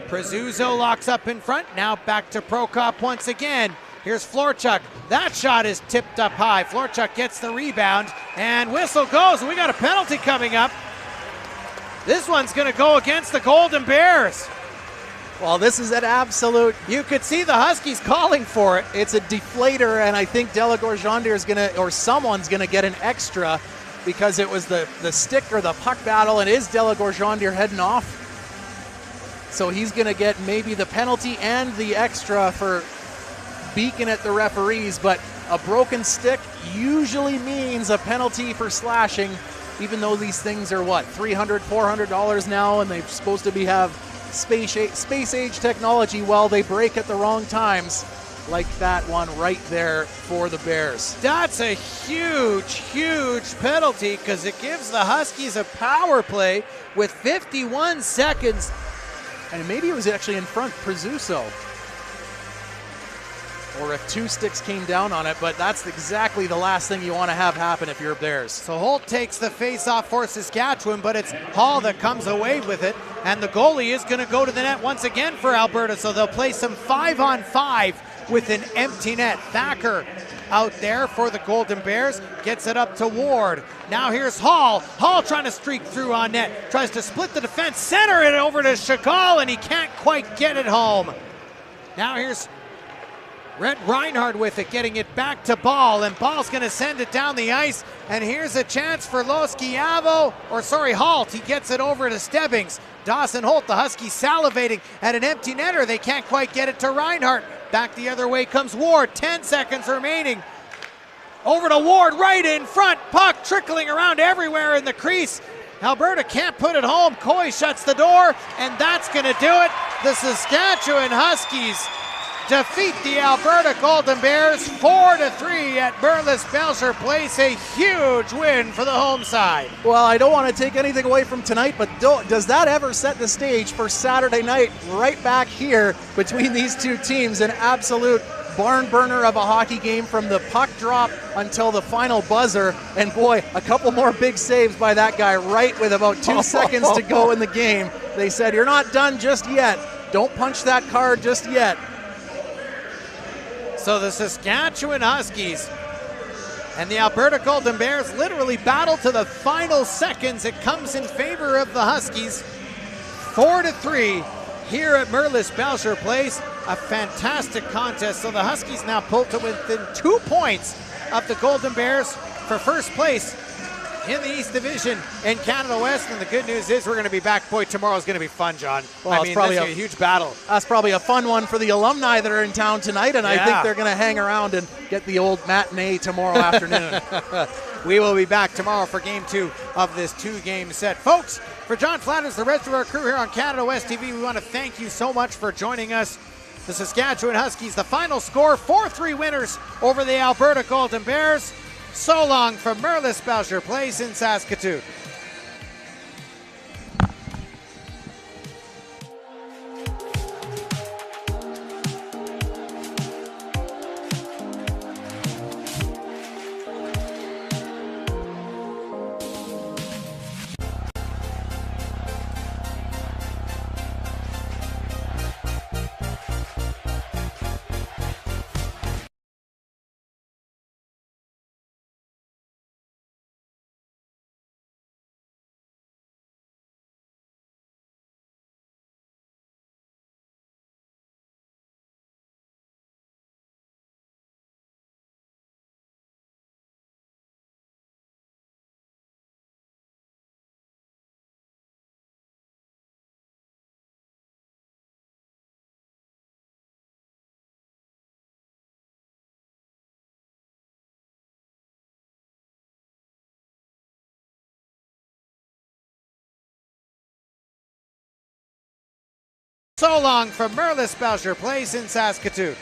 Prezuzzo locks up in front. Now back to Prokop once again. Here's Florchuk. That shot is tipped up high. Florchuk gets the rebound, and whistle goes. We got a penalty coming up. This one's going to go against the Golden Bears. Well, this is an absolute, you could see the Huskies calling for it. It's a deflator, and I think Delagorgendier is going to, or someone's going to get an extra because it was the stick or the puck battle, and is Delagorgendier heading off. So he's going to get maybe the penalty and the extra for beaking at the referees, but a broken stick usually means a penalty for slashing, even though these things are what, $300, $400 now, and they're supposed to have space age technology. Well, they break at the wrong times, like that one right there for the Bears. That's a huge penalty because it gives the Huskies a power play with 51 seconds. And maybe it was actually in front, Prezuso. Or if two sticks came down on it, but that's exactly the last thing you want to have happen if you're Bears. So Holt takes the face-off for Saskatchewan, but it's Hall that comes away with it, and the goalie is going to go to the net once again for Alberta, so they'll play some 5-on-5 with an empty net. Thacker out there for the Golden Bears, gets it up to Ward. Now here's Hall. Hall trying to streak through on net, tries to split the defense, center it over to Chagall, and he can't quite get it home. Now here's Rhett Reinhardt with it, getting it back to Ball, and Ball's going to send it down the ice, and here's a chance for Holt. He gets it over to Stebbings. Dawson Holt, the Huskies salivating at an empty netter. They can't quite get it to Reinhardt. Back the other way comes Ward, 10 seconds remaining. Over to Ward, right in front, puck trickling around everywhere in the crease. Alberta can't put it home. Coy shuts the door, and that's going to do it. The Saskatchewan Huskies defeat the Alberta Golden Bears 4-3 at Merlis Belsher Place. A huge win for the home side. Well, I don't want to take anything away from tonight, but does that ever set the stage for Saturday night right back here between these two teams? An absolute barn burner of a hockey game from the puck drop until the final buzzer. And boy, a couple more big saves by that guy right with about 2 seconds to go in the game. They said, you're not done just yet. Don't punch that card just yet. So the Saskatchewan Huskies and the Alberta Golden Bears literally battle to the final seconds. It comes in favor of the Huskies, 4-3 here at Merlis Belsher Place. A fantastic contest. So the Huskies now pull to within 2 points of the Golden Bears for first place in the East Division in Canada West. And the good news is we're going to be back. Boy, tomorrow's going to be fun, John. Well, I mean, that's a huge battle. That's probably a fun one for the alumni that are in town tonight, and I think they're going to hang around and get the old matinee tomorrow afternoon. We will be back tomorrow for game 2 of this 2-game set. Folks, for John Flanders, the rest of our crew here on Canada West TV, we want to thank you so much for joining us. The Saskatchewan Huskies, the final score, 4-3 winners over the Alberta Golden Bears. So long from Merlis Belsher Place in Saskatoon. So long from Merlis Belsher Place in Saskatoon.